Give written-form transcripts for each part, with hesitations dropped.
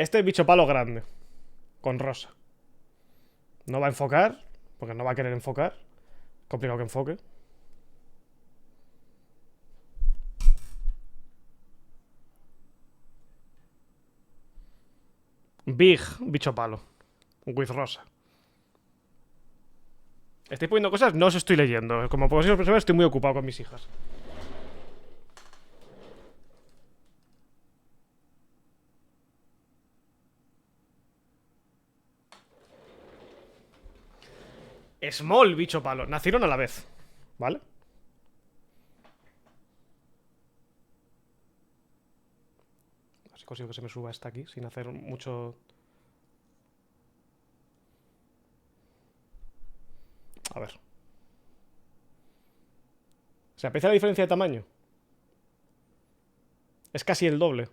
Este es bicho palo grande. Con rosa. No va a enfocar, porque no va a querer enfocar. Complicado que enfoque. Big, bicho palo. With rosa. Estoy poniendo cosas, no os estoy leyendo. Como podéis observar, estoy muy ocupado con mis hijas. Small, bicho palo. Nacieron a la vez. ¿Vale? A ver si consigo que se me suba esta aquí sin hacer mucho... A ver. ¿Se aprecia la diferencia de tamaño? Es casi el doble.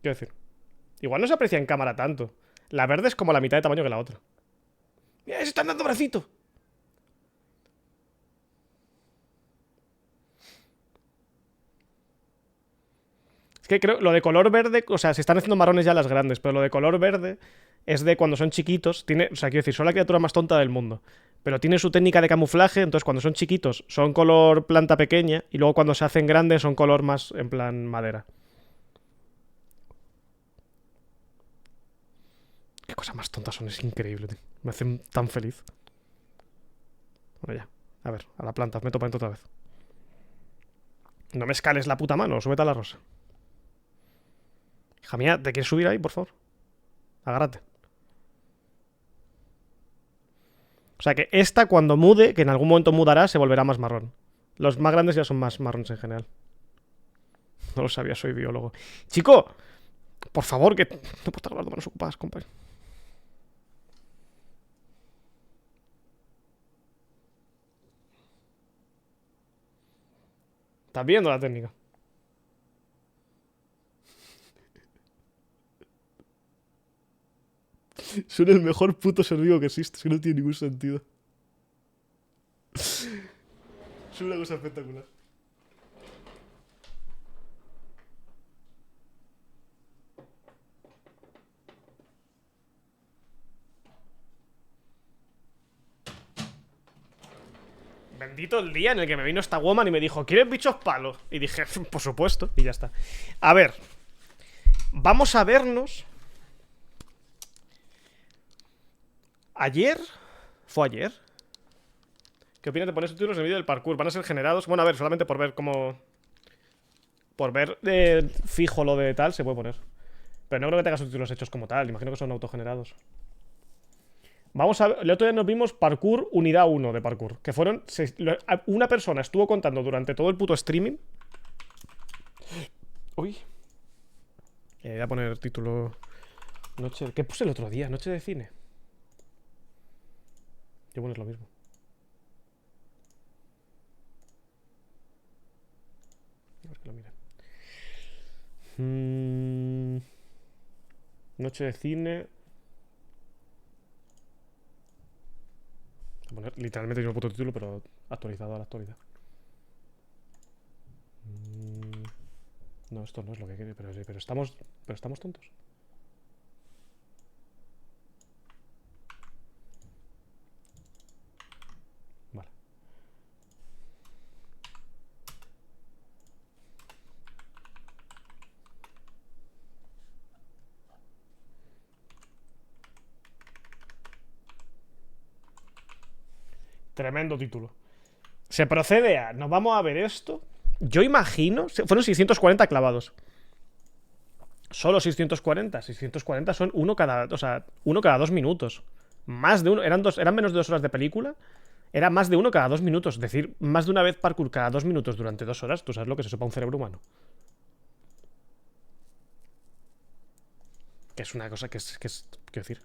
Quiero decir, igual no se aprecia en cámara tanto. La verde es como la mitad de tamaño que la otra. ¡Mira, se están dando bracito! Es que creo, lo de color verde, o sea, se están haciendo marrones ya las grandes, pero lo de color verde es de cuando son chiquitos. Tiene, o sea, quiero decir, son la criatura más tonta del mundo. Pero tiene su técnica de camuflaje, entonces cuando son chiquitos son color planta pequeña y luego cuando se hacen grandes son color más en plan madera. Qué cosas más tontas son, es increíble, tío. Me hacen tan feliz. Bueno, ya. A ver, a la planta, me topa otra vez. No me escales la puta mano, súbete a la rosa. Hija mía, ¿te quieres subir ahí, por favor? Agárrate. O sea que esta cuando mude, que en algún momento mudará, se volverá más marrón. Los más grandes ya son más marrones en general. No lo sabía, soy biólogo. Chico, por favor, que no puedo estar hablando manos ocupadas, compadre. ¿Estás viendo la técnica? Son el mejor puto ser vivo que existe, es que no tiene ningún sentido. Son una cosa espectacular. Bendito el día en el que me vino esta woman y me dijo, ¿quieres bichos palos? Y dije, por supuesto, y ya está. A ver, vamos a vernos. ¿Ayer? ¿Fue ayer? ¿Qué opinas de poner subtítulos en el vídeo del parkour? ¿Van a ser generados? Bueno, a ver, solamente por ver cómo... Por ver fijo lo de tal, se puede poner. Pero no creo que tenga subtítulos hechos como tal. Imagino que son autogenerados. Vamos a ver. El otro día nos vimos Parkour Unidad 1 de Parkour. Que fueron... Una persona estuvo contando durante todo el puto streaming. Uy. Voy a poner título... Noche... ¿Qué puse el otro día? Noche de cine. Yo pones lo mismo. A ver que lo mire. Noche de cine. Voy a poner literalmente el mismo puto título, pero actualizado a la actualidad. No, esto no es lo que quiere, pero estamos tontos. Vale. Tremendo título. Se procede a... Nos vamos a ver esto. Yo imagino... Fueron 640 clavados. Solo 640. 640 son uno cada... O sea, uno cada 2 minutos. Más de uno... Eran menos de 2 horas de película. Era más de uno cada 2 minutos. Es decir, más de una vez parkour cada 2 minutos durante 2 horas. Tú sabes lo que es eso para un cerebro humano. Que es una cosa que es quiero decir...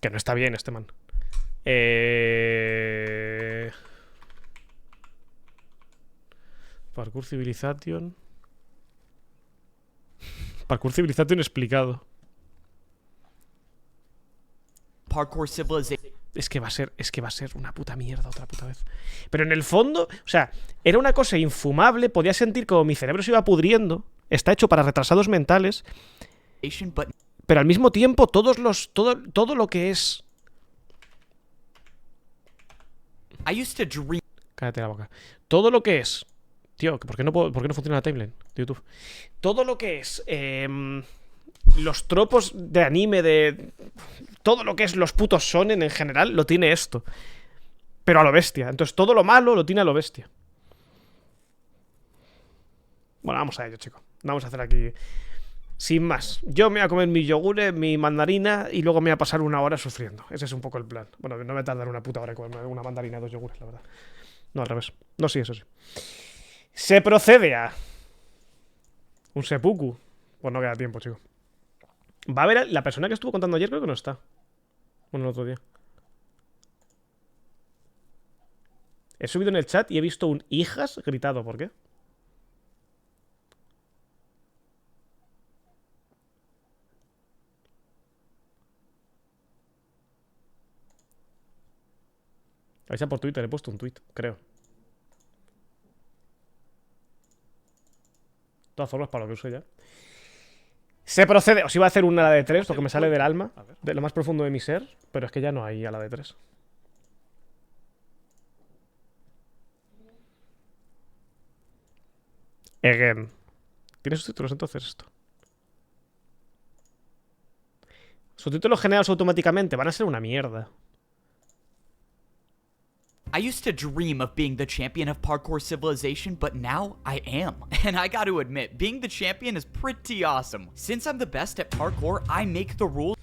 Que no está bien este man. Parkour Civilization. Parkour Civilization explicado. Parkour Civilization. Es que va a ser una puta mierda otra puta vez. Pero en el fondo, o sea, era una cosa infumable. Podía sentir como mi cerebro se iba pudriendo. Está hecho para retrasados mentales. Pero al mismo tiempo, todo lo que es... Cállate la boca. Todo lo que es... Tío, ¿por qué no funciona la timeline de YouTube? Todo lo que es... los tropos de anime, de... Todo lo que es los putos shonen en general, lo tiene esto. Pero a lo bestia. Entonces todo lo malo lo tiene a lo bestia. Bueno, vamos a ello, chicos. Vamos a hacer aquí... Sin más. Yo me voy a comer mi yogures, mi mandarina y luego me voy a pasar 1 hora sufriendo. Ese es un poco el plan. Bueno, no me va a tardar una puta hora en comerme una mandarina y 2 yogures, la verdad. No, al revés. No, sí, eso sí. Se procede a... un seppuku. Pues no queda tiempo, chicos. Va a haber... La persona que estuvo contando ayer creo que no está. Bueno, el otro día. He subido en el chat y he visto un hijas gritado. ¿Por qué? Ahí está por Twitter, he puesto un tweet, creo. De todas formas, para lo que uso ya. Se procede. Os iba a hacer una a la de 3, lo que me sale del alma, de lo más profundo de mi ser, pero es que ya no hay a la de 3. Again. ¿Tiene subtítulos entonces esto? Subtítulos generados automáticamente van a ser una mierda. I used to dream of being the champion of Parkour Civilization, but now I am. And I got to admit, being the champion is pretty awesome. Since I'm the best at Parkour, I make the rules.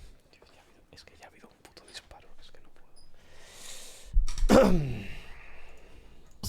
Es que ya ha habido un puto disparo, es que no puedo.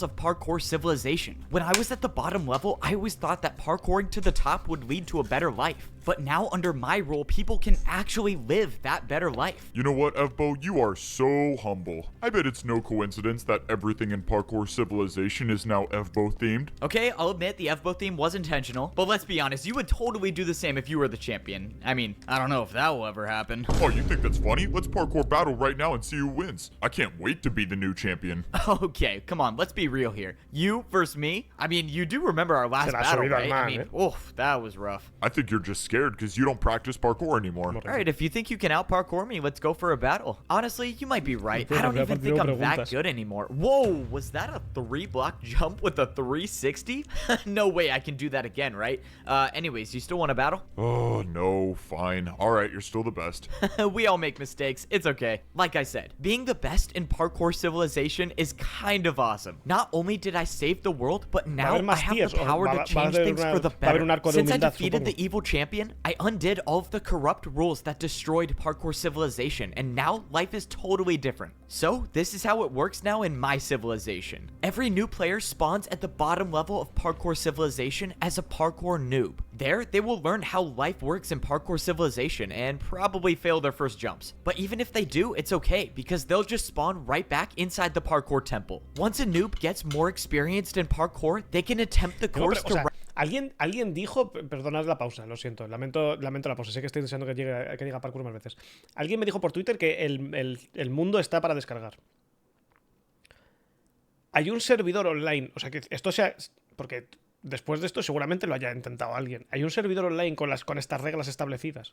Of Parkour Civilization. When I was at the bottom level, I always thought that parkouring to the top would lead to a better life. But now under my rule, people can actually live that better life. You know what, Evbo? You are so humble. I bet it's no coincidence that everything in Parkour Civilization is now Evbo themed. Okay, I'll admit the FBO theme was intentional, but let's be honest, you would totally do the same if you were the champion. I mean, I don't know if that will ever happen. Oh, you think that's funny? Let's parkour battle right now and see who wins. I can't wait to be the new champion. Okay, come on, let's be real here. You versus me? I mean, you do remember our last battle, right? I mean, oof, that was rough. I think you're just scared because you don't practice parkour anymore. Alright, if you think you can out-parkour me, let's go for a battle. Honestly, you might be right. I don't even think I'm that good anymore. Whoa, was that a 3-block jump with a 360? No way I can do that again, right? Anyways, you still want to battle? Oh, no, fine. Alright, you're still the best. We all make mistakes. It's okay. Like I said, being the best in Parkour Civilization is kind of awesome. Not only did I save the world, but now I have the power to change things for the better. Since I defeated the evil champion, I undid all of the corrupt rules that destroyed Parkour Civilization, and now life is totally different. So, this is how it works now in my civilization. Every new player spawns at the bottom level of Parkour Civilization as a parkour noob. There, they will learn how life works in Parkour Civilization and probably fail their first jumps. But even if they do, it's okay, because they'll just spawn right back inside the parkour temple. Once a noob gets more experienced in parkour, they can attempt the course to... Alguien dijo, perdonad la pausa, lo siento, lamento la pausa, sé que estoy deseando que diga parkour más veces. Alguien me dijo por Twitter que el mundo está para descargar. Hay un servidor online, o sea que esto sea... Porque después de esto seguramente lo haya intentado alguien. Hay un servidor online con estas reglas establecidas.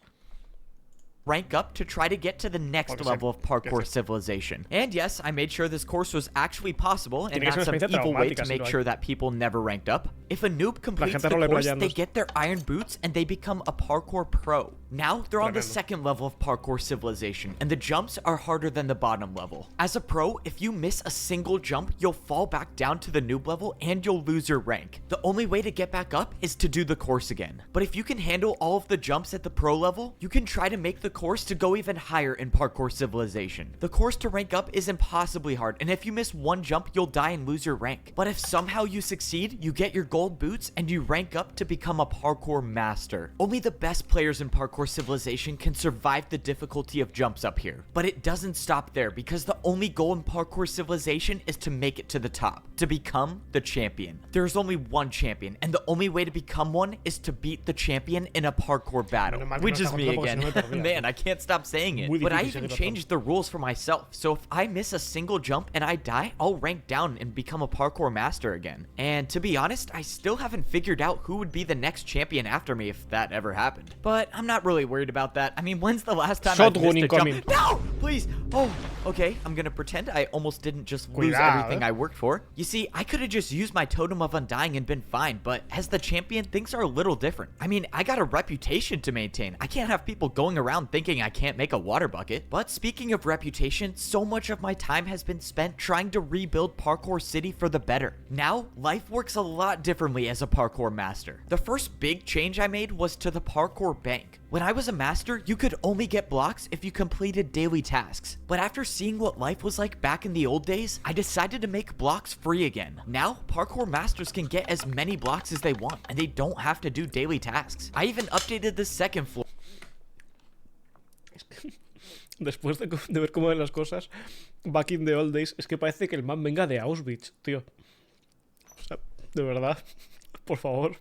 Rank up to try to get to the next level of Parkour Civilization. And yes, I made sure this course was actually possible and not some evil way to make sure that people never ranked up. If a noob completes the course, they get their iron boots and they become a parkour pro. Now, they're on the second level of Parkour Civilization, and the jumps are harder than the bottom level. As a pro, if you miss a single jump, you'll fall back down to the noob level and you'll lose your rank. The only way to get back up is to do the course again. But if you can handle all of the jumps at the pro level, you can try to make the course to go even higher in Parkour Civilization. The course to rank up is impossibly hard, and if you miss one jump, you'll die and lose your rank. But if somehow you succeed, you get your gold boots and you rank up to become a parkour master. Only the best players in Parkour Parkour Civilization can survive the difficulty of jumps up here. But it doesn't stop there, because the only goal in Parkour Civilization is to make it to the top, to become the champion. There's only one champion, and the only way to become one is to beat the champion in a parkour battle. Which is me again. Man, I can't stop saying it. But I even changed the rules for myself, so if I miss a single jump and I die, I'll rank down and become a parkour master again. And to be honest, I still haven't figured out who would be the next champion after me if that ever happened. But I'm not really worried about that. I mean, when's the last time I missed a jump? No! Please! Oh, okay. I'm gonna pretend I almost didn't just lose everything I worked for. You see, I could have just used my Totem of Undying and been fine, but as the champion, things are a little different. I mean, I got a reputation to maintain. I can't have people going around thinking I can't make a water bucket. But speaking of reputation, so much of my time has been spent trying to rebuild Parkour City for the better. Now, life works a lot differently as a parkour master. The first big change I made was to the parkour bank. When I was a master, you could only get blocks if you completed daily tasks. But after seeing what life was like back in the old days, I decided to make blocks free again. Now, parkour masters can get as many blocks as they want, and they don't have to do daily tasks. I even updated the second floor. Después de ver cómo ven las cosas, back in the old days, es que parece que el man venga de Auschwitz, tío. O sea, de verdad, por favor.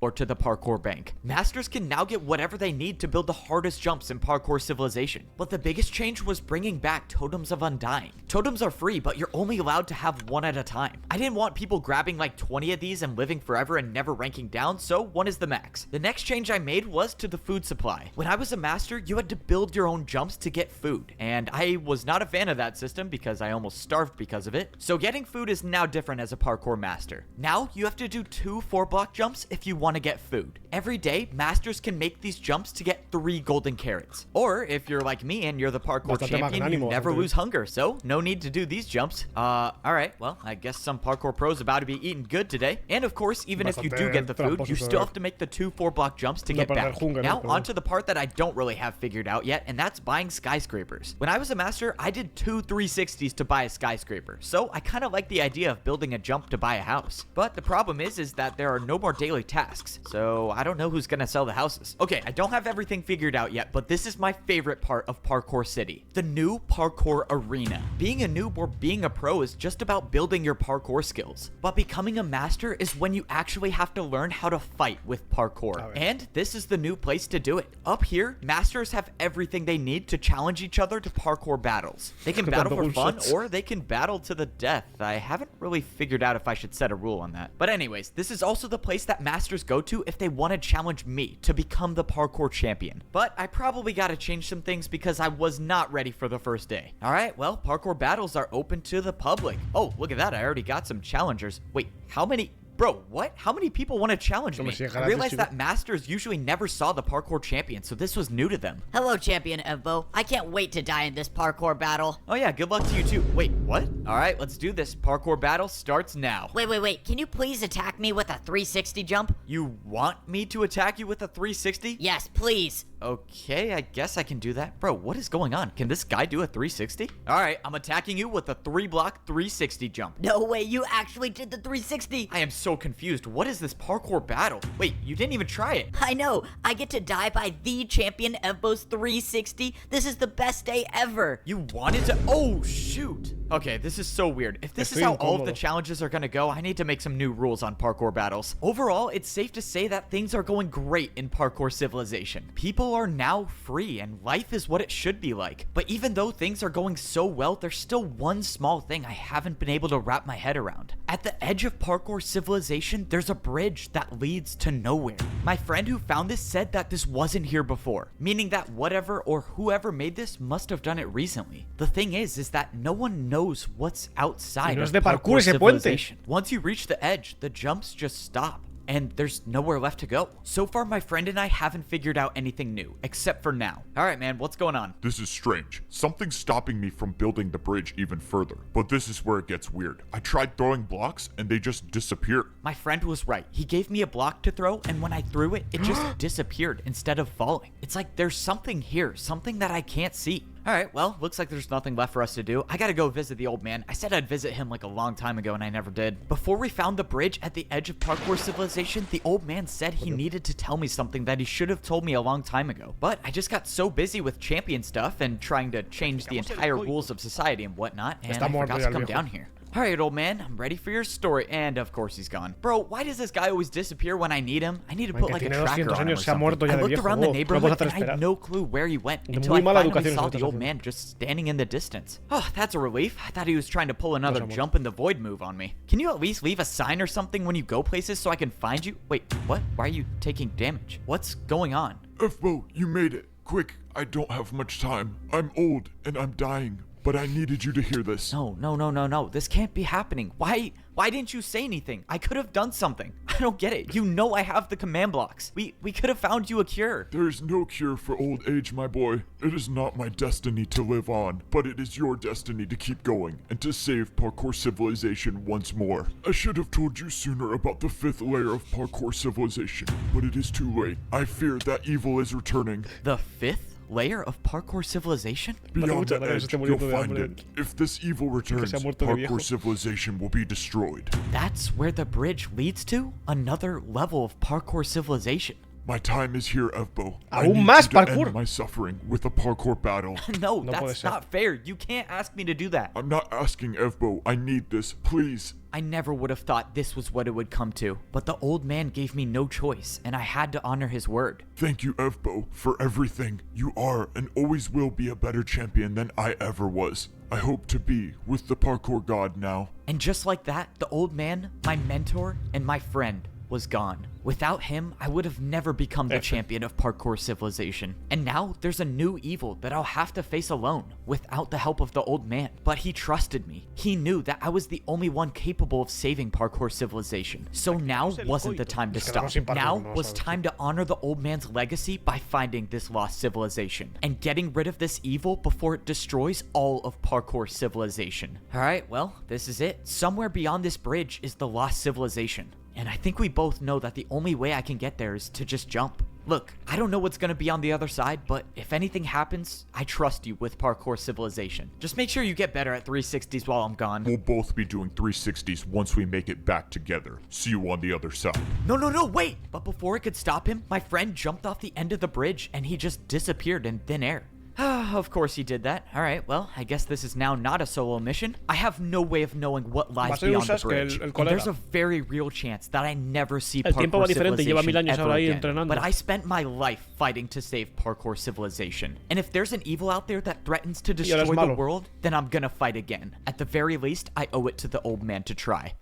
Or to the parkour bank. Masters can now get whatever they need to build the hardest jumps in Parkour Civilization. But the biggest change was bringing back Totems of Undying. Totems are free, but you're only allowed to have one at a time. I didn't want people grabbing like 20 of these and living forever and never ranking down, so one is the max. The next change I made was to the food supply. When I was a master, you had to build your own jumps to get food, and I was not a fan of that system because I almost starved because of it. So getting food is now different as a parkour master. Now you have to do 2 4-block jumps if you want to get food. Every day, masters can make these jumps to get 3 golden carrots. Or if you're like me and you're the parkour champion, you never lose hunger, so no need to do these jumps. Alright, well, I guess some parkour pros about to be eating good today. And of course, even if you do get the food, you still have to make the 2 4-block jumps to get back. Now, onto the part that I don't really have figured out yet, and that's buying skyscrapers. When I was a master, I did 2 360s to buy a skyscraper, so I kind of like the idea of building a jump to buy a house. But the problem is that there are no more daily tasks, so I don't know who's gonna sell the houses. Okay, I don't have everything figured out yet, but this is my favorite part of Parkour City. The new parkour arena. Being a noob or being a pro is just about building your parkour skills, but becoming a master is when you actually have to learn how to fight with parkour. And this is the new place to do it. Up here, masters have everything they need to challenge each other to parkour battles. They can battle for fun, or they can battle to the death. I haven't really figured out if I should set a rule on that. But anyways, this is also the place that masters go to if they want to challenge me to become the parkour champion. But I probably got to change some things because I was not ready for the first day. Alright, well, parkour battles are open to the public. Oh, look at that, I already got some challengers. Wait, how many? Bro, what? How many people want to challenge me? I realized that masters usually never saw the parkour champion, so this was new to them. Hello, Champion Evbo. I can't wait to die in this parkour battle. Oh yeah, good luck to you too. Wait, what? Alright, let's do this. Parkour battle starts now. Wait. Can you please attack me with a 360 jump? You want me to attack you with a 360? Yes, please. Okay, I guess I can do that. Bro, what is going on? Can this guy do a 360? Alright, I'm attacking you with a 3-block 360 jump. No way, you actually did the 360. I am so confused. What is this parkour battle? Wait, you didn't even try it. I know. I get to die by the Champion Evbo's 360. This is the best day ever. You wanted to? Oh, shoot. Okay, this is so weird. If this is how all of the challenges are gonna go, I need to make some new rules on parkour battles. Overall, it's safe to say that things are going great in Parkour Civilization. People are now free, and life is what it should be like. But even though things are going so well, there's still one small thing I haven't been able to wrap my head around. At the edge of Parkour Civilization, there's a bridge that leads to nowhere. My friend who found this said that this wasn't here before, meaning that whatever or whoever made this must have done it recently. The thing is that no one knows what's outside of Parkour Civilization. Once you reach the edge, the jumps just stop, and there's nowhere left to go. So far, my friend and I haven't figured out anything new, except for now. Alright, man, what's going on? This is strange. Something's stopping me from building the bridge even further. But this is where it gets weird. I tried throwing blocks, and they just disappeared. My friend was right. He gave me a block to throw, and when I threw it, it just disappeared instead of falling. It's like there's something here, something that I can't see. Alright, well, looks like there's nothing left for us to do. I gotta go visit the old man. I said I'd visit him like a long time ago and I never did. Before we found the bridge at the edge of Parkour Civilization, the old man said he needed to tell me something that he should have told me a long time ago. But I just got so busy with champion stuff and trying to change the entire rules of society and whatnot, and I forgot to come down here. Alright, old man, I'm ready for your story. And of course he's gone. Bro, why does this guy always disappear when I need him? I need to put like a tracker on him or something. I looked around the neighborhood and I had no clue where he went until I finally saw the old man just standing in the distance. Oh, that's a relief. I thought he was trying to pull another jump in the void move on me. Can you at least leave a sign or something when you go places so I can find you? Wait, what? Why are you taking damage? What's going on? F-Bo, you made it. Quick, I don't have much time. I'm old and I'm dying. But I needed you to hear this. No. This can't be happening. Why didn't you say anything? I could have done something. I don't get it. You know I have the command blocks. We could have found you a cure. There is no cure for old age, my boy. It is not my destiny to live on, but it is your destiny to keep going and to save Parkour Civilization once more. I should have told you sooner about the 5th layer of Parkour Civilization, but it is too late. I fear that evil is returning. The 5th layer of Parkour Civilization? Beyond the edge, you'll find it. If this evil returns, Parkour Civilization will be destroyed. That's where the bridge leads to? Another level of Parkour Civilization. My time is here, F-Bo. I Aún need más you to parkour. end my suffering with a parkour battle. No, that's not fair. You can't ask me to do that. I'm not asking, F-Bo. I need this, please. I never would have thought this was what it would come to, but the old man gave me no choice, and I had to honor his word. Thank you, F-Bo, for everything. You are and always will be a better champion than I ever was. I hope to be with the parkour god now. And just like that, the old man, my mentor, and my friend was gone. Without him, I would have never become the champion of Parkour Civilization. And now there's a new evil that I'll have to face alone, without the help of the old man. But he trusted me. He knew that I was the only one capable of saving Parkour Civilization. So now wasn't the time to stop. Now was time to honor the old man's legacy by finding this lost civilization, and getting rid of this evil before it destroys all of Parkour Civilization. Alright, well, this is it. Somewhere beyond this bridge is the lost civilization. And I think we both know that the only way I can get there is to just jump. Look, I don't know what's gonna be on the other side, but if anything happens, I trust you with Parkour Civilization. Just make sure you get better at 360s while I'm gone. We'll both be doing 360s once we make it back together. See you on the other side. No, wait! But before I could stop him, my friend jumped off the end of the bridge and he just disappeared in thin air. Of course he did that. Alright, well, I guess this is now not a solo mission. I have no way of knowing what lies beyond the bridge. And there's a very real chance that I never see Parkour Civilization ever again. But I spent my life fighting to save Parkour Civilization. And if there's an evil out there that threatens to destroy the world, then I'm gonna fight again. At the very least, I owe it to the old man to try.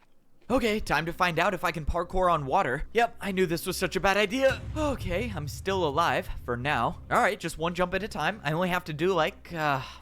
Okay, time to find out if I can parkour on water. Yep, I knew this was such a bad idea. Okay, I'm still alive, for now. Alright, just one jump at a time. I only have to do like,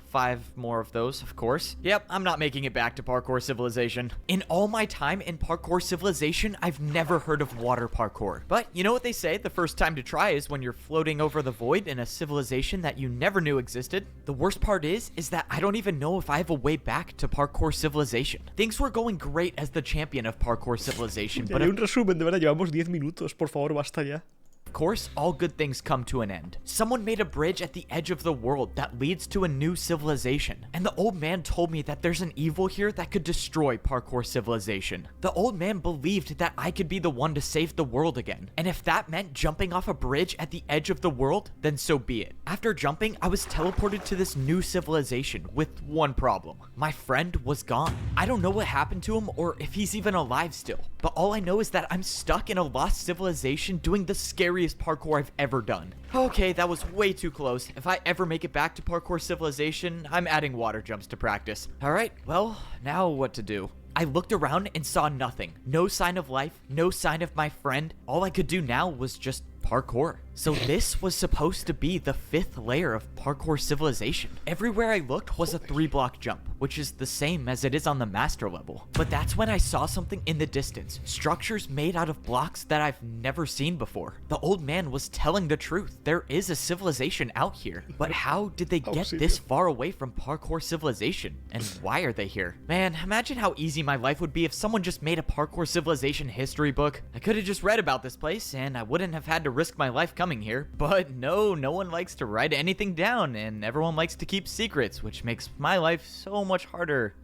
5 more of those, of course. Yep, I'm not making it back to Parkour Civilization. In all my time in Parkour Civilization, I've never heard of water parkour. But you know what they say, the first time to try is when you're floating over the void in a civilization that you never knew existed. The worst part is that I don't even know if I have a way back to Parkour Civilization. Things were going great as the champion of Parkour Civilization, but... un resumen, de verdad, llevamos 10 minutos, por favor, basta ya. Of course, all good things come to an end. Someone made a bridge at the edge of the world that leads to a new civilization, and the old man told me that there's an evil here that could destroy Parkour Civilization. The old man believed that I could be the one to save the world again, and if that meant jumping off a bridge at the edge of the world, then so be it. After jumping, I was teleported to this new civilization with one problem. My friend was gone. I don't know what happened to him or if he's even alive still, but all I know is that I'm stuck in a lost civilization doing the scariest parkour I've ever done. Okay, that was way too close. If I ever make it back to Parkour Civilization, I'm adding water jumps to practice. Alright, well, now what to do? I looked around and saw nothing. No sign of life, no sign of my friend. All I could do now was just parkour. So this was supposed to be the 5th layer of Parkour Civilization. Everywhere I looked was a 3-block jump, which is the same as it is on the master level. But that's when I saw something in the distance. Structures made out of blocks that I've never seen before. The old man was telling the truth. There is a civilization out here. But how did they get this far away from Parkour Civilization? And why are they here? Man, imagine how easy my life would be if someone just made a Parkour Civilization history book. I could have just read about this place and I wouldn't have had to risk my life coming here, but no one likes to write anything down, and everyone likes to keep secrets, which makes my life so much harder.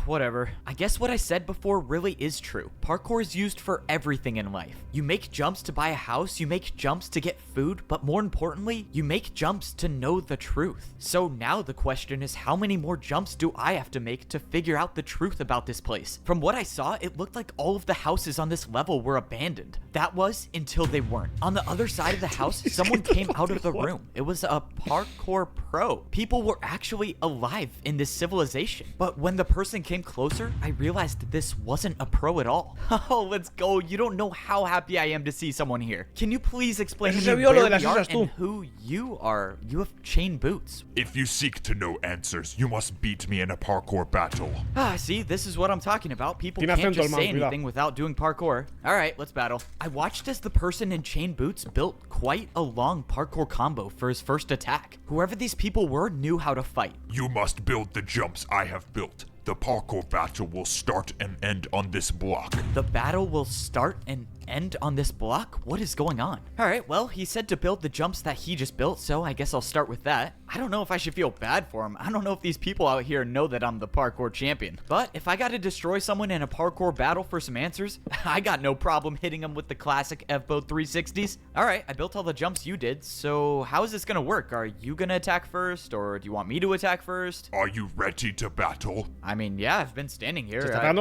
Whatever. I guess what I said before really is true. Parkour is used for everything in life. You make jumps to buy a house, you make jumps to get food, but more importantly, you make jumps to know the truth. So now the question is, how many more jumps do I have to make to figure out the truth about this place? From what I saw, it looked like all of the houses on this level were abandoned. That was until they weren't. On the other side of the house, someone came out of the room. It was a parkour pro. People were actually alive in this civilization. But when the person came closer, I realized that this wasn't a pro at all. Oh, let's go. You don't know how happy I am to see someone here. Can you please explain to me where we are and who you are? You have chain boots. If you seek to know answers, you must beat me in a parkour battle. See, this is what I'm talking about. People can't just say anything without doing parkour. All right, let's battle. I watched as the person in chain boots built quite a long parkour combo for his first attack. Whoever these people were knew how to fight. You must build the jumps I have built. The parkour battle will start and end on this block. The battle will start and end on this block? What is going on? Alright, well, he said to build the jumps that he just built, so I guess I'll start with that. I don't know if I should feel bad for him. I don't know if these people out here know that I'm the parkour champion. But if I gotta destroy someone in a parkour battle for some answers, I got no problem hitting them with the classic FBO 360s. Alright, I built all the jumps you did, so how is this gonna work? Are you gonna attack first, or do you want me to attack first? Are you ready to battle? I mean, yeah, I've been standing here. You can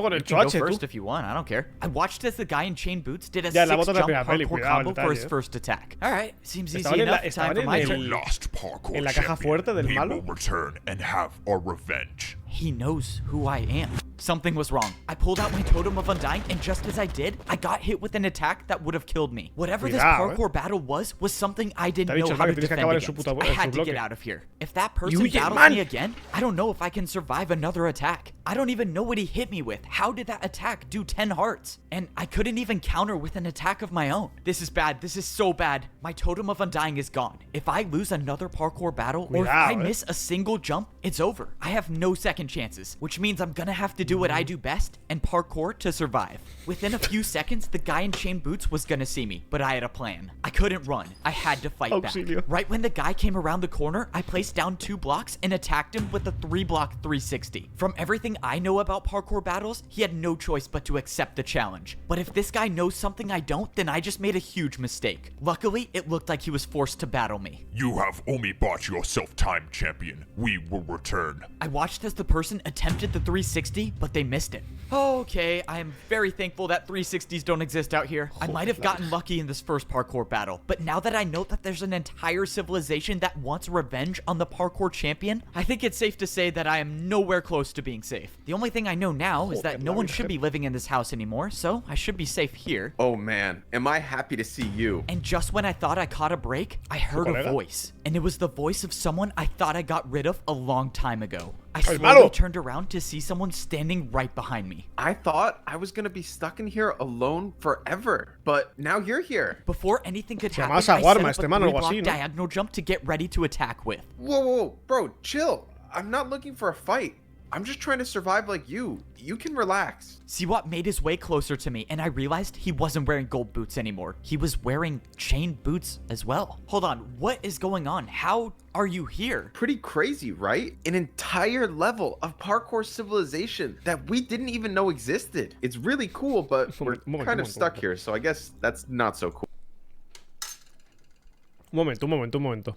go first if you want, I don't care. I watched as the guy in chain boots did a 6-jump parkour combo for his first attack. Alright, seems easy enough. Time for my turn. Last parkour en la caja fuerte del malo. We will return and have our revenge. He knows who I am. Something was wrong. I pulled out my totem of undying, and just as I did, I got hit with an attack that would have killed me. Whatever this parkour battle was something I didn't know how to defend against. I had to get out of here. If that person battles me again, I don't know if I can survive another attack. I don't even know what he hit me with. How did that attack do 10 hearts? And I couldn't even counter with an attack of my own. This is bad. This is so bad. My totem of undying is gone. If I lose another parkour battle, or if I miss a single jump, it's over. I have no second chances, which means I'm gonna have to do what I do best and parkour to survive. Within a few seconds, the guy in chain boots was gonna see me, but I had a plan. I couldn't run. I had to fight back. Right when the guy came around the corner, I placed down 2 blocks and attacked him with a 3-block 360. From everything I know about parkour battles, he had no choice but to accept the challenge. But if this guy knows something I don't, then I just made a huge mistake. Luckily, it looked like he was forced to battle me. You have only bought yourself time, champion. We will return. I watched as the person attempted the 360, but they missed it. Okay, I am very thankful that 360s don't exist out here. I might have gotten lucky in this first parkour battle, but now that I know that there's an entire civilization that wants revenge on the parkour champion, I think it's safe to say that I am nowhere close to being safe. The only thing I know now is that no one should be living in this house anymore, so I should be safe here. Oh man, am I happy to see you. And just when I thought I caught a break, I heard a voice. And it was the voice of someone I thought I got rid of a long time ago. I slowly turned around to see someone standing right behind me. I thought I was gonna be stuck in here alone forever, but now you're here. Before anything could happen, I set up a 3-block diagonal jump to get ready to attack with. Whoa, bro, chill. I'm not looking for a fight. I'm just trying to survive like you. You can relax. Siwat made his way closer to me, and I realized he wasn't wearing gold boots anymore. He was wearing chain boots as well. Hold on, what is going on? How are you here? Pretty crazy, right? An entire level of parkour civilization that we didn't even know existed. It's really cool, but we're kind of stuck here, so I guess that's not so cool. Un momento.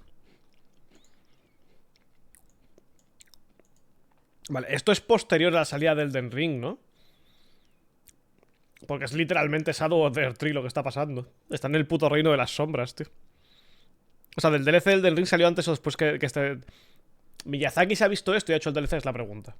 Vale, esto es posterior a la salida del Elden Ring, ¿no? Porque es literalmente Shadow of the Tree lo que está pasando. Está en el puto reino de las sombras, tío. O sea, del DLC del Elden Ring salió antes o después que este... Miyazaki se ha visto esto y ha hecho el DLC, es la pregunta.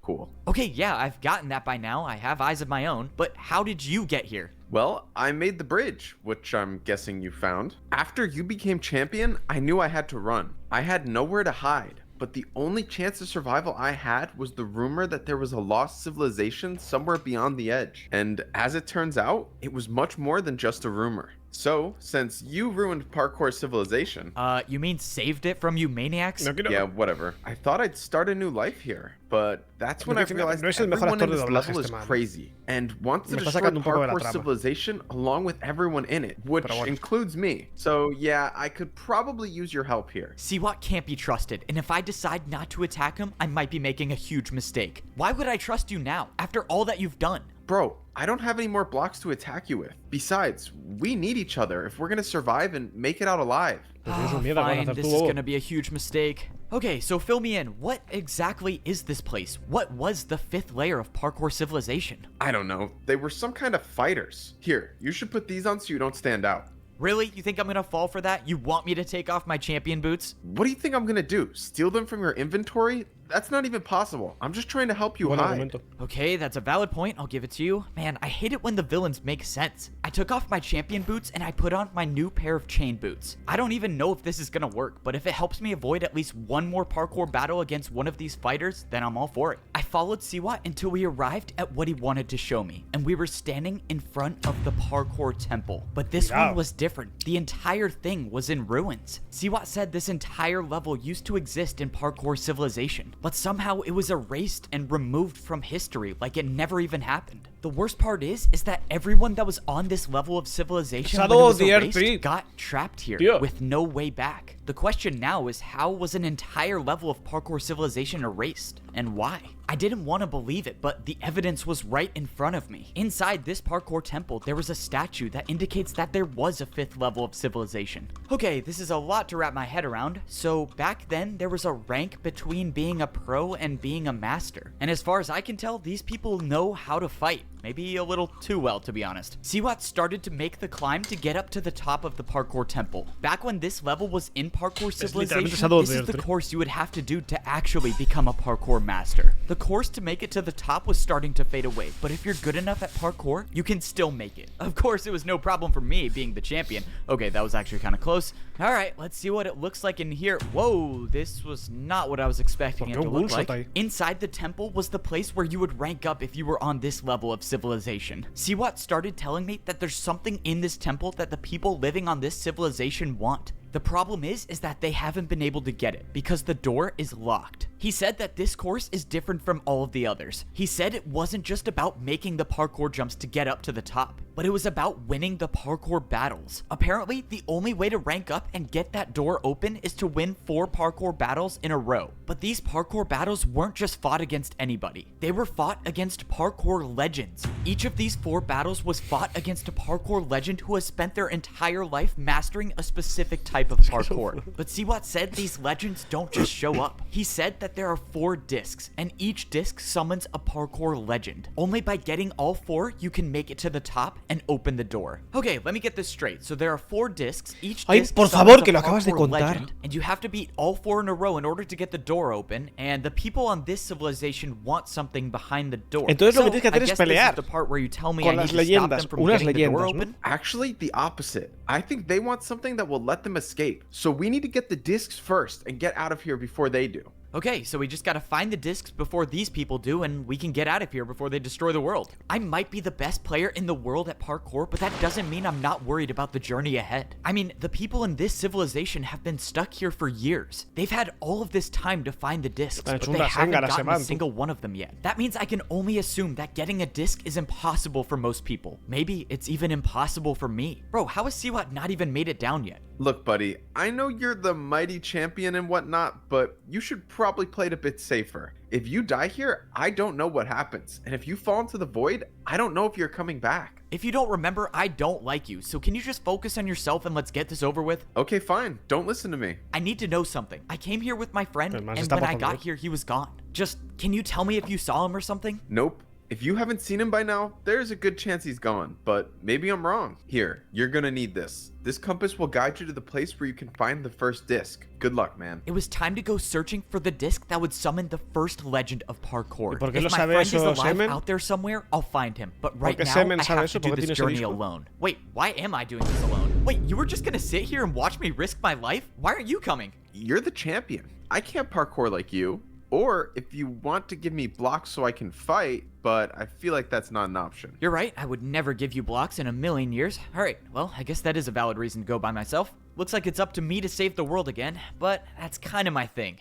Cool. Okay, yeah, I've gotten that by now. I have eyes of my own. But how did you get here? Well, I made the bridge, which I'm guessing you found. After you became champion, I knew I had to run. I had nowhere to hide. But the only chance of survival I had was the rumor that there was a lost civilization somewhere beyond the edge. And as it turns out, it was much more than just a rumor. So, since you ruined Parkour Civilization... You mean saved it from you maniacs? Yeah, whatever. I thought I'd start a new life here, but that's when I realized everyone in this level is crazy and wants to destroy Parkour Civilization along with everyone in it, which includes me. So yeah, I could probably use your help here. Siwat can't be trusted, and if I decide not to attack him, I might be making a huge mistake. Why would I trust you now, after all that you've done? Bro, I don't have any more blocks to attack you with. Besides, we need each other if we're gonna survive and make it out alive. Fine, this is gonna be a huge mistake. Okay, so fill me in. What exactly is this place? What was the 5th layer of Parkour Civilization? I don't know. They were some kind of fighters. Here, you should put these on so you don't stand out. Really? You think I'm gonna fall for that? You want me to take off my champion boots? What do you think I'm gonna do? Steal them from your inventory? That's not even possible. I'm just trying to help you hide. Okay, that's a valid point. I'll give it to you. Man, I hate it when the villains make sense. I took off my champion boots and I put on my new pair of chain boots. I don't even know if this is gonna work, but if it helps me avoid at least one more parkour battle against one of these fighters, then I'm all for it. I followed Siwat until we arrived at what he wanted to show me, and we were standing in front of the parkour temple. But this one was different. The entire thing was in ruins. Siwat said this entire level used to exist in Parkour Civilization, but somehow it was erased and removed from history like it never even happened. The worst part is that everyone that was on this level of civilization when it was erased got trapped here with no way back. The question now is, how was an entire level of Parkour Civilization erased, and why? I didn't want to believe it, but the evidence was right in front of me. Inside this parkour temple, there was a statue that indicates that there was a 5th level of civilization. Okay, this is a lot to wrap my head around. So back then, there was a rank between being a pro and being a master. And as far as I can tell, these people know how to fight. Maybe a little too well, to be honest. Siwat started to make the climb to get up to the top of the parkour temple. Back when this level was in Parkour Civilization, this is the course you would have to do to actually become a parkour master. The course to make it to the top was starting to fade away, but if you're good enough at parkour, you can still make it. Of course, it was no problem for me being the champion. Okay, that was actually kind of close. All right, let's see what it looks like in here. Whoa, this was not what I was expecting it to look like. Inside the temple was the place where you would rank up if you were on this level of civilization. Siwat started telling me that there's something in this temple that the people living on this civilization want. The problem is that they haven't been able to get it because the door is locked. He said that this course is different from all of the others. He said it wasn't just about making the parkour jumps to get up to the top, but it was about winning the parkour battles. Apparently, the only way to rank up and get that door open is to win 4 parkour battles in a row. But these parkour battles weren't just fought against anybody. They were fought against parkour legends. Each of these 4 battles was fought against a parkour legend who has spent their entire life mastering a specific type of parkour. But Siwat said these legends don't just show up. He said that there are 4 discs, and each disc summons a parkour legend. Only by getting all 4, you can make it to the top and open the door. Okay, let me get this straight. So there are 4 discs. Each disc summons a parkour legend, and you have to beat all 4 in a row in order to get the door open, and the people on this civilization want something behind the door. Entonces lo que tienes que hacer es pelear the part where you tell me I need to stop them from getting the door open. Actually, the opposite. I think they want something that will let them escape. So we need to get the discs first and get out of here before they do. Okay, so we just gotta find the discs before these people do, and we can get out of here before they destroy the world. I might be the best player in the world at parkour, but that doesn't mean I'm not worried about the journey ahead. I mean, the people in this civilization have been stuck here for years. They've had all of this time to find the discs, but they haven't gotten a single one of them yet. That means I can only assume that getting a disc is impossible for most people. Maybe it's even impossible for me. Bro, how has Siwat not even made it down yet? Look, buddy, I know you're the mighty champion and whatnot, but you should probably play it a bit safer. If you die here, I don't know what happens. And if you fall into the void, I don't know if you're coming back. If you don't remember, I don't like you. So can you just focus on yourself and let's get this over with? Okay, fine. Don't listen to me. I need to know something. I came here with my friend, and when I got here, he was gone. Just, can you tell me if you saw him or something? Nope. If you haven't seen him by now, there's a good chance he's gone, but maybe I'm wrong. Here, you're gonna need this. This compass will guide you to the place where you can find the first disc. Good luck, man. It was time to go searching for the disc that would summon the first legend of parkour. If my friend is alive out there somewhere, I'll find him. But right now, I have to do this journey alone. Wait, why am I doing this alone? Wait, you were just gonna sit here and watch me risk my life? Why aren't you coming? You're the champion. I can't parkour like you. Or if you want to give me blocks so I can fight, but I feel like that's not an option. You're right, I would never give you blocks in a million years. Alright, well, I guess that is a valid reason to go by myself. Looks like it's up to me to save the world again, but that's kind of my thing.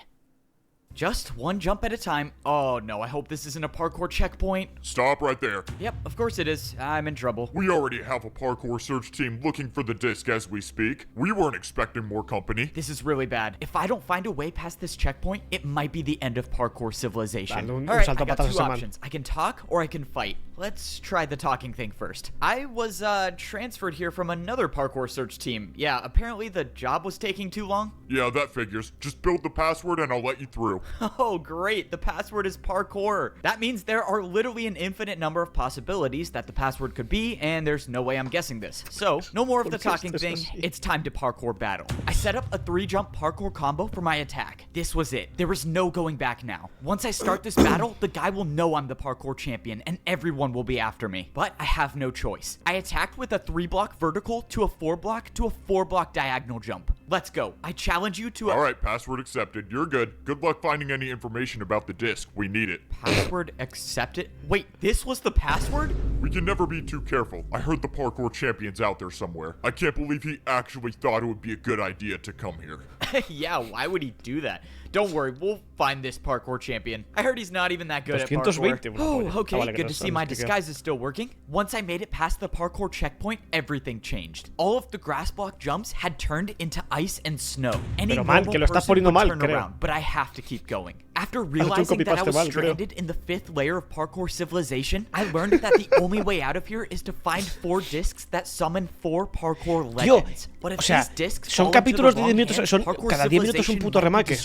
Just one jump at a time. Oh no, I hope this isn't a parkour checkpoint. Stop right there. Yep, of course it is. I'm in trouble. We already have a parkour search team looking for the disc as we speak. We weren't expecting more company. This is really bad. If I don't find a way past this checkpoint, it might be the end of parkour civilization. Alright, I got two options. I can talk or I can fight. Let's try the talking thing first. I was transferred here from another parkour search team. Yeah, apparently the job was taking too long. Yeah, that figures. Just build the password and I'll let you through. Oh, great. The password is parkour. That means there are literally an infinite number of possibilities that the password could be, and there's no way I'm guessing this. So, no more of the talking thing. It's time to parkour battle. I set up a 3-jump parkour combo for my attack. This was it. There is no going back now. Once I start this battle, the guy will know I'm the parkour champion, and everyone will be after me. But I have no choice. I attacked with a 3-block vertical to a 4-block to a 4-block diagonal jump. Let's go. I challenge you to a— Alright, password accepted. You're good. Good luck finding any information about the disc. We need it. Password accepted? Wait, this was the password? We can never be too careful. I heard the parkour champion's out there somewhere. I can't believe he actually thought it would be a good idea to come here. Yeah, why would he do that? Don't worry, we'll find this parkour champion. I heard he's not even that good at parkour. Oh, okay, good to see my disguise is still working. Once I made it past the parkour checkpoint, everything changed. All of the grass block jumps had turned into ice and snow. Any normal person would turn around, but I have to keep going. After realizing that I was stranded in the 5th layer of parkour civilization, I learned that the only way out of here is to find 4 discs that summon 4 parkour legends. But if these discs son capítulos de 10 minutos, son cada 10 minutos un puto remake.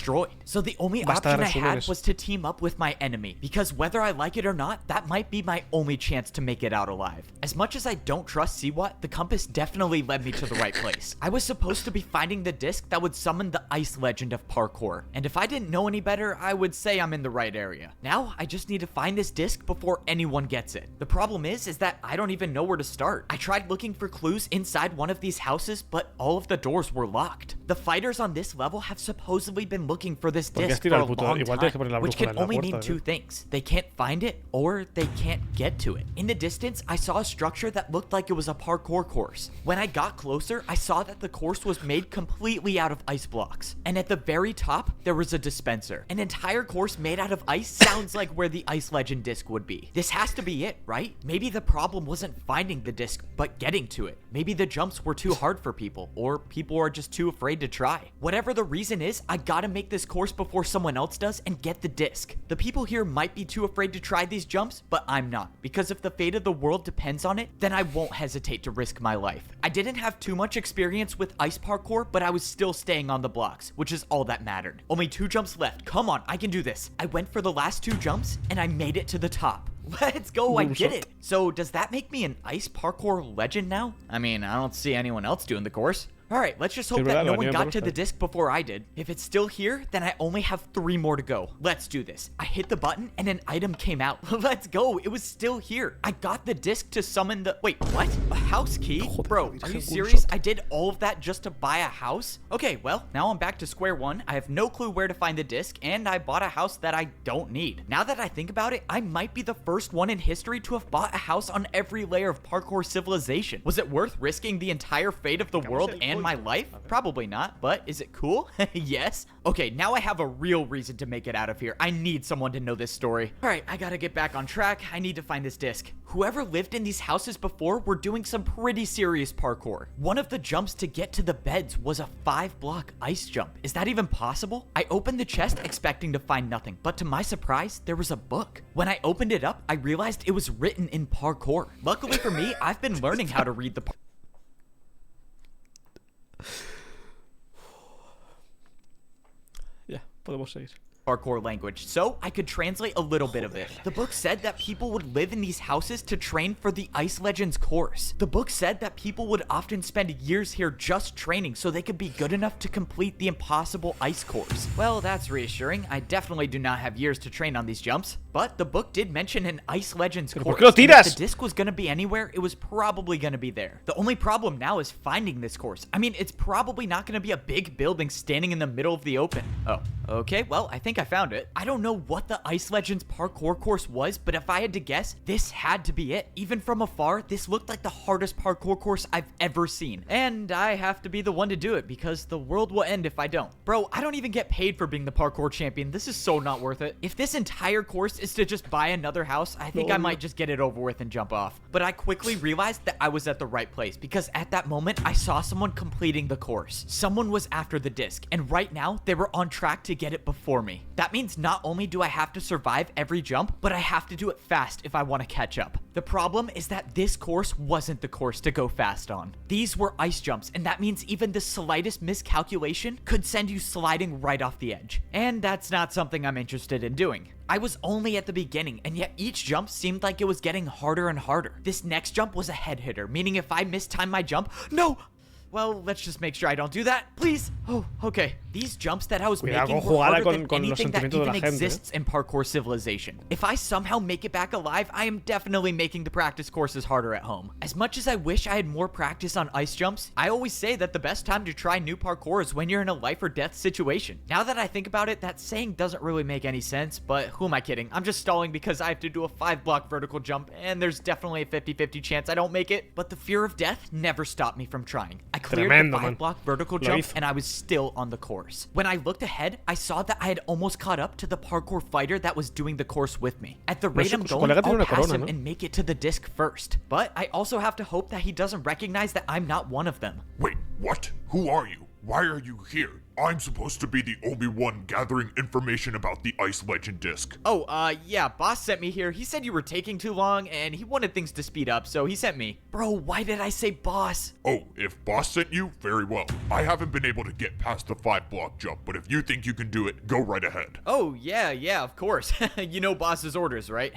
So the only option I had was to team up with my enemy, because whether I like it or not, that might be my only chance to make it out alive. As much as I don't trust Siwat, the compass definitely led me to the right place. I was supposed to be finding the disc that would summon the ice legend of parkour, and if I didn't know any better, I would say I'm in the right area. Now, I just need to find this disc before anyone gets it. The problem is that I don't even know where to start. I tried looking for clues inside one of these houses, but all of the doors were locked. The fighters on this level have supposedly been looking for this disc for a long time, which can only mean 2 things. They can't find it, or they can't get to it. In the distance, I saw a structure that looked like it was a parkour course. When I got closer, I saw that the course was made completely out of ice blocks. And at the very top, there was a dispenser. An entire course made out of ice sounds like where the ice legend disc would be. This has to be it, right? Maybe the problem wasn't finding the disc, but getting to it. Maybe the jumps were too hard for people, or people are just too afraid to try. Whatever the reason is, I gotta make this course before someone else does and get the disc. The people here might be too afraid to try these jumps, but I'm not, because if the fate of the world depends on it, then I won't hesitate to risk my life. I didn't have too much experience with ice parkour, but I was still staying on the blocks, which is all that mattered. Only 2 jumps left. Come on, I can do this. I went for the last 2 jumps, and I made it to the top. Let's go, I did it. So does that make me an ice parkour legend now? I mean, I don't see anyone else doing the course. Alright, let's just hope that no one got to the disc before I did. If it's still here, then I only have 3 more to go. Let's do this. I hit the button and an item came out. Let's go. It was still here. I got the disc to summon the— Wait, what? A house key? Bro, are you serious? I did all of that just to buy a house? Okay, well, now I'm back to square one. I have no clue where to find the disc, and I bought a house that I don't need. Now that I think about it, I might be the first one in history to have bought a house on every layer of parkour civilization. Was it worth risking the entire fate of the world and my life? Probably not, but is it cool? Yes. Okay, now I have a real reason to make it out of here. I need someone to know this story. All right, I gotta get back on track. I need to find this disc. Whoever lived in these houses before were doing some pretty serious parkour. One of the jumps to get to the beds was a 5-block ice jump. Is that even possible? I opened the chest expecting to find nothing, but to my surprise, there was a book. When I opened it up, I realized it was written in parkour. Luckily for me, I've been learning how to read the Ya, podemos seguir. parkour language, so I could translate a little bit of it. The book said that people would live in these houses to train for the Ice Legends course. The book said that people would often spend years here just training so they could be good enough to complete the impossible ice course. Well, that's reassuring. I definitely do not have years to train on these jumps, but the book did mention an Ice Legends course. If the disc was gonna be anywhere, it was probably gonna be there. The only problem now is finding this course. I mean, it's probably not gonna be a big building standing in the middle of the open. Oh, okay, well, I think I found it. I don't know what the Ice Legends parkour course was, but if I had to guess, this had to be it. Even from afar, this looked like the hardest parkour course I've ever seen. And I have to be the one to do it because the world will end if I don't. Bro, I don't even get paid for being the parkour champion. This is so not worth it. If this entire course is to just buy another house, I think I might just get it over with and jump off. But I quickly realized that I was at the right place because at that moment, I saw someone completing the course. Someone was after the disc, and right now, they were on track to get it before me. That means not only do I have to survive every jump, but I have to do it fast if I want to catch up. The problem is that this course wasn't the course to go fast on. These were ice jumps, and that means even the slightest miscalculation could send you sliding right off the edge. And that's not something I'm interested in doing. I was only at the beginning, and yet each jump seemed like it was getting harder and harder. This next jump was a head hitter, meaning if I mistimed my jump, no! Well, let's just make sure I don't do that, please. Oh, okay. These jumps that I was making were harder than anything that even exists in Parkour Civilization. If I somehow make it back alive, I am definitely making the practice courses harder at home. As much as I wish I had more practice on ice jumps, I always say that the best time to try new parkour is when you're in a life or death situation. Now that I think about it, that saying doesn't really make any sense, but who am I kidding? I'm just stalling because I have to do a 5-block vertical jump, and there's definitely a 50-50 chance I don't make it, but the fear of death never stopped me from trying. I cleared the 5-block vertical jump, and I was still on the course. When I looked ahead, I saw that I had almost caught up to the parkour fighter that was doing the course with me. At the rate I'm going, I'll pass him and make it to the disc first. But I also have to hope that he doesn't recognize that I'm not one of them. Wait, what? Who are you? Why are you here? I'm supposed to be the only one gathering information about the Ice Legend disc. Oh, yeah, boss sent me here. He said you were taking too long, and he wanted things to speed up, so he sent me. Bro, why did I say boss? Oh, if boss sent you, very well. I haven't been able to get past the 5-block jump, but if you think you can do it, go right ahead. Oh, yeah, of course. You know boss's orders, right?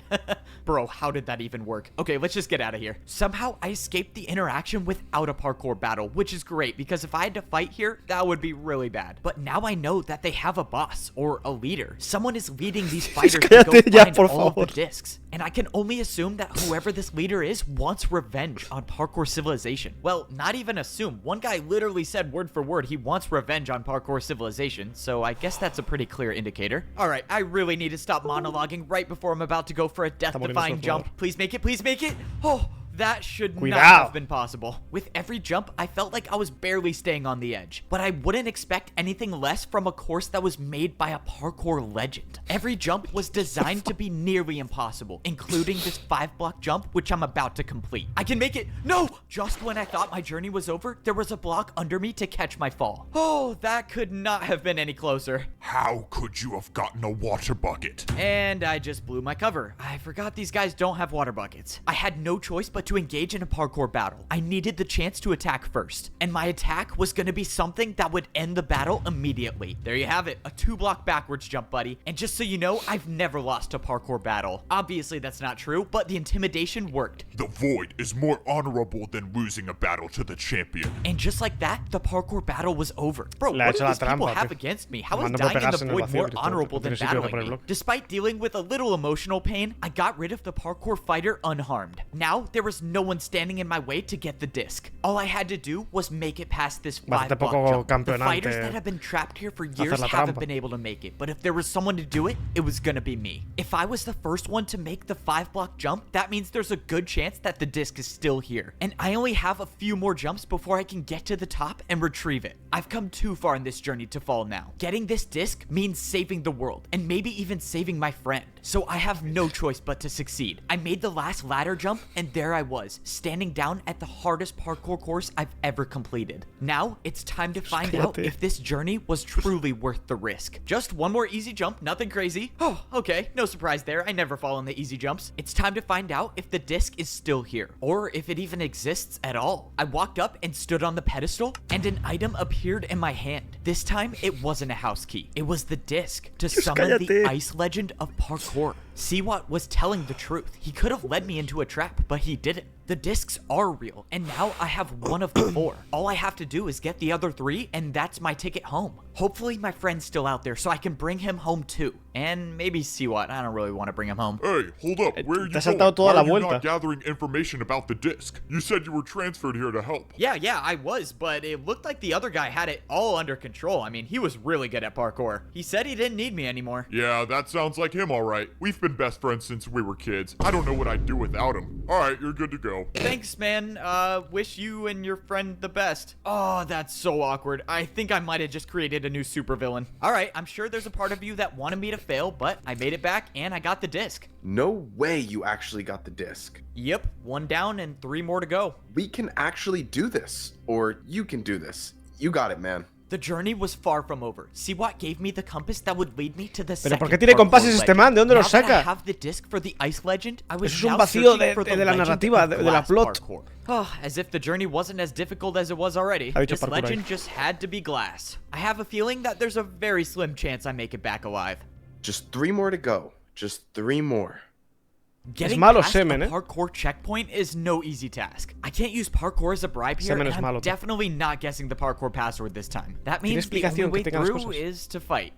Bro, how did that even work? Okay, let's just get out of here. Somehow, I escaped the interaction without a parkour battle, which is great, because if I had to fight here, that would be really bad. But now I know that they have a boss, or a leader. Someone is leading these fighters to go find all of the discs. And I can only assume that whoever this leader is wants revenge on Parkour Civilization. Well, not even assume. One guy literally said word for word he wants revenge on Parkour Civilization, so I guess that's a pretty clear indicator. Alright, I really need to stop monologuing right before I'm about to go for a death-defying jump. Please make it, please make it! Oh! That should not have been possible. With every jump, I felt like I was barely staying on the edge. But I wouldn't expect anything less from a course that was made by a parkour legend. Every jump was designed to be nearly impossible, including this 5-block jump, which I'm about to complete. I can make it. No! Just when I thought my journey was over, there was a block under me to catch my fall. Oh, that could not have been any closer. How could you have gotten a water bucket? And I just blew my cover. I forgot these guys don't have water buckets. I had no choice but to engage in a parkour battle. I needed the chance to attack first, and my attack was going to be something that would end the battle immediately. There you have it, a 2-block backwards jump, buddy. And just so you know, I've never lost a parkour battle. Obviously that's not true, but the intimidation worked. The void is more honorable than losing a battle to the champion. And just like that, the parkour battle was over. Bro, what do these people have against me? How is dying in the void more honorable than battling me? Despite dealing with a little emotional pain, I got rid of the parkour fighter unharmed. Now, there was no one standing in my way to get the disc. All I had to do was make it past this 5-block jump. The fighters that have been trapped here for years haven't been able to make it, but if there was someone to do it, it was gonna be me. If I was the first one to make the 5-block jump, that means there's a good chance that the disc is still here. And I only have a few more jumps before I can get to the top and retrieve it. I've come too far in this journey to fall now. Getting this disc means saving the world, and maybe even saving my friend. So I have no choice but to succeed. I made the last ladder jump, and there I was, standing down at the hardest parkour course I've ever completed. Now, it's time to find out if this journey was truly worth the risk. Just one more easy jump, nothing crazy. Oh, okay, no surprise there. I never fall on the easy jumps. It's time to find out if the disc is still here, or if it even exists at all. I walked up and stood on the pedestal, and an item appeared in my hand. This time, it wasn't a house key. It was the disc to summon the Ice Legend of Parkour. Siwat was telling the truth. He could have led me into a trap, but he didn't. The discs are real, and now I have one of the 4. All I have to do is get the other 3, and that's my ticket home. Hopefully my friend's still out there so I can bring him home too. And maybe see what? I don't really want to bring him home. Hey, hold up. Where are you Te has saltado going? toda Why la are you vuelta. not gathering information about the disc? You said you were transferred here to help. Yeah, I was, but it looked like the other guy had it all under control. I mean, he was really good at parkour. He said he didn't need me anymore. Yeah, that sounds like him, alright. We've been best friends since we were kids. I don't know what I'd do without him. Alright, you're good to go. Thanks, man. Wish you and your friend the best. Oh, that's so awkward. I think I might have just created a new supervillain. Alright, I'm sure there's a part of you that wanted me to fail, but I made it back and I got the disc. No way you actually got the disc. Yep, 1 down and 3 more to go. We can actually do this. Or you can do this. You got it, man. The journey was far from over. See what gave me the compass that would lead me to the Pero second ¿por qué tiene parkour compases este legend. man? ¿De dónde Now los that I saca? have the disc for the ice legend, I was Eso es un now vacío searching for the de la legend narrativa, of de la glass plot. parkour. Oh, as if the journey wasn't as difficult as it was already. Ha dicho This parkour legend ahí. just had to be glass. I have a feeling that there's a very slim chance I make it back alive. Just 3 more to go. Just 3 more. Getting malo past semen, a eh? parkour checkpoint is no easy task. I can't use parkour as a bribe here, Semen and es malo, I'm tío. definitely not guessing the parkour password this time. That means the explicación only way que tenga las through cosas. is to fight.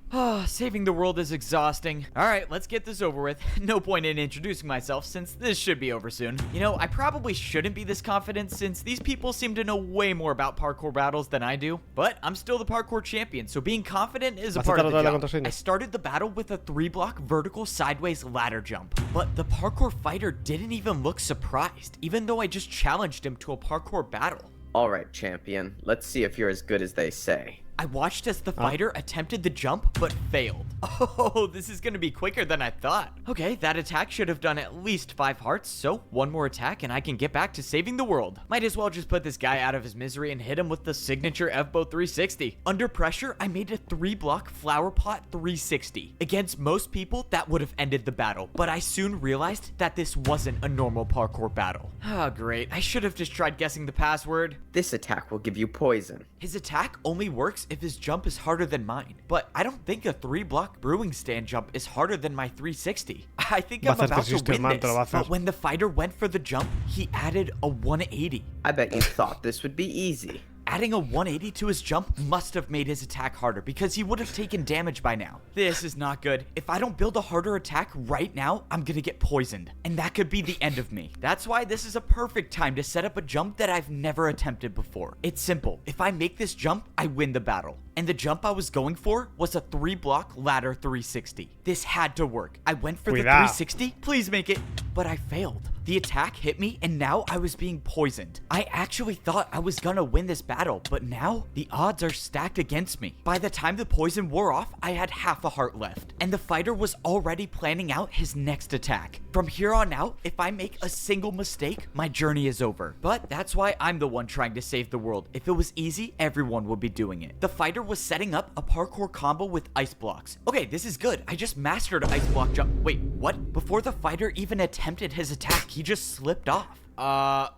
Saving the world is exhausting. Alright, let's get this over with. No point in introducing myself since this should be over soon. You know, I probably shouldn't be this confident since these people seem to know way more about parkour battles than I do. But I'm still the parkour champion, so being confident is a Vas a part of the tardar la job. contraseña. I started the battle with a 3-block vertical sideways ladder jump. But the parkour fighter didn't even look surprised, even though I just challenged him to a parkour battle. Alright, champion. Let's see if you're as good as they say. I watched as the fighter attempted the jump, but failed. Oh, this is gonna be quicker than I thought. Okay, that attack should have done at least 5 hearts, so 1 more attack and I can get back to saving the world. Might as well just put this guy out of his misery and hit him with the signature F-Bow 360. Under pressure, I made a 3-block flower pot 360. Against most people, that would have ended the battle, but I soon realized that this wasn't a normal parkour battle. Oh, great. I should have just tried guessing the password. This attack will give you poison. His attack only works if his jump is harder than mine, but I don't think a 3-block brewing stand jump is harder than my 360. I think I'm about to win this, but when the fighter went for the jump, he added a 180. I bet you thought this would be easy. Adding a 180 to his jump must have made his attack harder because he would have taken damage by now. This is not good. If I don't build a harder attack right now, I'm gonna get poisoned, and that could be the end of me. That's why this is a perfect time to set up a jump that I've never attempted before. It's simple. If I make this jump, I win the battle. And the jump I was going for was a 3-block ladder 360. This had to work. I went for the 360. Please make it. But I failed. The attack hit me, and now I was being poisoned. I actually thought I was gonna win this battle, but now the odds are stacked against me. By the time the poison wore off, I had half a heart left, and the fighter was already planning out his next attack. From here on out, if I make a single mistake, my journey is over. But that's why I'm the one trying to save the world. If it was easy, everyone would be doing it. The fighter was setting up a parkour combo with ice blocks. Okay, this is good. I just mastered ice block jump. Wait, what? Before the fighter even attempted his attack, he just slipped off.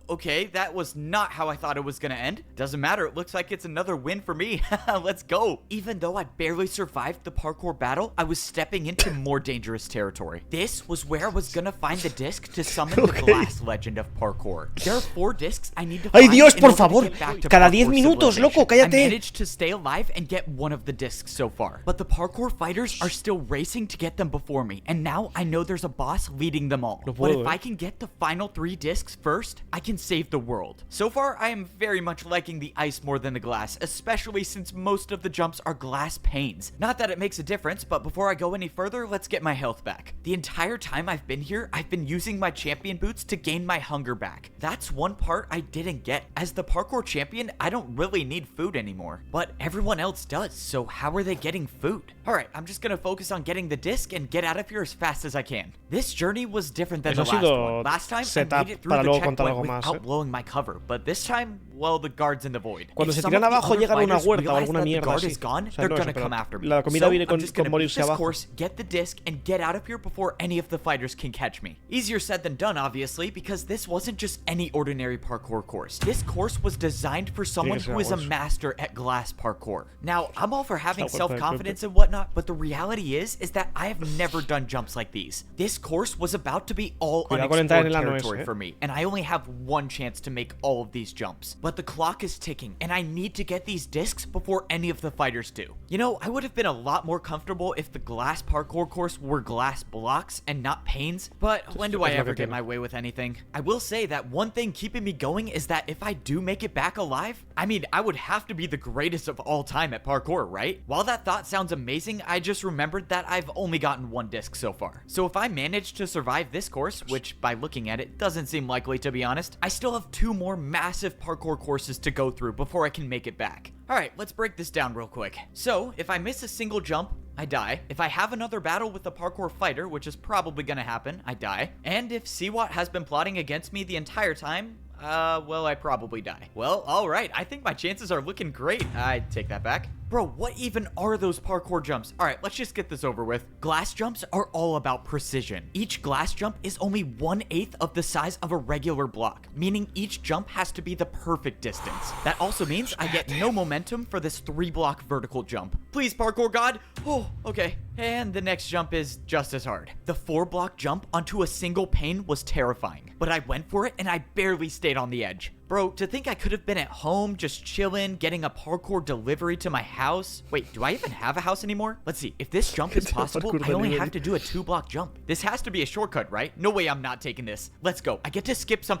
Okay, that was not how I thought it was gonna end. Doesn't matter, it looks like it's another win for me. Let's go. Even though I barely survived the parkour battle, I was stepping into more dangerous territory. This was where I was gonna find the disc to summon the glass legend of parkour. There are 4 discs I need to find. Ay Dios, in por order to favor. get back to Cada parkour 10 minutos, civilization. loco, I cállate. managed to stay alive and get one of the discs so far. But the parkour fighters are still racing to get them before me. And now I know there's a boss leading them all. But if I can get the final 3 discs first, I can save the world. So far, I am very much liking the ice more than the glass, especially since most of the jumps are glass panes. Not that it makes a difference, but before I go any further, let's get my health back. The entire time I've been here, I've been using my champion boots to gain my hunger back. That's one part I didn't get. As the parkour champion, I don't really need food anymore, but everyone else does, so how are they getting food? Alright, I'm just gonna focus on getting the disc and get out of here as fast as I can. This journey was different than the last one. Last time I made it through the checkpoint without blowing my cover, but this time, well, the guard's in the void. Cuando If se some tiran of the abajo other llegan a una fighters huerta o realize alguna that the mierda guard así. is gone, O sea, they're no gonna eso, pero come after me. la comida So viene I'm con just gonna beat morirse this abajo. course, get the disc, and get out of here before any of the fighters can catch me. Easier said than done, obviously, because this wasn't just any ordinary parkour course. This course was designed for someone who is a master at glass parkour. Now, I'm all for having self-confidence and whatnot, but the reality is that I have never done jumps like these. This course was about to be all unexplored territory for me, and I only have one chance to make all of these jumps. But the clock is ticking, and I need to get these discs before any of the fighters do. You know, I would have been a lot more comfortable if the glass parkour course were glass blocks and not panes, but when do I ever get my way with anything? I will say that one thing keeping me going is that if I do make it back alive, I mean, I would have to be the greatest of all time at parkour, right? While that thought sounds amazing, I just remembered that I've only gotten one disc so far. So if I manage to survive this course, which by looking at it doesn't seem likely to be honest, I still have 2 more massive parkour courses to go through before I can make it back. Alright, let's break this down real quick. So, if I miss a single jump, I die. If I have another battle with a parkour fighter, which is probably gonna happen, I die. And if Siwat has been plotting against me the entire time, well, I probably die. Well, alright, I think my chances are looking great. I take that back. Bro, what even are those parkour jumps? Alright, let's just get this over with. Glass jumps are all about precision. Each glass jump is only 1/8 of the size of a regular block, meaning each jump has to be the perfect distance. That also means I get no momentum for this 3-block vertical jump. Please, parkour god. Oh, okay. And the next jump is just as hard. The 4-block jump onto a single pane was terrifying, but I went for it and I barely stayed on the edge. Bro, to think I could have been at home, just chilling, getting a parkour delivery to my house. Wait, do I even have a house anymore? Let's see, if this jump is possible, I only have to do a 2-block jump. This has to be a shortcut, right? No way I'm not taking this. Let's go. I get to skip some.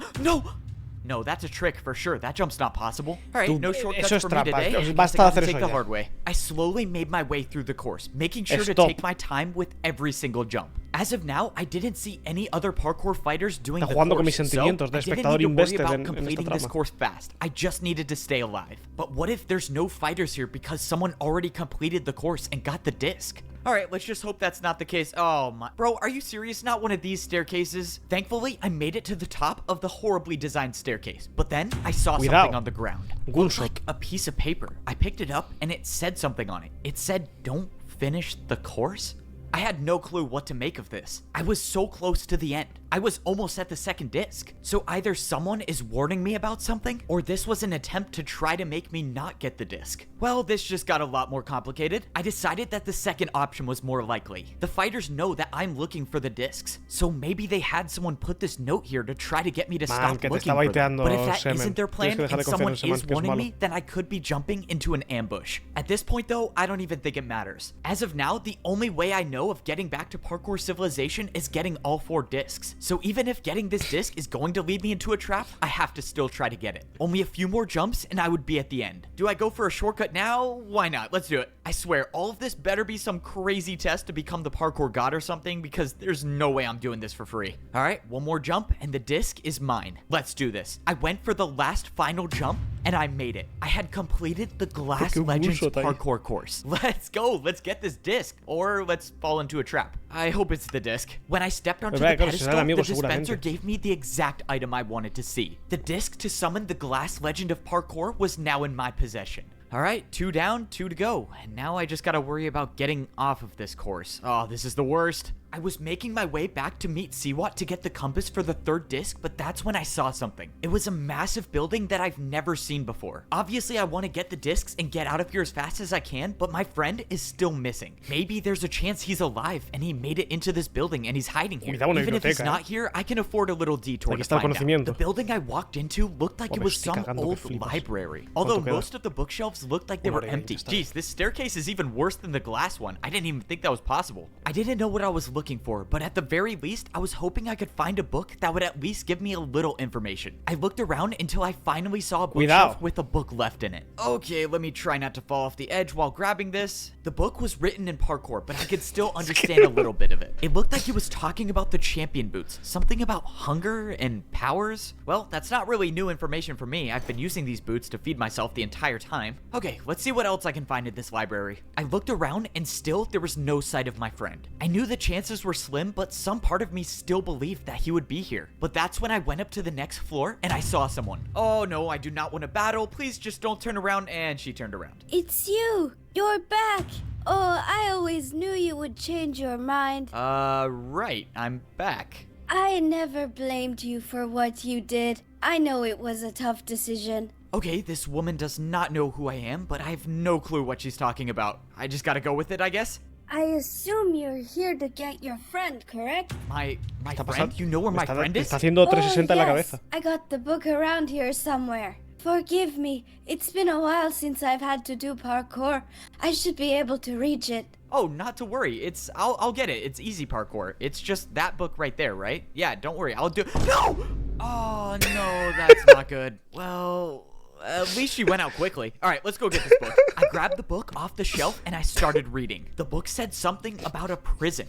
No, that's a trick for sure. That jump's not possible. Alright, no shortcuts for me today. I guess I gotta take the hard way. I slowly made my way through the course, making sure to take my time with every single jump. As of now, I didn't see any other parkour fighters doing the course, so I didn't need to worry about completing this course fast. I just needed to stay alive. But what if there's no fighters here because someone already completed the course and got the disc? Alright, let's just hope that's not the case. Oh my. Bro, are you serious? Not one of these staircases? Thankfully, I made it to the top of the horribly designed staircase. But then, I saw something on the ground. It looked like a piece of paper. I picked it up, and it said something on it. It said, "Don't finish the course?" I had no clue what to make of this. I was so close to the end. I was almost at the second disc. So either someone is warning me about something, or this was an attempt to try to make me not get the disc. Well, this just got a lot more complicated. I decided that the second option was more likely. The fighters know that I'm looking for the discs, so maybe they had someone put this note here to try to get me to stop looking for them. But if that isn't their plan and someone is warning me, then I could be jumping into an ambush. At this point though, I don't even think it matters. As of now, the only way I know of getting back to Parkour Civilization is getting all 4 discs. So even if getting this disc is going to lead me into a trap, I have to still try to get it. Only a few more jumps and I would be at the end. Do I go for a shortcut now? Why not? Let's do it. I swear, all of this better be some crazy test to become the parkour god or something, because there's no way I'm doing this for free. Alright, one more jump and the disc is mine. Let's do this. I went for the last final jump and I made it. I had completed the Glass Legends parkour course. Let's go. Let's get this disc. Or let's fall into a trap. I hope it's the disc. When I stepped onto the pedestal, the dispenser gave me the exact item I wanted to see. The disc to summon the Glass Legend of Parkour was now in my possession. Alright, 2 down, 2 to go. And now I just gotta worry about getting off of this course. Oh, this is the worst. I was making my way back to meet Siwat to get the compass for the 3rd disc, but that's when I saw something. It was a massive building that I've never seen before. Obviously, I want to get the discs and get out of here as fast as I can, but my friend is still missing. Maybe there's a chance he's alive and he made it into this building and he's hiding here. Even if he's not here, I can afford a little detour to find out. The building I walked into looked like it was some old library, although most of the bookshelves looked like they were empty. Jeez, this staircase is even worse than the glass one. I didn't even think that was possible. I didn't know what I was looking for, but at the very least, I was hoping I could find a book that would at least give me a little information. I looked around until I finally saw a bookshelf with a book left in it. Okay, let me try not to fall off the edge while grabbing this. The book was written in parkour, but I could still understand a little bit of it. It looked like it was talking about the champion boots, something about hunger and powers. Well, that's not really new information for me. I've been using these boots to feed myself the entire time. Okay, let's see what else I can find in this library. I looked around and still there was no sight of my friend. I knew the chances chances were slim, but some part of me still believed that he would be here. But that's when I went up to the next floor and I saw someone. Oh no, I do not want to battle. Please just don't turn around. And she turned around. It's you. You're back. Oh, I always knew you would change your mind. Right. I'm back. I never blamed you for what you did. I know it was a tough decision. Okay, this woman does not know who I am, but I have no clue what she's talking about. I just gotta go with it, I guess. I assume you're here to get your friend, correct? My friend? You know where my friend is? Está haciendo 360 en la yes. cabeza. I got the book around here somewhere. Forgive me. It's been a while since I've had to do parkour. I should be able to reach it. Oh, not to worry. I'll get it. It's easy parkour. It's just that book right there, right? Yeah, don't worry. I'll do. No! Oh no, that's not good. Well, at least she went out quickly. All right, let's go get this book. I grabbed the book off the shelf and I started reading. The book said something about a prison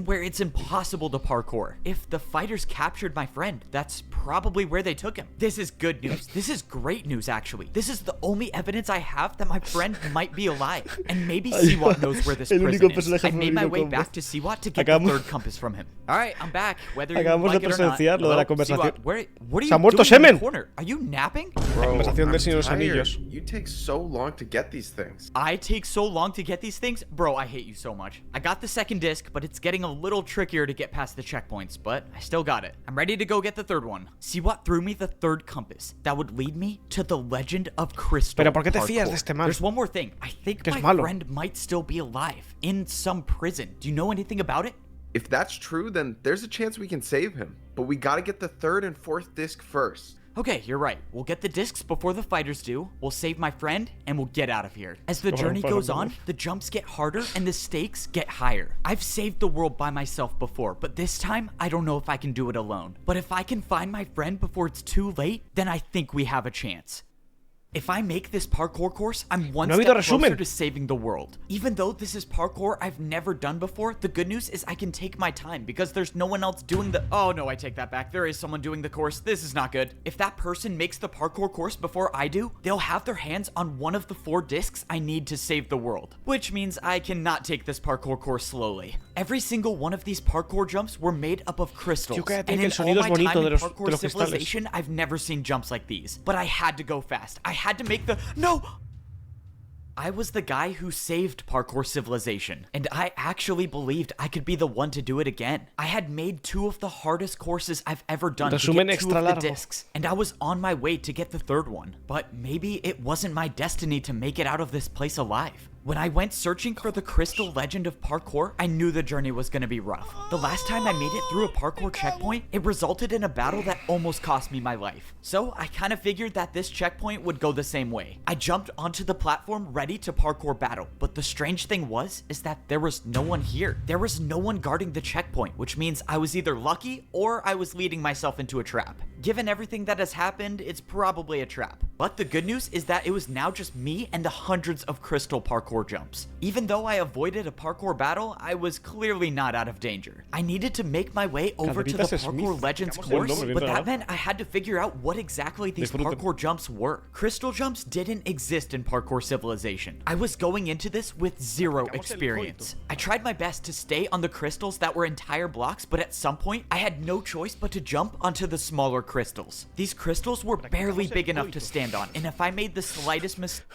where it's impossible to parkour. If the fighters captured my friend, that's probably where they took him. This is good news. This is great news, actually. This is the only evidence I have that my friend might be alive. And maybe Siwat knows where this prison is. I made my way back to Siwat to get the third compass from him. All right, I'm back. Whether you like it or not. Lo de la conversación. Siwat, what are you Se ha muerto doing in the Semen. corner? Are you napping? Bro, conversación del I'm Señor de los tired. Anillos. You take so long to get these things. I take so long to get these things? Bro, I hate you so much. I got the second disc, but it's getting a little trickier to get past the checkpoints, but I still got it. I'm ready to go get the third one. Siwat threw me the third compass that would lead me to the legend of Crystal Pero ¿por qué te Parkour. fías de este man? There's one more thing. I think Que es my malo. friend might still be alive in some prison. Do you know anything about it? If that's true, then there's a chance we can save him. But we gotta get the third and fourth disc first. Okay, you're right. We'll get the discs before the fighters do, we'll save my friend, and we'll get out of here. As the journey goes on, the jumps get harder and the stakes get higher. I've saved the world by myself before, but this time, I don't know if I can do it alone. But if I can find my friend before it's too late, then I think we have a chance. If I make this parkour course, I'm one step closer to saving the world. Even though this is parkour I've never done before, the good news is I can take my time because there's no one else doing the— Oh no, I take that back. There is someone doing the course. This is not good. If that person makes the parkour course before I do, they'll have their hands on one of the 4 discs I need to save the world. Which means I cannot take this parkour course slowly. Every single one of these parkour jumps were made up of crystals. And in all my time in parkour civilization, I've never seen jumps like these. But I had to go fast. I had to make the— No! I was the guy who saved Parkour Civilization, and I actually believed I could be the one to do it again. I had made 2 of the hardest courses I've ever done to get 2 of the discs, and I was on my way to get the third one. But maybe it wasn't my destiny to make it out of this place alive. When I went searching for the Crystal Legend of Parkour, I knew the journey was gonna be rough. The last time I made it through a parkour checkpoint, it resulted in a battle that almost cost me my life. So I kind of figured that this checkpoint would go the same way. I jumped onto the platform ready to parkour battle, but the strange thing is that there was no one here. There was no one guarding the checkpoint, which means I was either lucky or I was leading myself into a trap. Given everything that has happened, it's probably a trap. But the good news is that it was now just me and the hundreds of crystal parkour jumps. Even though I avoided a parkour battle, I was clearly not out of danger. I needed to make my way over to the Parkour Legends course, but that meant I had to figure out what exactly these parkour jumps were. Crystal jumps didn't exist in Parkour Civilization. I was going into this with 0 experience. I tried my best to stay on the crystals that were entire blocks, but at some point, I had no choice but to jump onto the smaller crystals. These crystals were barely big enough to stand on, and if I made the slightest mistake—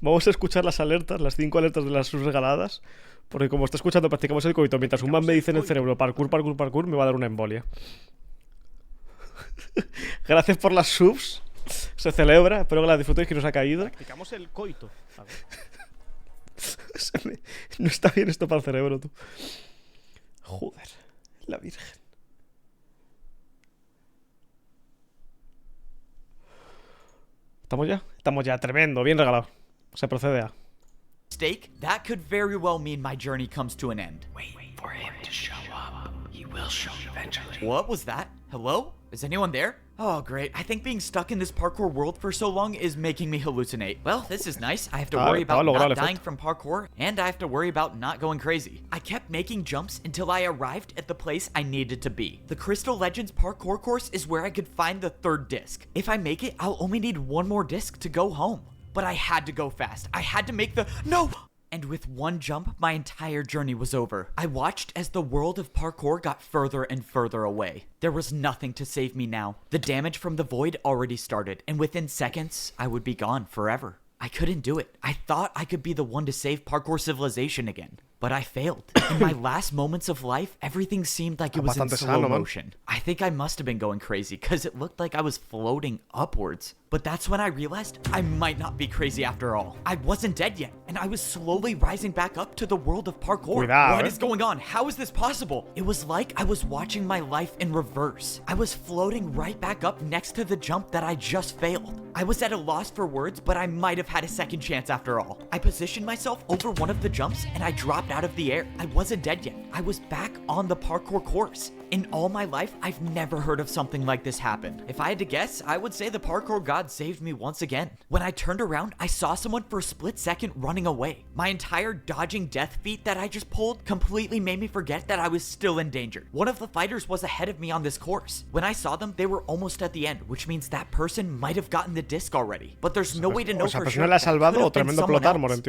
Vamos a escuchar las alertas, las 5 alertas de las subs regaladas, porque como está escuchando practicamos el coito, mientras un man me dice en el cerebro parkour, parkour, parkour, me va a dar una embolia. Gracias por las subs, se celebra, espero que las disfrutéis, que nos ha caído. Practicamos el coito. No está bien esto para el cerebro, tú. Joder, la virgen. ¿Estamos ya? Estamos ya, tremendo, bien regalado. Se procede a... that could very well mean my journey comes to an end. Wait for him to show up. He will show eventually. What was that? Hello? Is anyone there? Oh, great. I think being stuck in this parkour world for so long is making me hallucinate. Well, this is nice. I have to worry about not dying from parkour, and I have to worry about not going crazy. I kept making jumps until I arrived at the place I needed to be. The Crystal Legends parkour course is where I could find the third disc. If I make it, I'll only need 1 more disc to go home. But I had to go fast. I had to make the— No! And with one jump, my entire journey was over. I watched as the world of parkour got further and further away. There was nothing to save me now. The damage from the void already started, and within seconds, I would be gone forever. I couldn't do it. I thought I could be the one to save Parkour Civilization again. But I failed. In my last moments of life, everything seemed like it was in slow motion. I think I must have been going crazy because it looked like I was floating upwards. But that's when I realized I might not be crazy after all. I wasn't dead yet, and I was slowly rising back up to the world of parkour. What is going on? How is this possible? It was like I was watching my life in reverse. I was floating right back up next to the jump that I just failed. I was at a loss for words, but I might have had a second chance after all. I positioned myself over one of the jumps, and I dropped out of the air. I wasn't dead yet. I was back on the parkour course. In all my life, I've never heard of something like this happen. If I had to guess, I would say the parkour god saved me once again. When I turned around, I saw someone for a split second running away. My entire dodging death feat that I just pulled completely made me forget that I was still in danger. One of the fighters was ahead of me on this course. When I saw them, they were almost at the end, which means that person might have gotten the disc already. But there's no way to know for sure.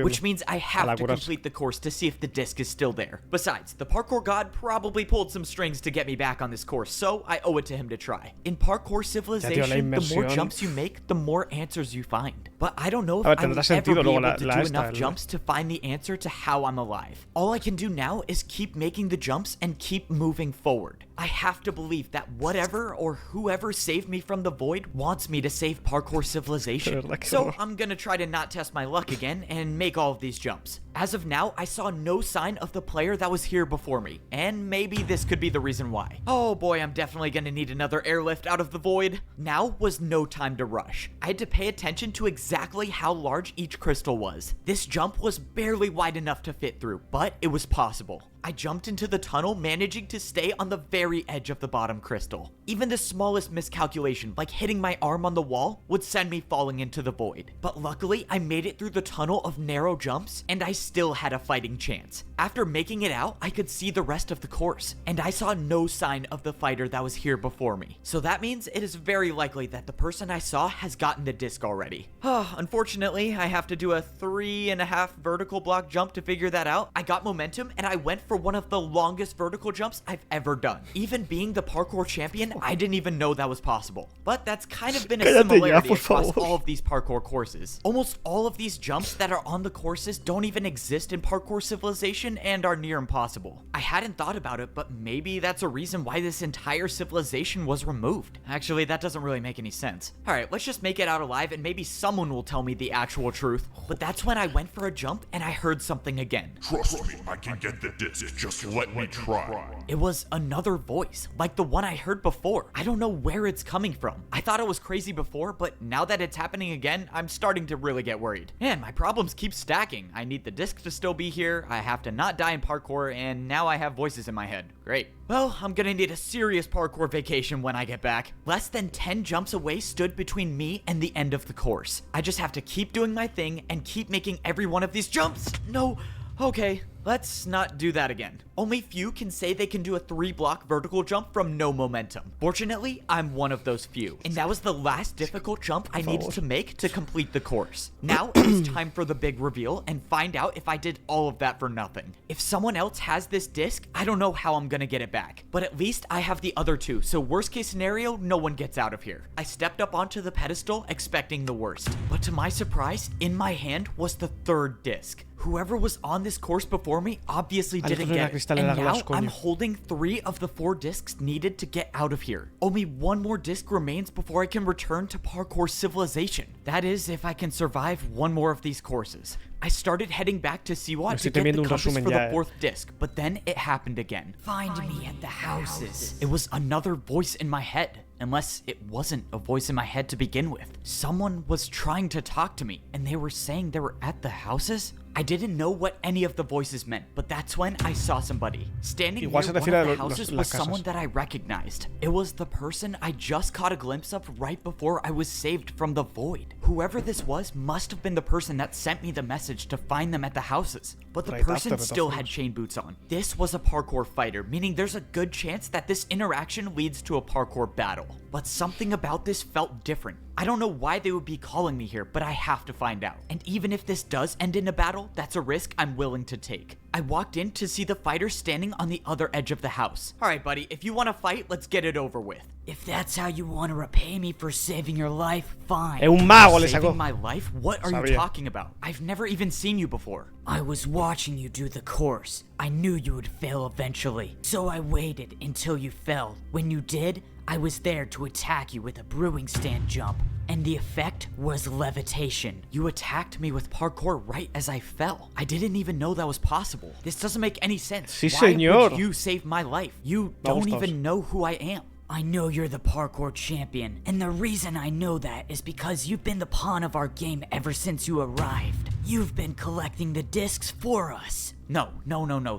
Which means I have to complete the course to see if the disc is still there. Besides, the parkour god probably pulled some strings to get me back on this course, so I owe it to him to try. In Parkour Civilization, the more jumps you make, the more answers you find. But I don't know if I will ever be able to do enough jumps to find the answer to how I'm alive. All I can do now is keep making the jumps and keep moving forward. I have to believe that whatever or whoever saved me from the void wants me to save Parkour Civilization. So I'm gonna try to not test my luck again and make all of these jumps. As of now, I saw no sign of the player that was here before me, and maybe this could be the reason why. Oh boy, I'm definitely gonna need another airlift out of the void. Now was no time to rush. I had to pay attention to exactly how large each crystal was. This jump was barely wide enough to fit through, but it was possible. I jumped into the tunnel, managing to stay on the very edge of the bottom crystal. Even the smallest miscalculation, like hitting my arm on the wall, would send me falling into the void. But luckily, I made it through the tunnel of narrow jumps, and I still had a fighting chance. After making it out, I could see the rest of the course, and I saw no sign of the fighter that was here before me. So that means it is very likely that the person I saw has gotten the disc already. Unfortunately, I have to do a 3.5 vertical block jump to figure that out. I got momentum, and I went for one of the longest vertical jumps I've ever done. Even being the parkour champion, I didn't even know that was possible. But that's kind of been a similarity across all of these parkour courses. Almost all of these jumps that are on the courses don't even exist in Parkour Civilization and are near impossible. I hadn't thought about it, but maybe that's a reason why this entire civilization was removed. Actually, that doesn't really make any sense. Alright, let's just make it out alive and maybe someone will tell me the actual truth. But that's when I went for a jump and I heard something again. Trust me, I can get the disc. Just let me try. It was another voice, like the one I heard before. I don't know where it's coming from. I thought it was crazy before, but now that it's happening again, I'm starting to really get worried. Man, my problems keep stacking. I need the disc to still be here, I have to not die in parkour, and now I have voices in my head. Great. Well, I'm gonna need a serious parkour vacation when I get back. Less than 10 jumps away stood between me and the end of the course. I just have to keep doing my thing and keep making every one of these jumps. No. Okay, let's not do that again. Only few can say they can do a 3-block vertical jump from no momentum. Fortunately, I'm one of those few. And that was the last difficult jump I needed to make to complete the course. Now it is time for the big reveal and find out if I did all of that for nothing. If someone else has this disc, I don't know how I'm gonna get it back. But at least I have the other two, so worst case scenario, no one gets out of here. I stepped up onto the pedestal expecting the worst. But to my surprise, in my hand was the 3rd disc. Whoever was on this course before me obviously didn't get it, and now I'm holding 3 of the 4 discs needed to get out of here. Only one more disc remains before I can return to Parkour Civilization. That is, if I can survive one more of these courses. I started heading back to Siwa to get the compass for the 4th disc, but then it happened again. Find me at the houses. It was another voice in my head. Unless it wasn't a voice in my head to begin with. Someone was trying to talk to me, and they were saying they were at the houses? I didn't know what any of the voices meant, but that's when I saw somebody. Standing near one of the houses was someone that I recognized. It was the person I just caught a glimpse of right before I was saved from the void. Whoever this was must have been the person that sent me the message to find them at the houses. But the person still had chain boots on. This was a parkour fighter, meaning there's a good chance that this interaction leads to a parkour battle. But something about this felt different. I don't know why they would be calling me here, but I have to find out. And even if this does end in a battle, battle, that's a risk I'm willing to take. I walked in to see the fighter standing on the other edge of the house. All right, buddy, if you want to fight, let's get it over with. If that's how you want to repay me for saving your life, fine. Un mago le sacó. Saving my life? What are you talking about? I've never even seen you before. I was watching you do the course. I knew you would fail eventually, so I waited until you fell. When you did, I was there to attack you with a brewing stand jump, and the effect was levitation. You attacked me with parkour right as I fell. I didn't even know that was possible. This doesn't make any sense. Sí, Why señor. would you save my life? You don't even know who I am. I know you're the parkour champion, and the reason I know that is because you've been the pawn of our game ever since you arrived. You've been collecting the discs for us. No,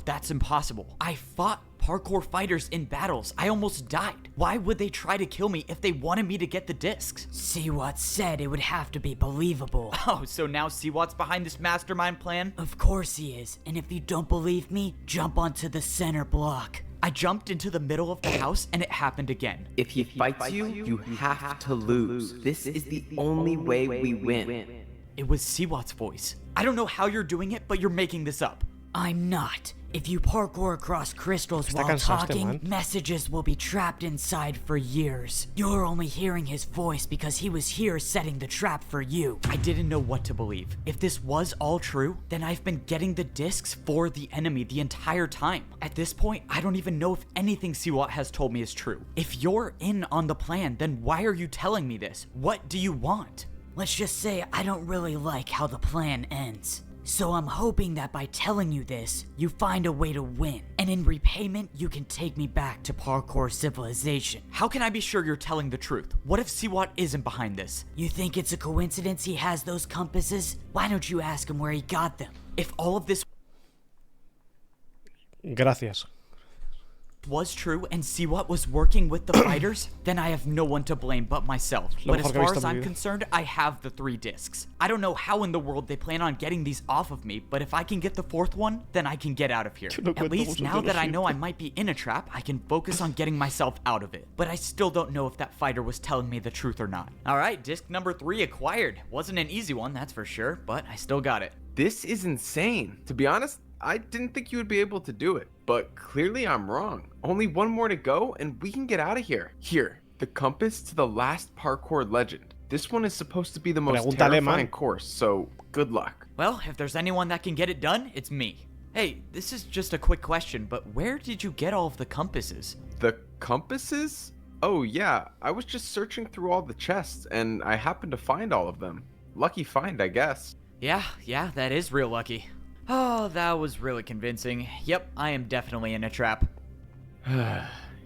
that's impossible. I fought parkour fighters in battles. I almost died. Why would they try to kill me if they wanted me to get the discs? Siwat said it would have to be believable. Oh, so now Siwat's behind this mastermind plan? Of course he is, and if you don't believe me, jump onto the center block. I jumped into the middle of the house and it happened again. If he fights you, you have to lose. This is the only way we win. It was Siwat's voice. I don't know how you're doing it, but you're making this up. I'm not. If you parkour across crystals while talking, messages will be trapped inside for years. You're only hearing his voice because he was here setting the trap for you. I didn't know what to believe. If this was all true, then I've been getting the discs for the enemy the entire time. At this point, I don't even know if anything Siwat has told me is true. If you're in on the plan, then why are you telling me this? What do you want? Let's just say I don't really like how the plan ends. So I'm hoping that by telling you this, you find a way to win. And in repayment, you can take me back to parkour civilization. How can I be sure you're telling the truth? What if Siwat isn't behind this? You think it's a coincidence he has those compasses? Why don't you ask him where he got them? If all of this Gracias. was true and Siwat was working with the fighters, then I have no one to blame but myself. But as far as I'm concerned, I have the 3 discs. I don't know how in the world they plan on getting these off of me, but if I can get the 4th one, then I can get out of here. At least now that I know I might be in a trap, I can focus on getting myself out of it. But I still don't know if that fighter was telling me the truth or not. Alright, disc number 3 acquired. Wasn't an easy one, that's for sure, but I still got it. This is insane. To be honest, I didn't think you would be able to do it, but clearly I'm wrong. Only one more to go and we can get out of here. Here, the compass to the last parkour legend. This one is supposed to be the most terrifying course, so good luck. Well, if there's anyone that can get it done, it's me. Hey, this is just a quick question, but where did you get all of the compasses? The compasses? Oh yeah, I was just searching through all the chests and I happened to find all of them. Lucky find, I guess. Yeah, that is real lucky. Oh, that was really convincing. Yep, I am definitely in a trap.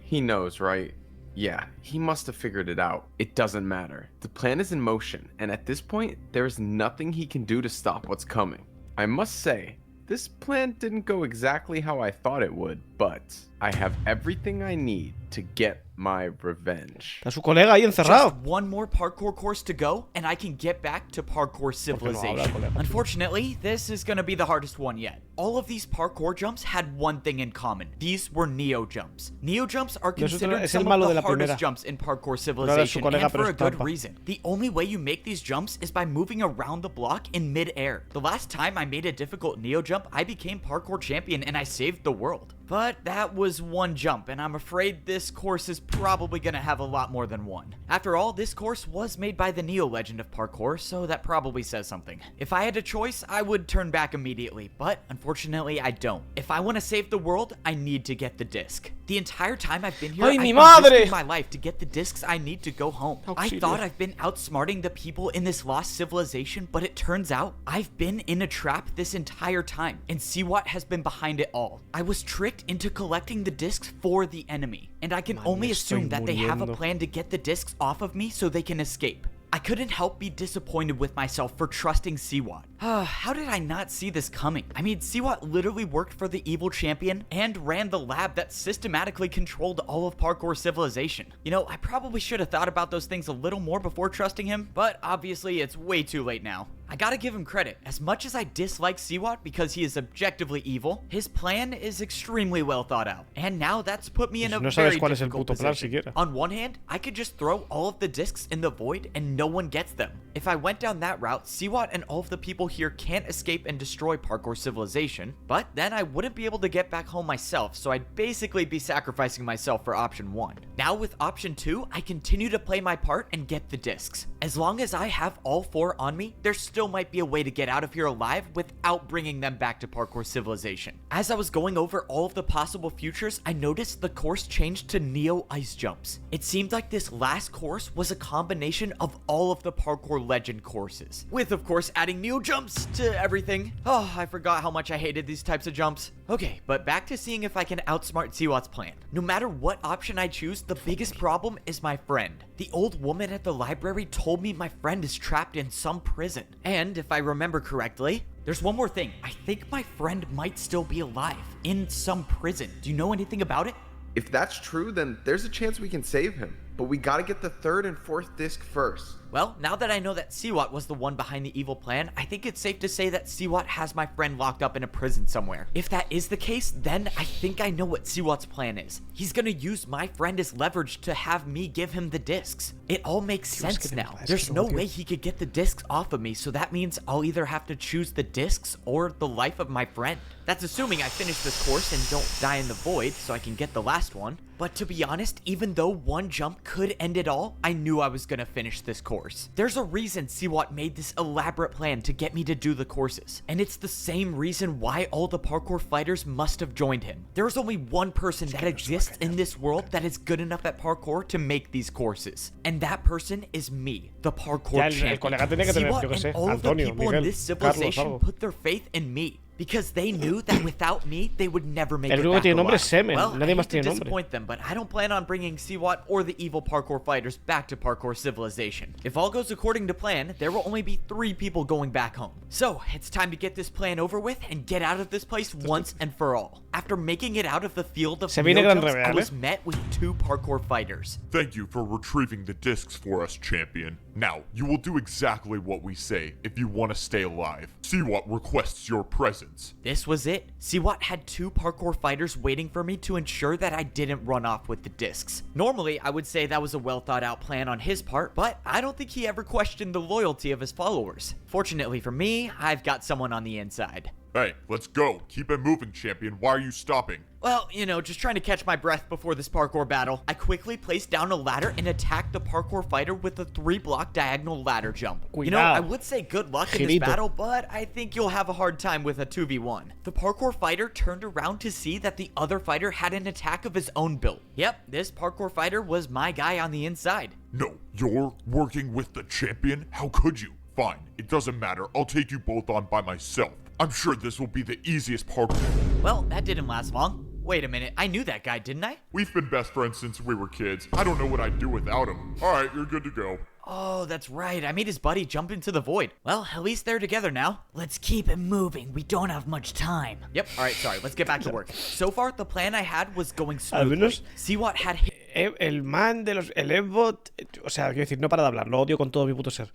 He knows, right? Yeah, he must have figured it out. It doesn't matter. The plan is in motion, and at this point, there is nothing he can do to stop what's coming. I must say, this plan didn't go exactly how I thought it would, but I have everything I need to get my revenge. Está su colega ahí encerrado. Just one more parkour course to go, and I can get back to parkour civilization. Unfortunately, this is gonna be the hardest one yet. All of these parkour jumps had one thing in common. These were neo jumps. Neo jumps are considered some of the hardest jumps in parkour civilization, and for a good reason. The only way you make these jumps is by moving around the block in mid-air. The last time I made a difficult neo jump, I became parkour champion and I saved the world. But that was one jump, and I'm afraid this course is probably gonna have a lot more than one. After all, this course was made by the Neo legend of parkour, so that probably says something. If I had a choice, I would turn back immediately, but unfortunately I don't. If I want to save the world, I need to get the disc. The entire time I've been here, I've been risking my life to get the discs I need to go home. I thought I've been outsmarting the people in this lost civilization, but it turns out I've been in a trap this entire time, and Siwat has been behind it all. I was tricked into collecting the discs for the enemy, and I can only assume that they have a plan to get the discs off of me so they can escape. I couldn't help be disappointed with myself for trusting Siwat. How did I not see this coming? I mean, Siwat literally worked for the evil champion and ran the lab that systematically controlled all of parkour civilization. You know, I probably should have thought about those things a little more before trusting him, but obviously it's way too late now. I gotta give him credit. As much as I dislike Siwat because he is objectively evil, his plan is extremely well thought out. And now that's put me in a very difficult position. On one hand, I could just throw all of the discs in the void and no one gets them. If I went down that route, Siwat and all of the people here can't escape and destroy Parkour Civilization, but then I wouldn't be able to get back home myself, so I'd basically be sacrificing myself for option 1. Now with option 2, I continue to play my part and get the discs. As long as I have all 4 on me, there still might be a way to get out of here alive without bringing them back to Parkour Civilization. As I was going over all of the possible futures, I noticed the course changed to Neo Ice Jumps. It seemed like this last course was a combination of all of the Parkour Legend courses, with of course adding Neo Jumps to everything. Oh, I forgot how much I hated these types of jumps. Okay, but back to seeing if I can outsmart Siwat's plan. No matter what option I choose, the biggest problem is my friend. The old woman at the library told me my friend is trapped in some prison. And if I remember correctly, there's one more thing. I think my friend might still be alive in some prison. Do you know anything about it? If that's true, then there's a chance we can save him. But we gotta get the 3rd and 4th disc first. Well, now that I know that Siwat was the one behind the evil plan, I think it's safe to say that Siwat has my friend locked up in a prison somewhere. If that is the case, then I think I know what Siwat's plan is. He's gonna use my friend as leverage to have me give him the discs. It all makes sense now. There's no way he could get the discs off of me, so that means I'll either have to choose the discs or the life of my friend. That's assuming I finish this course and don't die in the void so I can get the last one. But to be honest, even though one jump could end it all, I knew I was gonna finish this course. There's a reason Siwat made this elaborate plan to get me to do the courses, and it's the same reason why all the parkour fighters must have joined him. There's only one person that exists in this world that is good enough at parkour to make these courses, and that person is me, the parkour champion. Siwat and all of the people in this civilization put their faith in me. Because they knew that without me, they would never make it back alive. Well, I hate to disappoint them, but I don't plan on bringing Siwat or the evil parkour fighters back to Parkour Civilization. If all goes according to plan, there will only be 3 people going back home. So, it's time to get this plan over with and get out of this place once and for all. After making it out of the field of Neo-Jumps, I was met with 2 parkour fighters. Thank you for retrieving the discs for us, champion. Now, you will do exactly what we say if you want to stay alive. Siwat requests your presence. This was it. Siwat had 2 parkour fighters waiting for me to ensure that I didn't run off with the discs. Normally, I would say that was a well thought out plan on his part, but I don't think he ever questioned the loyalty of his followers. Fortunately for me, I've got someone on the inside. Hey, let's go. Keep it moving, champion. Why are you stopping? Well, you know, just trying to catch my breath before this parkour battle. I quickly placed down a ladder and attacked the parkour fighter with a 3-block diagonal ladder jump. You know, I would say good luck in this battle, but I think you'll have a hard time with a 2v1. The parkour fighter turned around to see that the other fighter had an attack of his own build. Yep, this parkour fighter was my guy on the inside. No, you're working with the champion? How could you? Fine, it doesn't matter. I'll take you both on by myself. I'm sure this will be the easiest parkour. Well, that didn't last long. Wait a minute, I knew that guy, didn't I? We've been best friends since we were kids. I don't know what I'd do without him. Alright, you're good to go. Oh, that's right. I made his buddy jump into the void. Well, at least they're together now. Let's keep it moving. We don't have much time. Yep. Alright, sorry. Let's get back to work. So far, the plan I had was going smoothly. Siwat had... El man de los... El Evbot... O sea, quiero decir, no para de hablar. Lo odio con todo mi puto ser.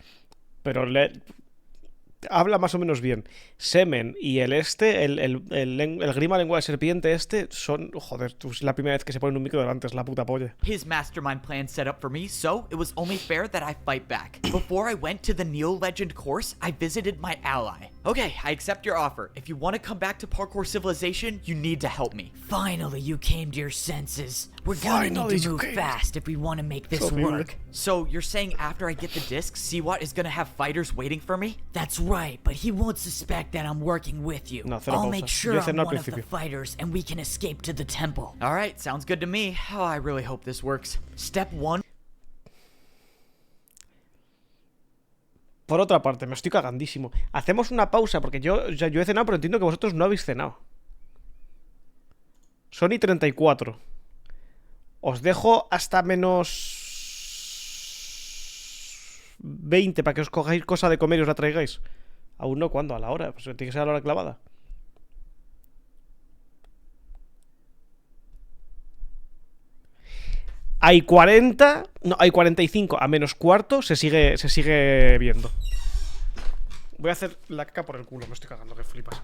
Pero habla más o menos bien. Semen y el grima lengua de serpiente son... Joder, es la primera vez que se pone un micro delante, es la puta polla. His mastermind plan set up for me, so it was only fair that I fight back. Before I went to the Neo Legend course, I visited my ally. Okay, I accept your offer. If you want to come back to Parkour Civilization, you need to help me. Finally, you came to your senses. We're gonna need to move fast if we want to make this work. So, you're saying after I get the disc, Siwat is gonna have fighters waiting for me? That's right, but he won't suspect that I'm working with you. No, I'll make sure I'm one of the fighters and we can escape to the temple. Alright, sounds good to me. Oh, I really hope this works. Step 1. Por otra parte, me estoy cagandísimo. Hacemos una pausa porque yo he cenado, pero entiendo que vosotros no habéis cenado. Son y 34. Os dejo hasta menos 20 para que os cogáis cosa de comer y os la traigáis. Aún no, ¿cuándo? A la hora. Pues tiene que ser a la hora clavada. Hay 40, no, hay 45 a menos cuarto, se sigue viendo. Voy a hacer la caca por el culo. Me estoy cagando, que flipas.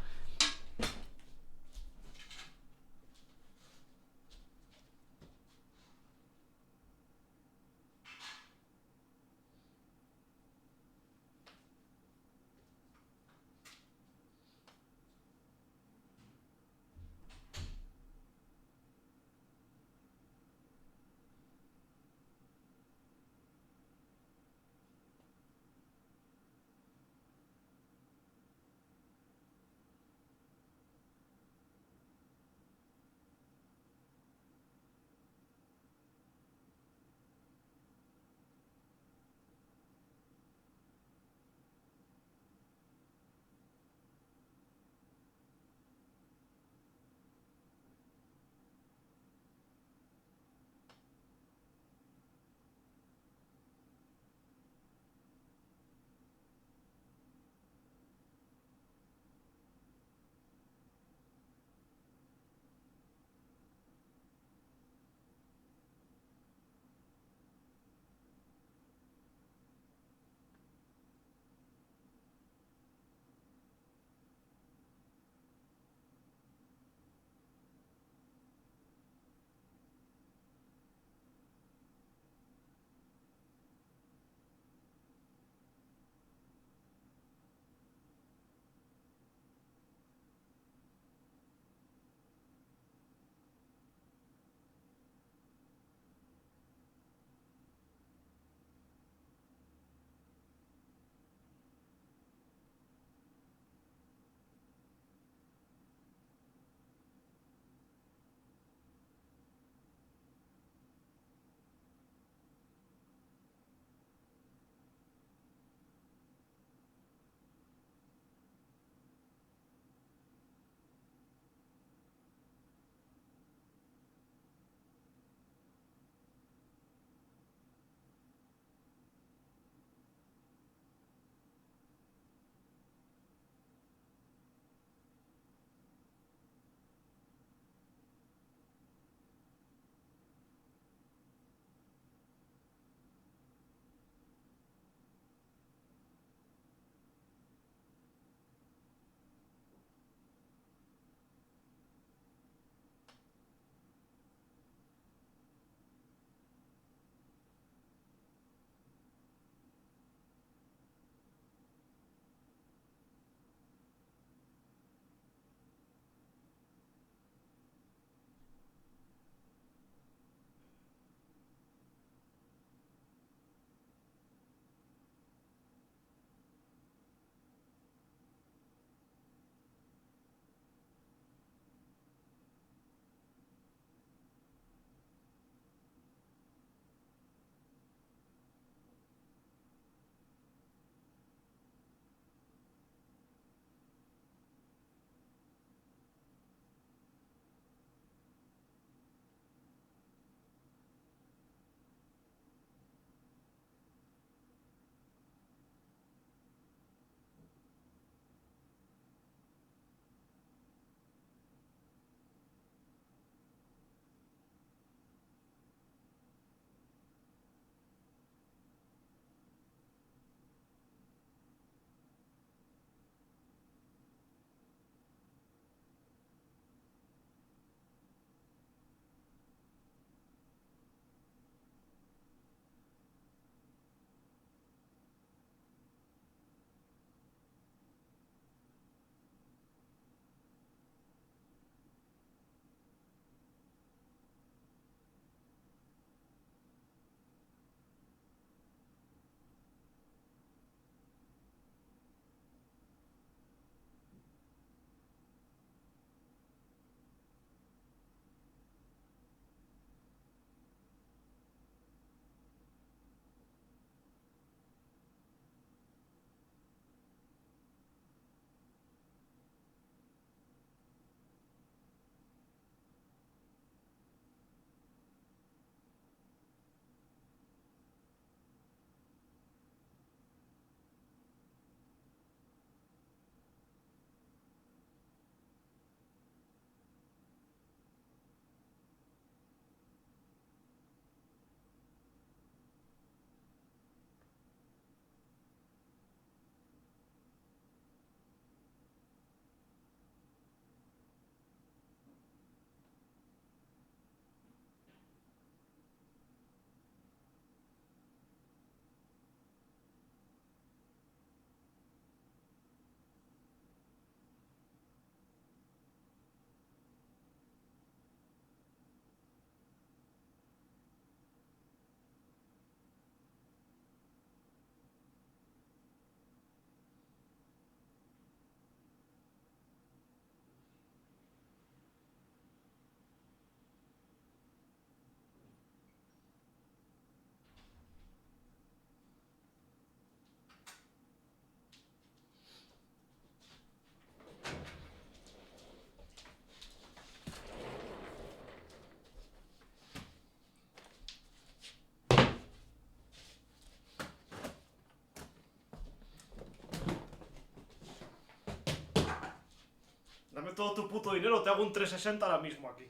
Dame todo tu puto dinero, te hago un 360 ahora mismo aquí.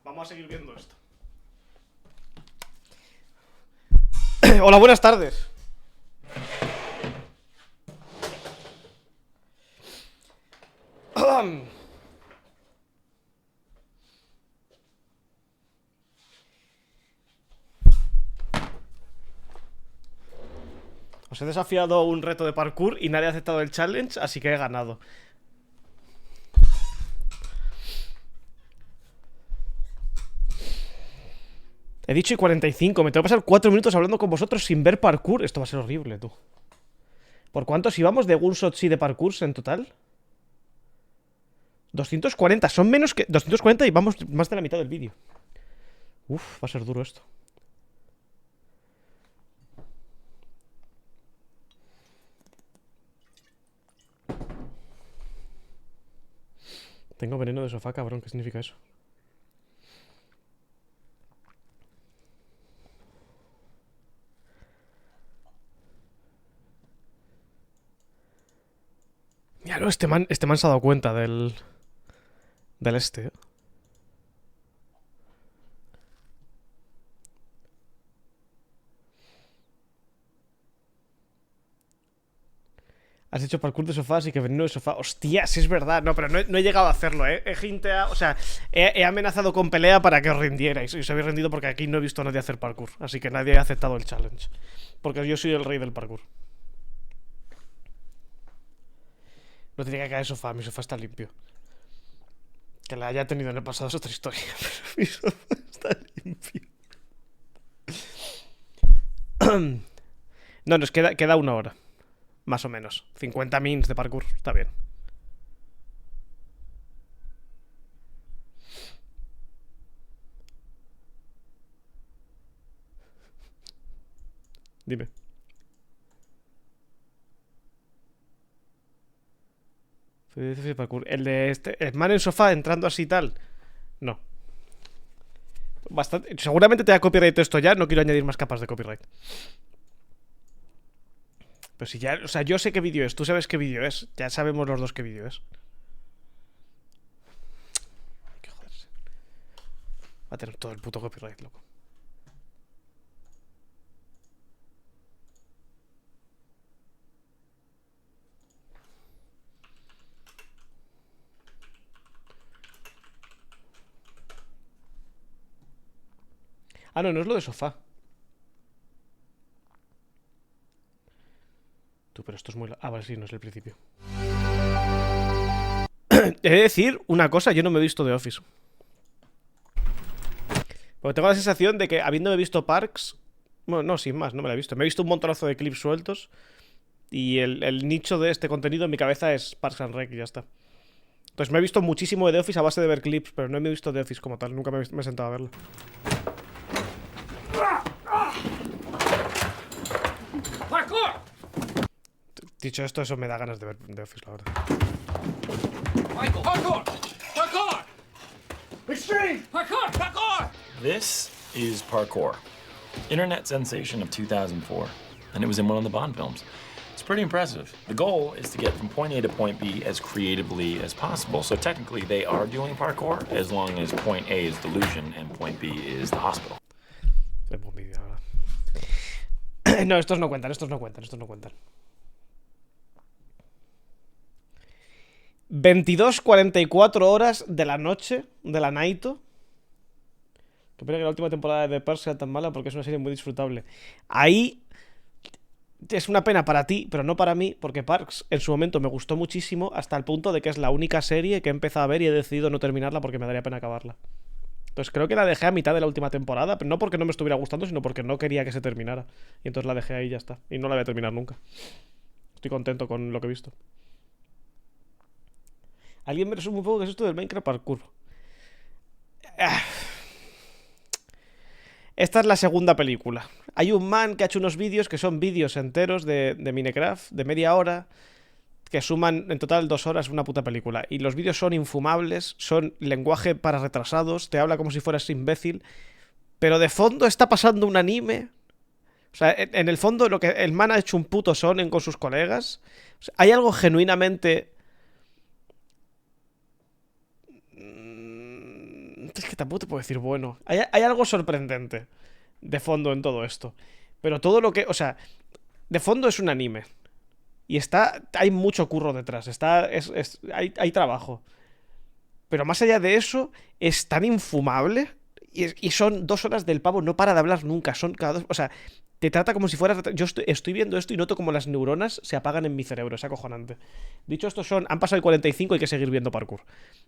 Vamos a seguir viendo esto. Hola, buenas tardes. Os he desafiado a un reto de parkour y nadie ha aceptado el challenge, así que he ganado. He dicho y 45, me tengo que pasar 4 minutos hablando con vosotros sin ver parkour. Esto va a ser horrible, tú. ¿Por cuántos íbamos de gunshots y de parkours en total? 240, son menos que... 240 y vamos más de la mitad del vídeo. Uf, va a ser duro esto. Tengo veneno de sofá, cabrón, ¿qué significa eso? Ya no, este man se ha dado cuenta del este. Has hecho parkour de sofá, así que veneno de sofá. Hostia, sí es verdad. No, pero no he llegado a hacerlo, ¿eh? He hinteado, o sea, he amenazado con pelea para que os rindierais. Y os habéis rendido porque aquí no he visto a nadie hacer parkour. Así que nadie ha aceptado el challenge. Porque yo soy el rey del parkour. No tenía que caer el sofá, mi sofá está limpio. Que la haya tenido en el pasado es otra historia. Pero mi sofá está limpio. No, nos queda 1 hora. Más o menos. 50 mins de parkour. Está bien. Dime. El de este... El man en sofá entrando así y tal. No. Bastante... Seguramente te da copyright esto ya. No quiero añadir más capas de copyright. Pero si ya... O sea, yo sé qué vídeo es. Tú sabes qué vídeo es. Ya sabemos los dos qué vídeo es. Hay que joderse. Va a tener todo el puto copyright, loco. Ah, no, no es lo de sofá. Tú, pero esto es muy... Ah, vale, sí, no es el principio. He de decir una cosa, yo no me he visto The Office. Porque tengo la sensación de que, habiéndome visto Parks... Bueno, no, sin más, no me la he visto. Me he visto un montonazo de clips sueltos. Y el nicho de este contenido en mi cabeza es Parks and Rec y ya está. Entonces me he visto muchísimo de The Office a base de ver clips, pero no me he visto The Office como tal. Nunca me he sentado a verlo. Dicho esto, eso me da ganas de ver The Office, la verdad. Michael, parkour! Parkour! Extreme! Parkour! Parkour! This is Parkour, internet sensation of 2004, and it was in one of the Bond films. It's pretty impressive. The goal is to get from point A to point B as creatively as possible, so technically they are doing parkour as long as point A is delusion and point B is the hospital. Es buen vídeo, la verdad. No, estos no cuentan. 22:44 horas de la noche, de la Naito. Que pena que la última temporada de The Purge sea tan mala porque es una serie muy disfrutable. Ahí es una pena para ti, pero no para mí, porque Parks en su momento me gustó muchísimo hasta el punto de que es la única serie que he empezado a ver y he decidido no terminarla porque me daría pena acabarla. Entonces creo que la dejé a mitad de la última temporada, pero no porque no me estuviera gustando, sino porque no quería que se terminara. Y entonces la dejé ahí y ya está. Y no la voy a terminar nunca. Estoy contento con lo que he visto. ¿Alguien me resume un poco qué es esto del Minecraft Parkour? Esta es la segunda película. Hay un man que ha hecho unos vídeos que son vídeos enteros de Minecraft, de media hora, que suman en total 2 horas una puta película. Y los vídeos son infumables, son lenguaje para retrasados, te habla como si fueras imbécil, pero de fondo está pasando un anime. O sea, en el fondo lo que el man ha hecho un puto sonen con sus colegas. O sea, hay algo genuinamente Es que tampoco te puedo decir bueno. Hay algo sorprendente de fondo en todo esto. Pero todo lo que... O sea, de fondo es un anime. Y hay mucho curro detrás. Hay trabajo. Pero más allá de eso, es tan infumable. Y son 2 horas del pavo, no para de hablar nunca. Son cada 2... O sea, te trata como si fueras... Yo estoy viendo esto y noto como las neuronas se apagan en mi cerebro. Es acojonante. Dicho esto, han pasado el 45 y hay que seguir viendo Parkour.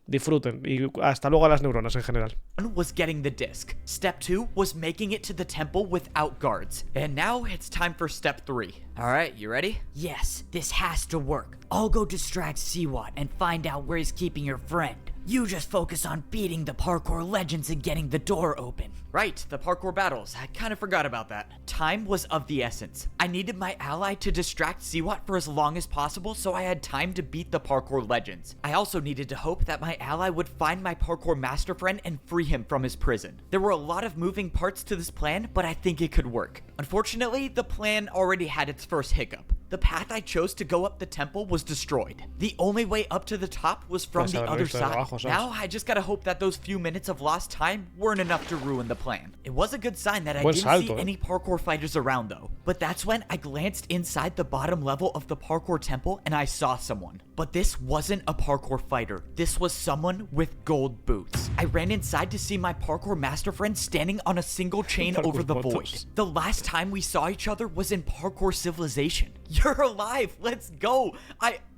Disfruten. Y hasta luego a las neuronas en general. One was getting the disc. Step 2 was making it to the temple without guards. And now it's time for step 3. Alright, you ready? Yes, this has to work. I'll go distract Siwat and find out where he's keeping your friend. You just focus on beating the parkour legends and getting the door open. Right, the parkour battles. I kind of forgot about that. Time was of the essence. I needed my ally to distract Siwat for as long as possible so I had time to beat the parkour legends. I also needed to hope that my ally would find my parkour master friend and free him from his prison. There were a lot of moving parts to this plan, but I think it could work. Unfortunately, the plan already had its first hiccup. The path I chose to go up the temple was destroyed. The only way up to the top was from the other side. Now I just gotta hope that those few minutes of lost time weren't enough to ruin the plan. It was a good sign that I didn't see any parkour fighters around though. But that's when I glanced inside the bottom level of the parkour temple and I saw someone. But this wasn't a parkour fighter. This was someone with gold boots. I ran inside to see my parkour master friend standing on a single chain over the void. The last time we saw each other was in Parkour Civilization. You're alive! Let's go!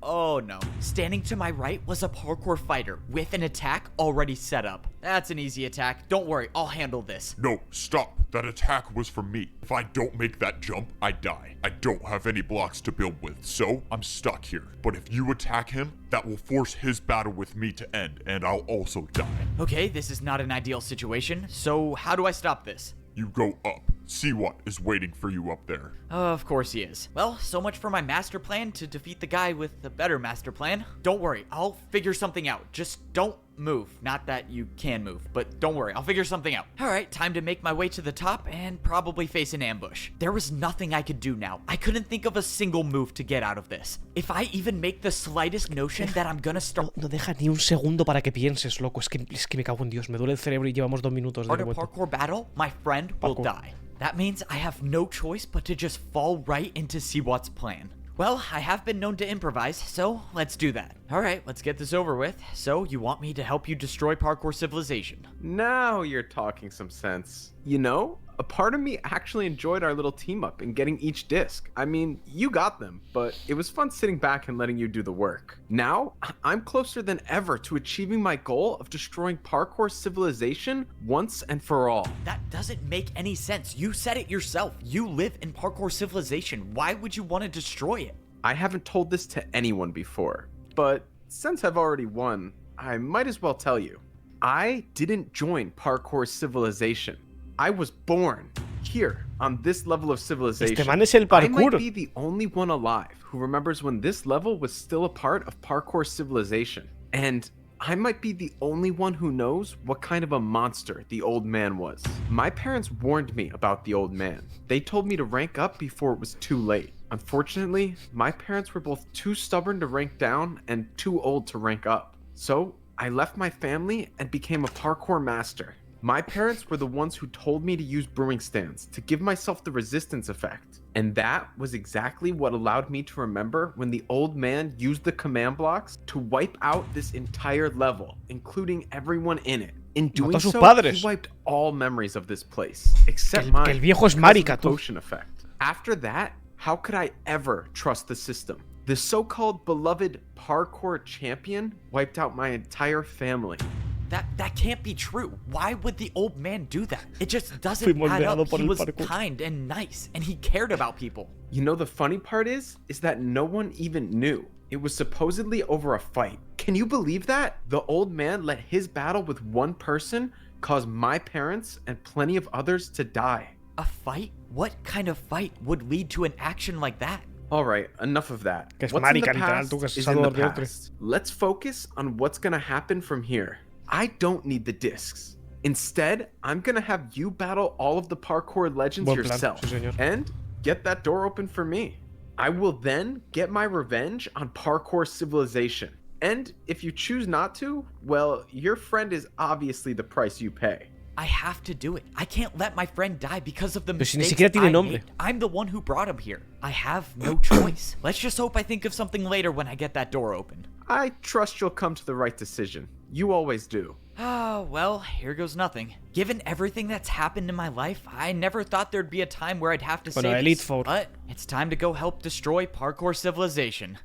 Oh no. Standing to my right was a parkour fighter with an attack already set up. That's an easy attack. Don't worry, I'll handle this. No, stop. That attack was from me. If I don't make that jump, I die. I don't have any blocks to build with, so I'm stuck here. But if you attack him, that will force his battle with me to end, and I'll also die. Okay, this is not an ideal situation, so how do I stop this? You go up. Siwat is waiting for you up there. Of course he is. Well, so much for my master plan to defeat the guy with the better master plan. Don't worry, I'll figure something out. Just don't move. Not that you can move, but don't worry, I'll figure something out. Alright, time to make my way to the top and probably face an ambush. There was nothing I could do now. I couldn't think of a single move to get out of this. If I even make the slightest notion that I'm gonna start... No deja ni un segundo para que pienses, loco. Es que me cago en Dios. Me duele el cerebro y llevamos 2 minutos de a parkour battle, my friend will die. That means I have no choice but to just fall right into Siwat's plan. Well, I have been known to improvise, so let's do that. Alright, let's get this over with. So, you want me to help you destroy Parkour Civilization? Now you're talking some sense. You know, a part of me actually enjoyed our little team up and getting each disc. I mean, you got them, but it was fun sitting back and letting you do the work. Now, I'm closer than ever to achieving my goal of destroying Parkour Civilization once and for all. That doesn't make any sense. You said it yourself. You live in Parkour Civilization. Why would you want to destroy it? I haven't told this to anyone before, but since I've already won, I might as well tell you. I didn't join Parkour Civilization. I was born here on this level of civilization. Este man es el parkour. I might be the only one alive who remembers when this level was still a part of Parkour Civilization. And I might be the only one who knows what kind of a monster the old man was. My parents warned me about the old man. They told me to rank up before it was too late. Unfortunately, my parents were both too stubborn to rank down and too old to rank up. So I left my family and became a parkour master. My parents were the ones who told me to use brewing stands to give myself the resistance effect. And that was exactly what allowed me to remember when the old man used the command blocks to wipe out this entire level, including everyone in it. In doing so, he wiped all memories of this place, except mine, el viejo es marica, the potion effect. After that, how could I ever trust the system? The so-called beloved parkour champion wiped out my entire family. That can't be true. Why would the old man do that? It just doesn't add up. He was kind and nice, and he cared about people. You know, the funny part is that no one even knew. It was supposedly over a fight. Can you believe that? The old man let his battle with one person cause my parents and plenty of others to die. A fight? What kind of fight would lead to an action like that? Alright, enough of that. What's in the past is in the past. Let's focus on what's gonna happen from here. I don't need the discs. Instead, I'm gonna have you battle all of the parkour legends yourself and get that door open for me. I will then get my revenge on Parkour Civilization. And if you choose not to, well, your friend is obviously the price you pay. I have to do it. I can't let my friend die because of the Pero si ni mistakes siquiera tiene I nombre. made. I'm the one who brought him here. I have no choice. Let's just hope I think of something later when I get that door open. I trust you'll come to the right decision. You always do. Oh, well, here goes nothing. Given everything that's happened in my life, I never thought there'd be a time where I'd have to say Elite this, Four. but it's time to go help destroy Parkour civilization.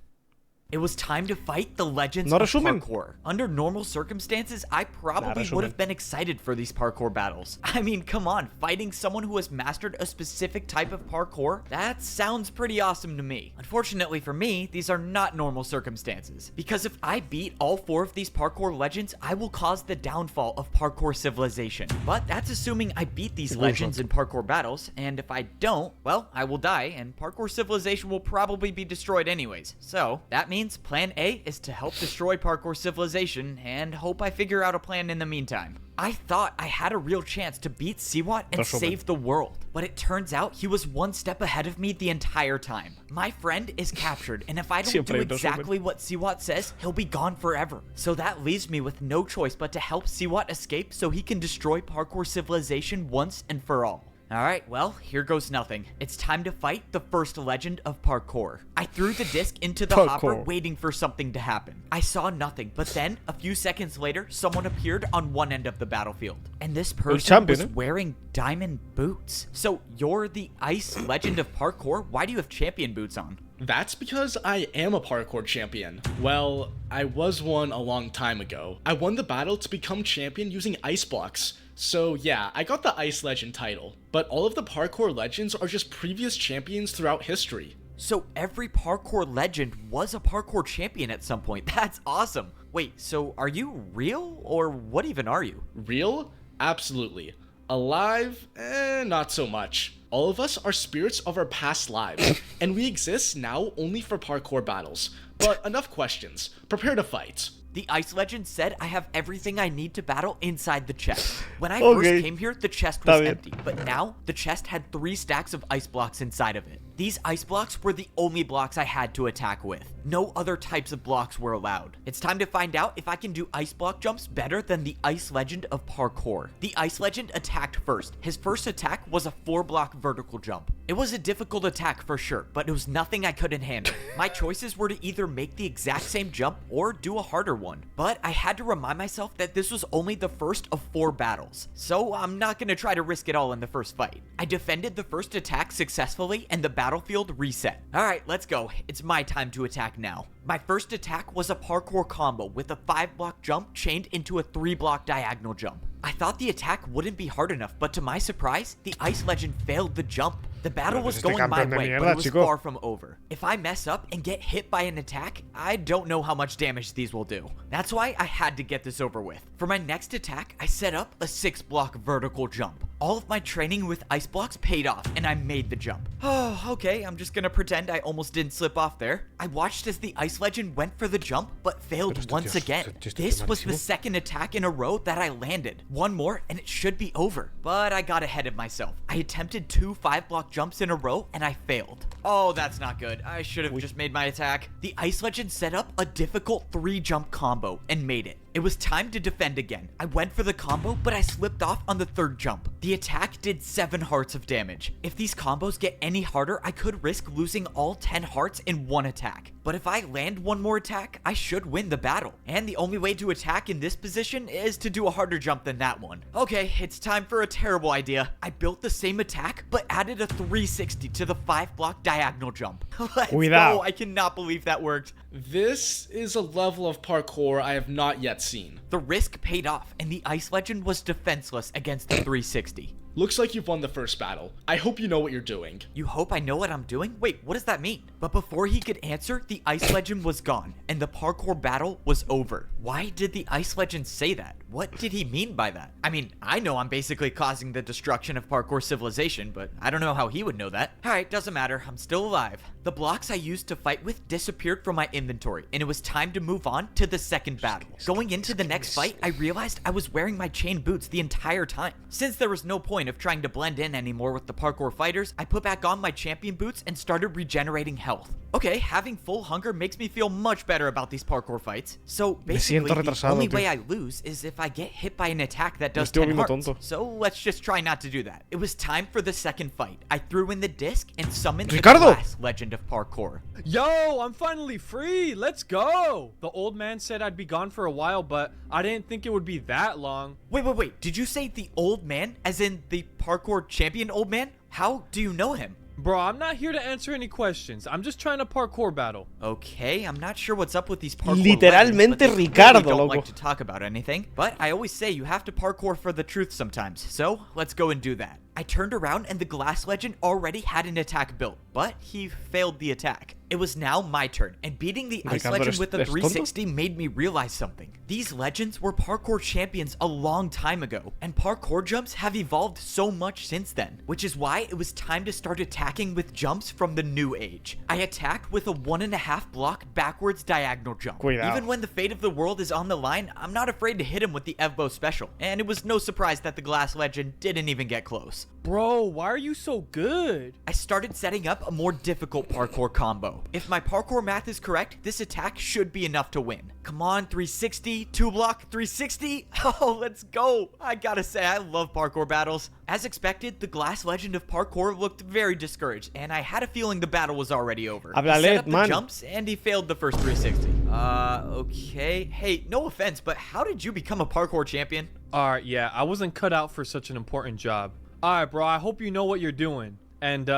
It was time to fight the legends of parkour. Under normal circumstances, I probably would have been excited for these parkour battles. I mean, come on, fighting someone who has mastered a specific type of parkour? That sounds pretty awesome to me. Unfortunately for me, these are not normal circumstances. Because if I beat all 4 of these parkour legends, I will cause the downfall of parkour civilization. But that's assuming I beat these legends in parkour battles, and if I don't, well, I will die, and parkour civilization will probably be destroyed anyways. So, that means plan A is to help destroy parkour civilization and hope I figure out a plan in the meantime. I thought I had a real chance to beat Siwat and save the world, but it turns out he was 1 step ahead of me the entire time. My friend is captured, and if I don't do exactly what Siwat says, he'll be gone forever. So that leaves me with no choice but to help Siwat escape so he can destroy parkour civilization once and for all. Alright, well, here goes nothing. It's time to fight the first legend of parkour. I threw the disc into the hopper waiting for something to happen. I saw nothing, but then, a few seconds later, someone appeared on one end of the battlefield. And this person was wearing diamond boots. So, you're the ice legend of parkour? Why do you have champion boots on? That's because I am a parkour champion. Well, I was one a long time ago. I won the battle to become champion using ice blocks. So yeah, I got the Ice Legend title, but all of the parkour legends are just previous champions throughout history. So every parkour legend was a parkour champion at some point. That's awesome. Wait, so are you real, or what even are you? Real? Absolutely. Alive? Not so much. All of us are spirits of our past lives, and we exist now only for parkour battles. But enough questions. Prepare to fight. The Ice Legend said I have everything I need to battle inside the chest. When I first came here, the chest was empty, but now the chest had 3 stacks of ice blocks inside of it. These ice blocks were the only blocks I had to attack with. No other types of blocks were allowed. It's time to find out if I can do ice block jumps better than the Ice Legend of parkour. The Ice Legend attacked first. His first attack was a 4-block vertical jump. It was a difficult attack for sure, but it was nothing I couldn't handle. My choices were to either make the exact same jump or do a harder one. But I had to remind myself that this was only the first of 4 battles, so I'm not gonna try to risk it all in the first fight. I defended the first attack successfully and the battlefield reset. Alright, let's go. It's my time to attack now. My first attack was a parkour combo with a 5-block jump chained into a 3-block diagonal jump. I thought the attack wouldn't be hard enough, but to my surprise, the Ice Legend failed the jump. The battle was going my way, but it was far from over. If I mess up and get hit by an attack, I don't know how much damage these will do. That's why I had to get this over with. For my next attack, I set up a 6-block vertical jump. All of my training with ice blocks paid off, and I made the jump. Oh, okay, I'm just gonna pretend I almost didn't slip off there. I watched as the Ice Legend went for the jump, but failed once again. This was the second attack in a row that I landed. One more, and it should be over. But I got ahead of myself. I attempted 2 5-block jumps in a row, and I failed. Oh, that's not good. I should have just made my attack. The Ice Legend set up a difficult 3-jump combo and made it. It was time to defend again. I went for the combo, but I slipped off on the 3rd jump. The attack did 7 hearts of damage. If these combos get any harder, I could risk losing all 10 hearts in one attack. But if I land one more attack, I should win the battle. And the only way to attack in this position is to do a harder jump than that one. Okay, it's time for a terrible idea. I built the same attack, but added a 360 to the 5-block diagonal jump. Let's go. I cannot believe that worked. This is a level of parkour I have not yet seen. The risk paid off, and the Ice Legend was defenseless against the 360. Looks like you've won the first battle. I hope you know what you're doing. You hope I know what I'm doing? Wait, what does that mean? But before he could answer, the Ice Legend was gone, and the parkour battle was over. Why did the Ice Legend say that? What did he mean by that? I mean, I know I'm basically causing the destruction of parkour civilization, but I don't know how he would know that. Alright, doesn't matter. I'm still alive. The blocks I used to fight with disappeared from my inventory, and it was time to move on to the second battle. Going into the next fight, I realized I was wearing my chain boots the entire time. Since there was no point point of trying to blend in anymore with the parkour fighters, I put back on my champion boots and started regenerating health. Okay, having full hunger makes me feel much better about these parkour fights. So basically, the only way I lose is if I get hit by an attack that does 10 hearts. So let's just try not to do that. It was time for the second fight. I threw in the disc and summoned the glass legend of parkour. Yo, I'm finally free. Let's go. The old man said I'd be gone for a while, but I didn't think it would be that long. Wait. Did you say the old man? As in the parkour champion old man? How do you know him? Bro, I'm not here to answer any questions. I'm just trying to parkour battle. Okay, I'm not sure what's up with these parkour Literalmente legends, Ricardo, really don't loco. like to talk about anything, but I always say you have to parkour for the truth sometimes. So, let's go and do that. I turned around and the glass legend already had an attack built, but he failed the attack. It was now my turn, and beating the ice legend with the 360 made me realize something. These legends were parkour champions a long time ago, and parkour jumps have evolved so much since then, which is why it was time to start attacking with jumps from the new age. I attacked with a 1.5 block backwards diagonal jump. Even when the fate of the world is on the line, I'm not afraid to hit him with the Evbo special, and it was no surprise that the glass legend didn't even get close. Bro, why are you so good? I started setting up a more difficult parkour combo. If my parkour math is correct, this attack should be enough to win. Come on, 360, 2-block, 360. Oh, let's go. I gotta say, I love parkour battles. As expected, the glass legend of parkour looked very discouraged, and I had a feeling the battle was already over. He set up the jumps, and he failed the first 360. Okay. Hey, no offense, but how did you become a parkour champion? Alright, yeah, I wasn't cut out for such an important job. Alright, bro, I hope you know what you're doing. And,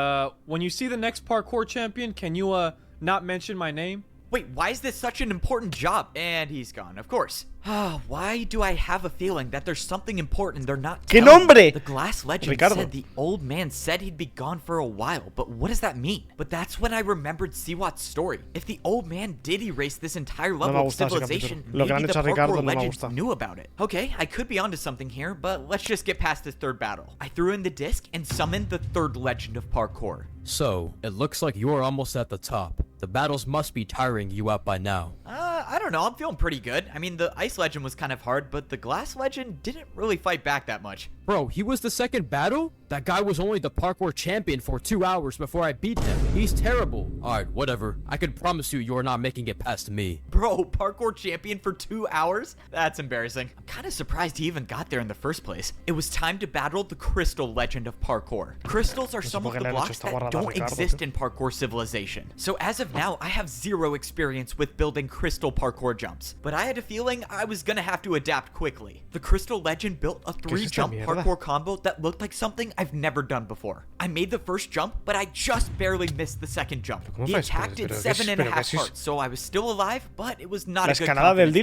when you see the next parkour champion, can you, not mention my name? Wait, why is this such an important job? And he's gone, of course. Why do I have a feeling that there's something important they're not telling me? The glass legend said the old man said he'd be gone for a while, but what does that mean? But that's when I remembered Siwat's story. If the old man did erase this entire level of civilization, maybe the parkour legends knew about it. Okay, I could be onto something here, but let's just get past this third battle. I threw in the disc and summoned the third legend of parkour. So, it looks like you're almost at the top. The battles must be tiring you out by now. I don't know, I'm feeling pretty good. I mean, the ice legend was kind of hard, but the glass legend didn't really fight back that much. Bro, he was the second battle? That guy was only the parkour champion for 2 hours before I beat him. He's terrible. Alright, whatever. I can promise you're not making it past me. Bro, parkour champion for 2 hours? That's embarrassing. I'm kind of surprised he even got there in the first place. It was time to battle the crystal legend of parkour. Crystals are some of the blocks that don't exist in parkour civilization. So as of now, I have 0 experience with building crystal parkour jumps, but I had a feeling I was gonna have to adapt quickly. The crystal legend built a 3-jump parkour combo that looked like something I've never done before. I made the first jump, but I just barely missed the second jump. The attack did 7.5 hearts, so I was still alive, but it was not a good confidence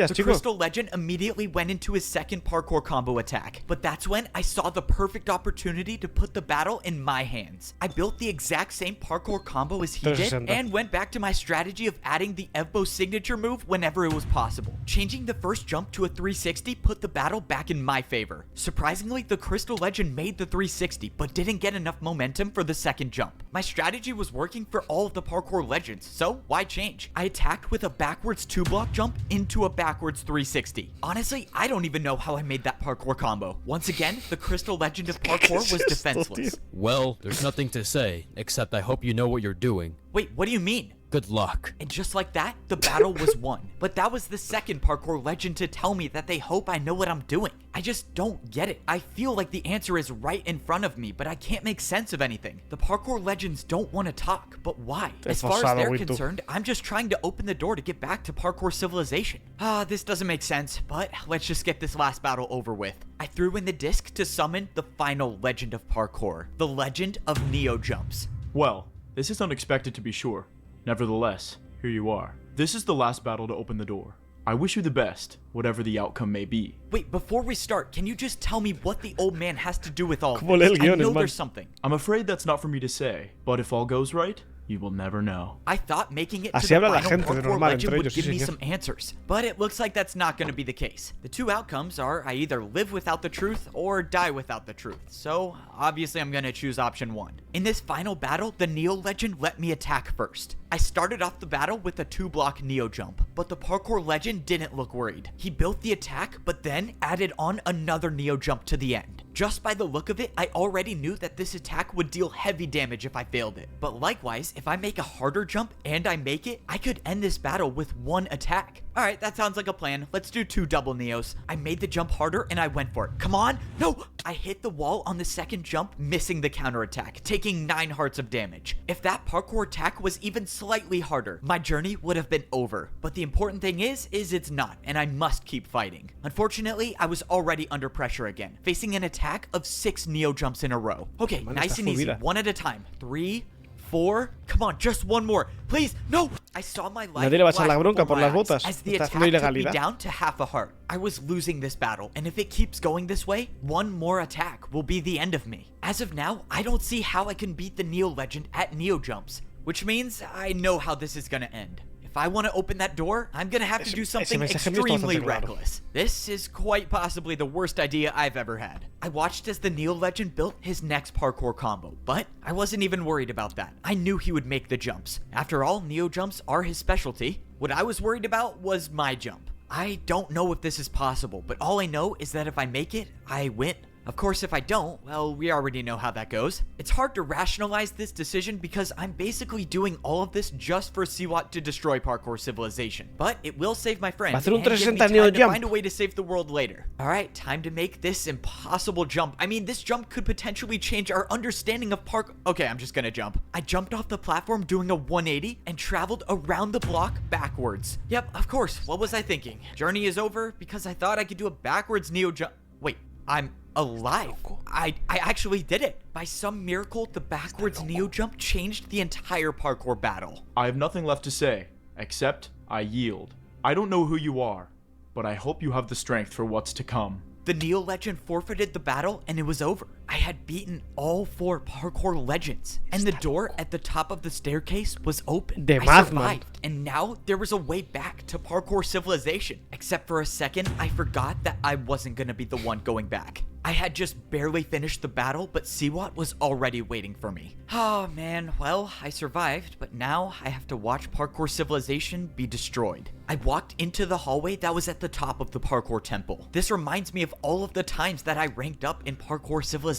booster. The crystal legend immediately went into his second parkour combo attack, but that's when I saw the perfect opportunity to put the battle in my hands. I built the exact same parkour combo as he did, and went back to my strategy of adding the Evbo signature move whenever it was possible. Changing the first jump to a 360 put the battle back in my favor. Surprisingly, the crystal legend made the 360, but didn't get enough momentum for the second jump. My strategy was working for all of the parkour legends, so why change? I attacked with a backwards 2-block jump into a backwards 360. Honestly, I don't even know how I made that parkour combo. Once again, the crystal legend of parkour was defenseless. Well, there's nothing to say, except I hope you know what you're doing. Wait, what do you mean? Good luck. And just like that, the battle was won. But that was the second parkour legend to tell me that they hope I know what I'm doing. I just don't get it. I feel like the answer is right in front of me, but I can't make sense of anything. The parkour legends don't want to talk, but why? As far as they're concerned, I'm just trying to open the door to get back to parkour civilization. This doesn't make sense, but let's just get this last battle over with. I threw in the disc to summon the final legend of parkour, the legend of Neo Jumps. Well, this is unexpected to be sure. Nevertheless, here you are. This is the last battle to open the door. I wish you the best, whatever the outcome may be. Wait, before we start, can you just tell me what the old man has to do with all of this? I know there's something. I'm afraid that's not for me to say, but if all goes right, you will never know. I thought making it to the final parkour legend would give me some answers, but it looks like that's not going to be the case. The two outcomes are I either live without the truth or die without the truth, so obviously I'm going to choose option 1. In this final battle, the Neo legend let me attack first. I started off the battle with a 2-block neo jump, but the parkour legend didn't look worried. He built the attack, but then added on another neo jump to the end. Just by the look of it, I already knew that this attack would deal heavy damage if I failed it. But likewise, if I make a harder jump and I make it, I could end this battle with 1 attack. Alright, that sounds like a plan. Let's do 2 double neos. I made the jump harder and I went for it. Come on! No! I hit the wall on the second jump, missing the counterattack, taking 9 hearts of damage. If that parkour attack was even slightly harder, my journey would have been over. But the important thing is it's not, and I must keep fighting. Unfortunately, I was already under pressure again, facing an attack of 6 neo jumps in a row. Okay, nice and easy, 1 at a time. 3, 4, come on, just 1 more. Please, no! I saw my life Nadie le va a echar la bronca por las botas. as the Está attack haciendo took me ilegalidad. down to half a heart. I was losing this battle, and if it keeps going this way, 1 more attack will be the end of me. As of now, I don't see how I can beat the Neo Legend at Neo Jumps, which means I know how this is gonna end. If I want to open that door, I'm gonna have to do something extremely reckless. This is quite possibly the worst idea I've ever had. I watched as the Neo Legend built his next parkour combo, but I wasn't even worried about that. I knew he would make the jumps. After all, Neo jumps are his specialty. What I was worried about was my jump. I don't know if this is possible, but all I know is that if I make it, I win. Of course, if I don't, well, we already know how that goes. It's hard to rationalize this decision because I'm basically doing all of this just for Siwat to destroy Parkour Civilization. But it will save my friend and give me time to find a way to save the world later. Alright, time to make this impossible jump. I mean, this jump could potentially change our understanding of Okay, I'm just gonna jump. I jumped off the platform doing a 180 and traveled around the block backwards. Yep, of course, what was I thinking? Journey is over because I thought I could do a backwards neo jump. Wait, I'm alive. I actually did it. By some miracle, the backwards neo jump changed the entire parkour battle. I have nothing left to say, except I yield. I don't know who you are, but I hope you have the strength for what's to come. The Neo Legend forfeited the battle and it was over. I had beaten all 4 parkour legends, and the door at the top of the staircase was open. I survived, and now there was a way back to Parkour Civilization. Except for a second, I forgot that I wasn't gonna be the one going back. I had just barely finished the battle, but Siwat was already waiting for me. Oh man, well, I survived, but now I have to watch Parkour Civilization be destroyed. I walked into the hallway that was at the top of the Parkour Temple. This reminds me of all of the times that I ranked up in Parkour Civilization.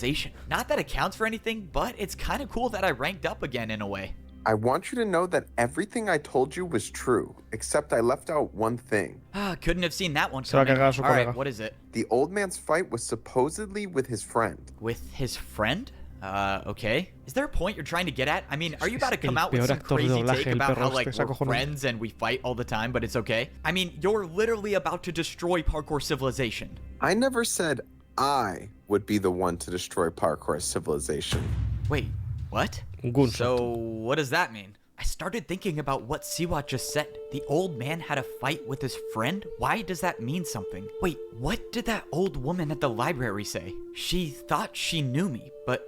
Not that it counts for anything, but it's kind of cool that I ranked up again in a way. I want you to know that everything I told you was true, except I left out one thing. Couldn't have seen that one coming. Alright, what is it? The old man's fight was supposedly with his friend. With his friend? Okay. Is there a point you're trying to get at? I mean, are you about to come out with some crazy take about how, like, we're friends and we fight all the time, but it's okay? I mean, you're literally about to destroy Parkour Civilization. I never said I would be the one to destroy Parkour Civilization. Wait, what? So, what does that mean? I started thinking about what Siwat just said. The old man had a fight with his friend? Why does that mean something? Wait, what did that old woman at the library say? She thought she knew me, but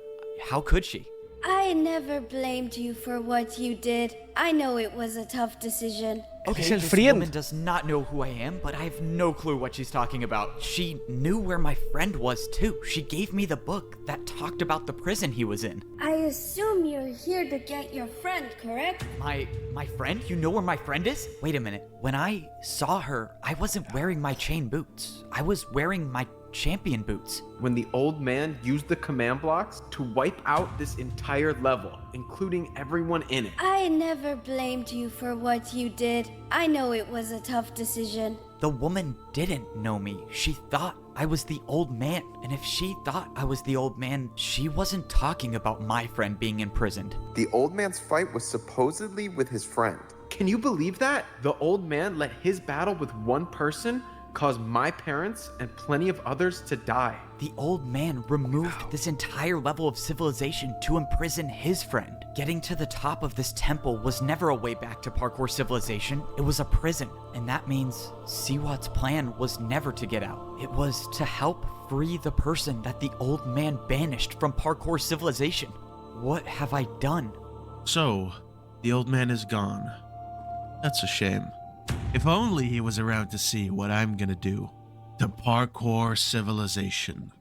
how could she? I never blamed you for what you did. I know it was a tough decision. Okay, this woman does not know who I am, but I have no clue what she's talking about. She knew where my friend was too. She gave me the book that talked about the prison he was in. I assume you're here to get your friend, correct? My friend? You know where my friend is? Wait a minute. When I saw her, I wasn't wearing my chain boots. I was wearing my champion boots. When the old man used the command blocks to wipe out this entire level, including everyone in it. I never blamed you for what you did. I know it was a tough decision. The woman didn't know me. She thought I was the old man. And if she thought I was the old man, she wasn't talking about my friend being imprisoned. The old man's fight was supposedly with his friend. Can you believe that? The old man let his battle with one person cause my parents and plenty of others to die. The old man removed this entire level of civilization to imprison his friend. Getting to the top of this temple was never a way back to Parkour Civilization. It was a prison. And that means Siwat's plan was never to get out. It was to help free the person that the old man banished from Parkour Civilization. What have I done? So, the old man is gone. That's a shame. If only he was around to see what I'm gonna do to Parkour Civilization.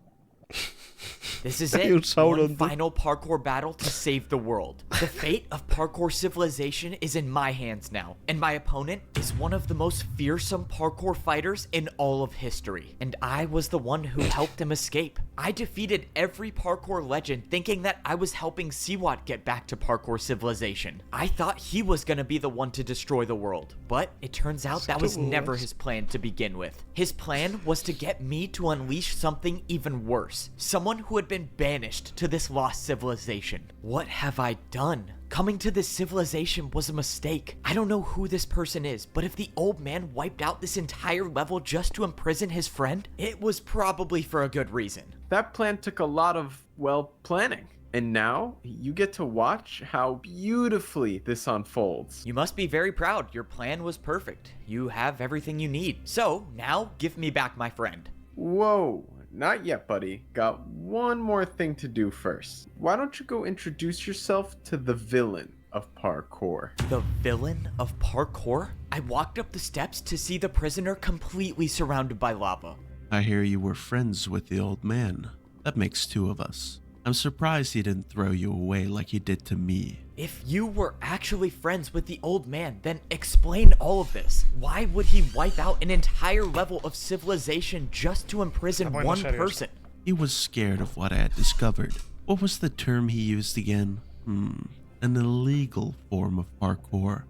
This is it. One final parkour battle to save the world. The fate of Parkour Civilization is in my hands now, and my opponent is one of the most fearsome parkour fighters in all of history. And I was the one who helped him escape. I defeated every parkour legend thinking that I was helping Siwat get back to Parkour Civilization. I thought he was gonna be the one to destroy the world, but it turns out that was never his plan to begin with. His plan was to get me to unleash something even worse. Someone who had been banished to this lost civilization. What have I done? Coming to this civilization was a mistake. I don't know who this person is, but if the old man wiped out this entire level just to imprison his friend, it was probably for a good reason. That plan took a lot of, well, planning. And now, you get to watch how beautifully this unfolds. You must be very proud. Your plan was perfect. You have everything you need. So, now, give me back my friend. Whoa, not yet, buddy. Got one more thing to do first. Why don't you go introduce yourself to the villain of Parkour? The villain of Parkour? I walked up the steps to see the prisoner completely surrounded by lava. I hear you were friends with the old man. That makes two of us. I'm surprised he didn't throw you away like he did to me. If you were actually friends with the old man, then explain all of this. Why would he wipe out an entire level of civilization just to imprison one person? He was scared of what I had discovered. What was the term he used again? An illegal form of parkour.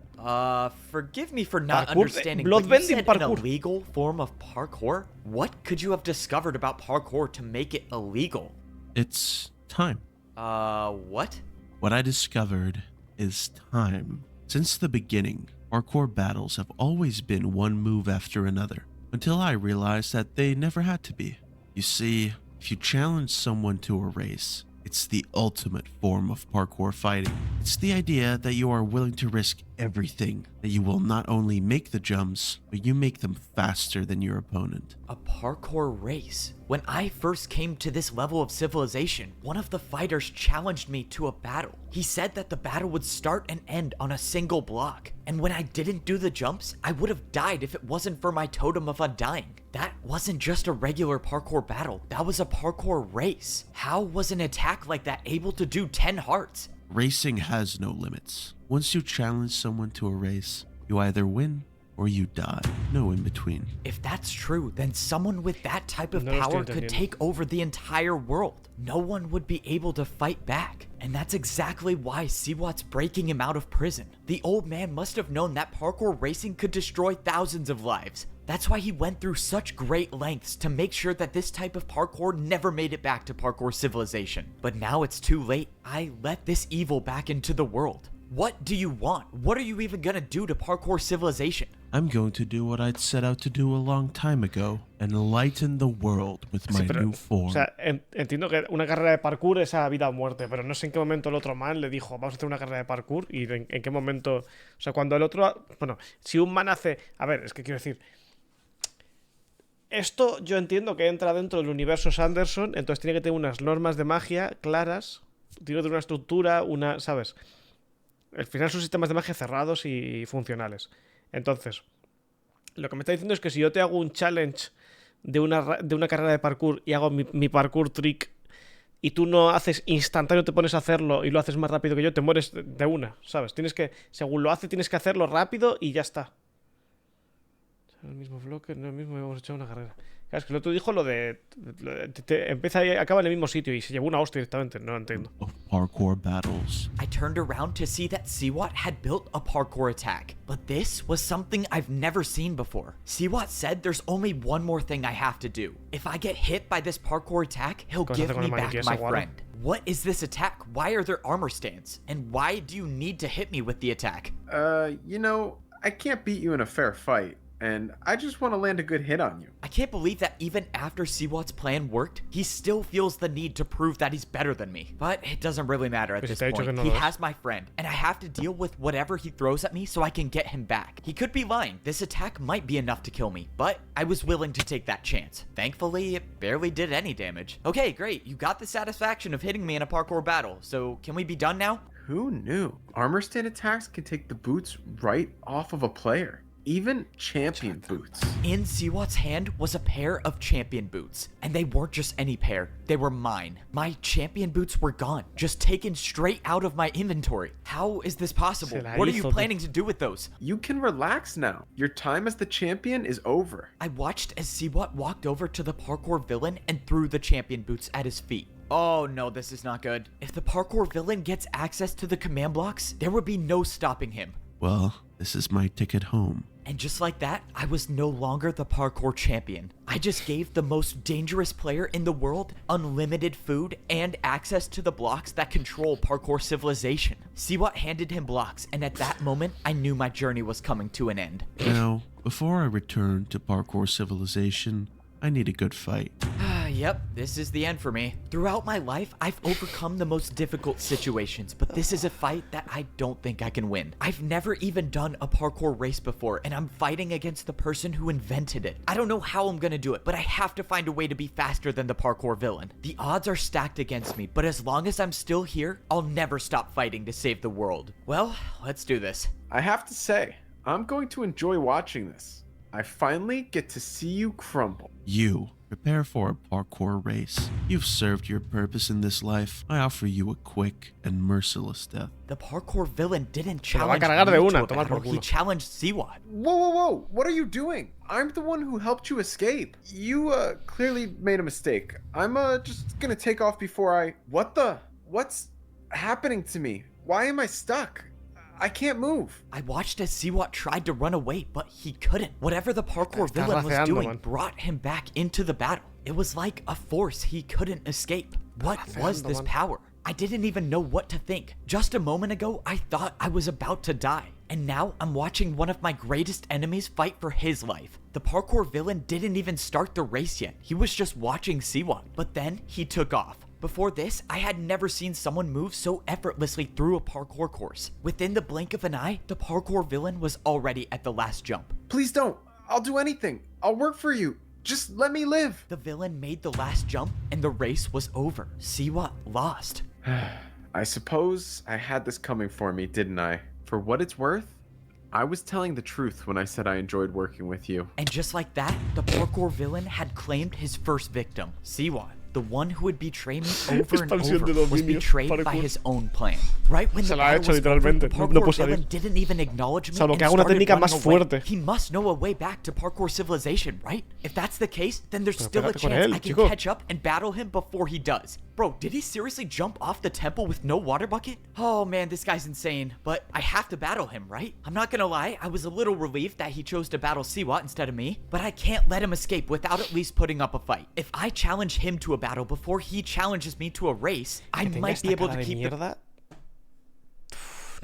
Forgive me for not understanding, but you said an illegal form of parkour? What could you have discovered about parkour to make it illegal? It's time. What? What I discovered is time. Since the beginning, parkour battles have always been one move after another, until I realized that they never had to be. You see, if you challenge someone to a race, it's the ultimate form of parkour fighting. It's the idea that you are willing to risk everything, that you will not only make the jumps, but you make them faster than your opponent. A parkour race? When I first came to this level of civilization, one of the fighters challenged me to a battle. He said that the battle would start and end on a single block. And when I didn't do the jumps, I would have died if it wasn't for my totem of undying. That wasn't just a regular parkour battle, that was a parkour race. How was an attack like that able to do 10 hearts? Racing has no limits. Once you challenge someone to a race, you either win or you die. No in between. If that's true, then someone with that type of power could take over the entire world. No one would be able to fight back. And that's exactly why Siwat's breaking him out of prison. The old man must have known that parkour racing could destroy thousands of lives. That's why he went through such great lengths to make sure that this type of parkour never made it back to Parkour Civilization. But now it's too late. I let this evil back into the world. What do you want? What are you even gonna do to Parkour Civilization? I'm going to do what I'd set out to do a long time ago, enlighten the world with my new form. O sea, entiendo que una carrera de parkour es a vida o muerte, pero no sé en qué momento el otro man le dijo, vamos a hacer una carrera de parkour, y en qué momento... O sea, cuando el otro... Bueno, si un man hace... A ver, es que quiero decir... Esto yo entiendo que entra dentro del universo Sanderson, entonces tiene que tener unas normas de magia claras, tiene que tener una estructura, ¿sabes? Al final son sistemas de magia cerrados y funcionales. Entonces, lo que me está diciendo es que si yo te hago un challenge de una carrera de parkour y hago mi parkour trick y tú no haces instantáneo, te pones a hacerlo y lo haces más rápido que yo, te mueres de una, ¿sabes? Tienes que, según lo hace, tienes que hacerlo rápido y ya está. El mismo bloque, no es el mismo, hemos hecho una carrera. Claro, es que el otro dijo lo de empieza y acaba en el mismo sitio y se llevó una hostia directamente, no lo entiendo. Parkour battles. I turned around to see that Siwat had built a parkour attack, but this was something I've never seen before. Siwat said there's only one more thing I have to do. If I get hit by this parkour attack, he'll give me back my friend. What is this attack? Why are there armor stands? And why do you need to hit me with the attack? You know, I can't beat you in a fair fight. And I just want to land a good hit on you. I can't believe that even after Siwat's plan worked, he still feels the need to prove that he's better than me. But it doesn't really matter at this point. He has my friend, and I have to deal with whatever he throws at me so I can get him back. He could be lying. This attack might be enough to kill me, but I was willing to take that chance. Thankfully, it barely did any damage. Okay, great. You got the satisfaction of hitting me in a parkour battle, so can we be done now? Who knew? Armor stand attacks can take the boots right off of a player. even champion boots. In Siwat's hand was a pair of champion boots, and they weren't just any pair, they were mine. My champion boots were gone, just taken straight out of my inventory. How is this possible? What are you planning to do with those? You can relax now. Your time as the champion is over. I watched as Siwat walked over to the parkour villain and threw the champion boots at his feet. Oh no, this is not good. If the parkour villain gets access to the command blocks, there would be no stopping him. Well, this is my ticket home. And just like that, I was no longer the parkour champion. I just gave the most dangerous player in the world unlimited food and access to the blocks that control parkour civilization. Siwat handed him blocks, and at that moment, I knew my journey was coming to an end. Now, before I return to parkour civilization, I need a good fight. Yep, this is the end for me. Throughout my life, I've overcome the most difficult situations, but this is a fight that I don't think I can win. I've never even done a parkour race before, and I'm fighting against the person who invented it. I don't know how I'm gonna do it, but I have to find a way to be faster than the parkour villain. The odds are stacked against me, but as long as I'm still here, I'll never stop fighting to save the world. Well, let's do this. I have to say, I'm going to enjoy watching this. I finally get to see you crumble. You. Prepare for a parkour race. You've served your purpose in this life. I offer you a quick and merciless death. The parkour villain didn't challenge me to a battle. He challenged Siwat. Whoa. What are you doing? I'm the one who helped you escape. You, clearly made a mistake. I'm, just gonna take off before What's happening to me? Why am I stuck? I can't move. I watched as Siwat tried to run away, but he couldn't. Whatever the parkour villain was doing brought him back into the battle. It was like a force he couldn't escape. What was this power? I didn't even know what to think. Just a moment ago, I thought I was about to die. And now I'm watching one of my greatest enemies fight for his life. The parkour villain didn't even start the race yet. He was just watching Siwat. But then he took off. Before this, I had never seen someone move so effortlessly through a parkour course. Within the blink of an eye, the parkour villain was already at the last jump. Please don't. I'll do anything. I'll work for you. Just let me live. The villain made the last jump and the race was over. Siwat lost. I suppose I had this coming for me, didn't I? For what it's worth, I was telling the truth when I said I enjoyed working with you. And just like that, the parkour villain had claimed his first victim, Siwat. The one who would betray me over and over was betrayed by his own plan. Right when the battle was over, the parkour villain didn't even acknowledge me and started running away. He must know a way back to parkour civilization, right? If that's the case, then there's still a chance I can catch up and battle him before he does. Bro, did he seriously jump off the temple with no water bucket? Oh man, this guy's insane. But I have to battle him, right? I'm not gonna lie, I was a little relieved that he chose to battle Siwat instead of me. But I can't let him escape without at least putting up a fight. If I challenge him to a battle before he challenges me to a race, I might be able to keep the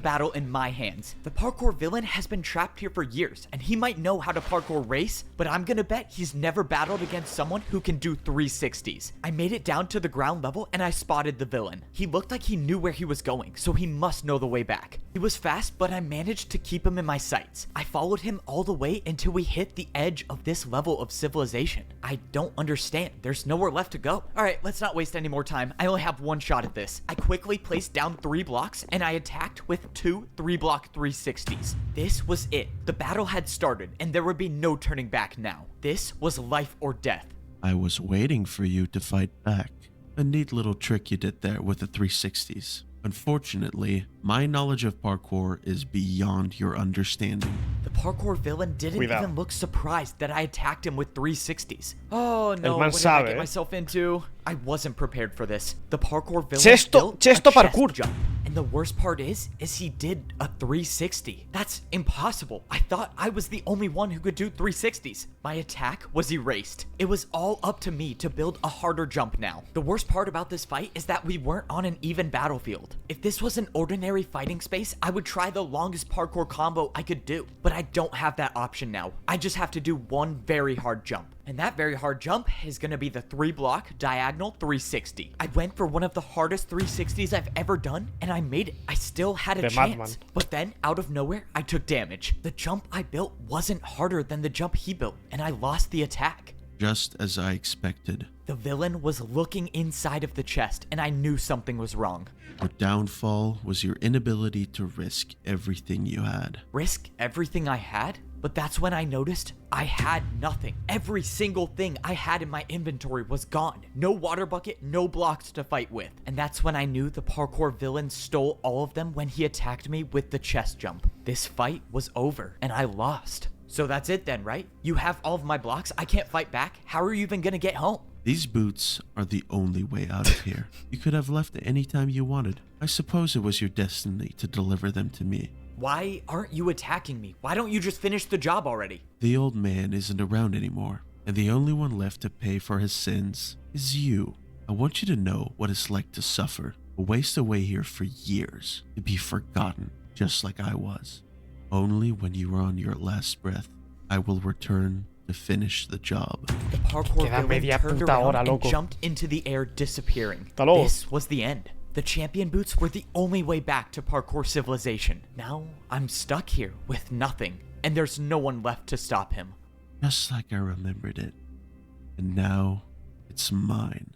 battle in my hands. The parkour villain has been trapped here for years, and he might know how to parkour race, but I'm gonna bet he's never battled against someone who can do 360s. I made it down to the ground level and I spotted the villain. He looked like he knew where he was going, so he must know the way back. He was fast, but I managed to keep him in my sights. I followed him all the way until we hit the edge of this level of civilization. I don't understand. There's nowhere left to go. Alright, let's not waste any more time. I only have one shot at this. I quickly placed down 3 blocks and I attacked with 2 3-block 360s. This was it. The battle had started and there would be no turning back now. This was life or death. I was waiting for you to fight back. A neat little trick you did there with the 360s. Unfortunately, my knowledge of parkour is beyond your understanding. The parkour villain didn't even look surprised that I attacked him with 360s. Oh no, what did I get myself into? I wasn't prepared for this. The parkour villain built a chest jump. And the worst part is he did a 360. That's impossible. I thought I was the only one who could do 360s. My attack was erased. It was all up to me to build a harder jump now. The worst part about this fight is that we weren't on an even battlefield. If this was an ordinary fighting space, I would try the longest parkour combo I could do. But I don't have that option now. I just have to do one very hard jump. And that very hard jump is going to be the 3-block diagonal 360. I went for one of the hardest 360s I've ever done, and I made it. I still had a chance. But then, out of nowhere, I took damage. The jump I built wasn't harder than the jump he built, and I lost the attack. Just as I expected. The villain was looking inside of the chest, and I knew something was wrong. Your downfall was your inability to risk everything you had. Risk everything I had? But that's when I noticed I had nothing. Every single thing I had in my inventory was gone. No water bucket, no blocks to fight with. And that's when I knew the parkour villain stole all of them when he attacked me with the chest jump. This fight was over, and I lost. So that's it then, right? You have all of my blocks, I can't fight back. How are you even gonna get home? These boots are the only way out of here. You could have left any time you wanted. I suppose it was your destiny to deliver them to me. Why aren't you attacking me? Why don't you just finish the job already? The old man isn't around anymore, and the only one left to pay for his sins is you. I want you to know what it's like to suffer, to waste away here for years, to be forgotten, just like I was. Only when you are on your last breath, I will return to finish the job. The parkour villain turned around and jumped into the air, disappearing. This was the end. The champion boots were the only way back to parkour civilization. Now I'm stuck here with nothing, and there's no one left to stop him. Just like I remembered it. And now it's mine.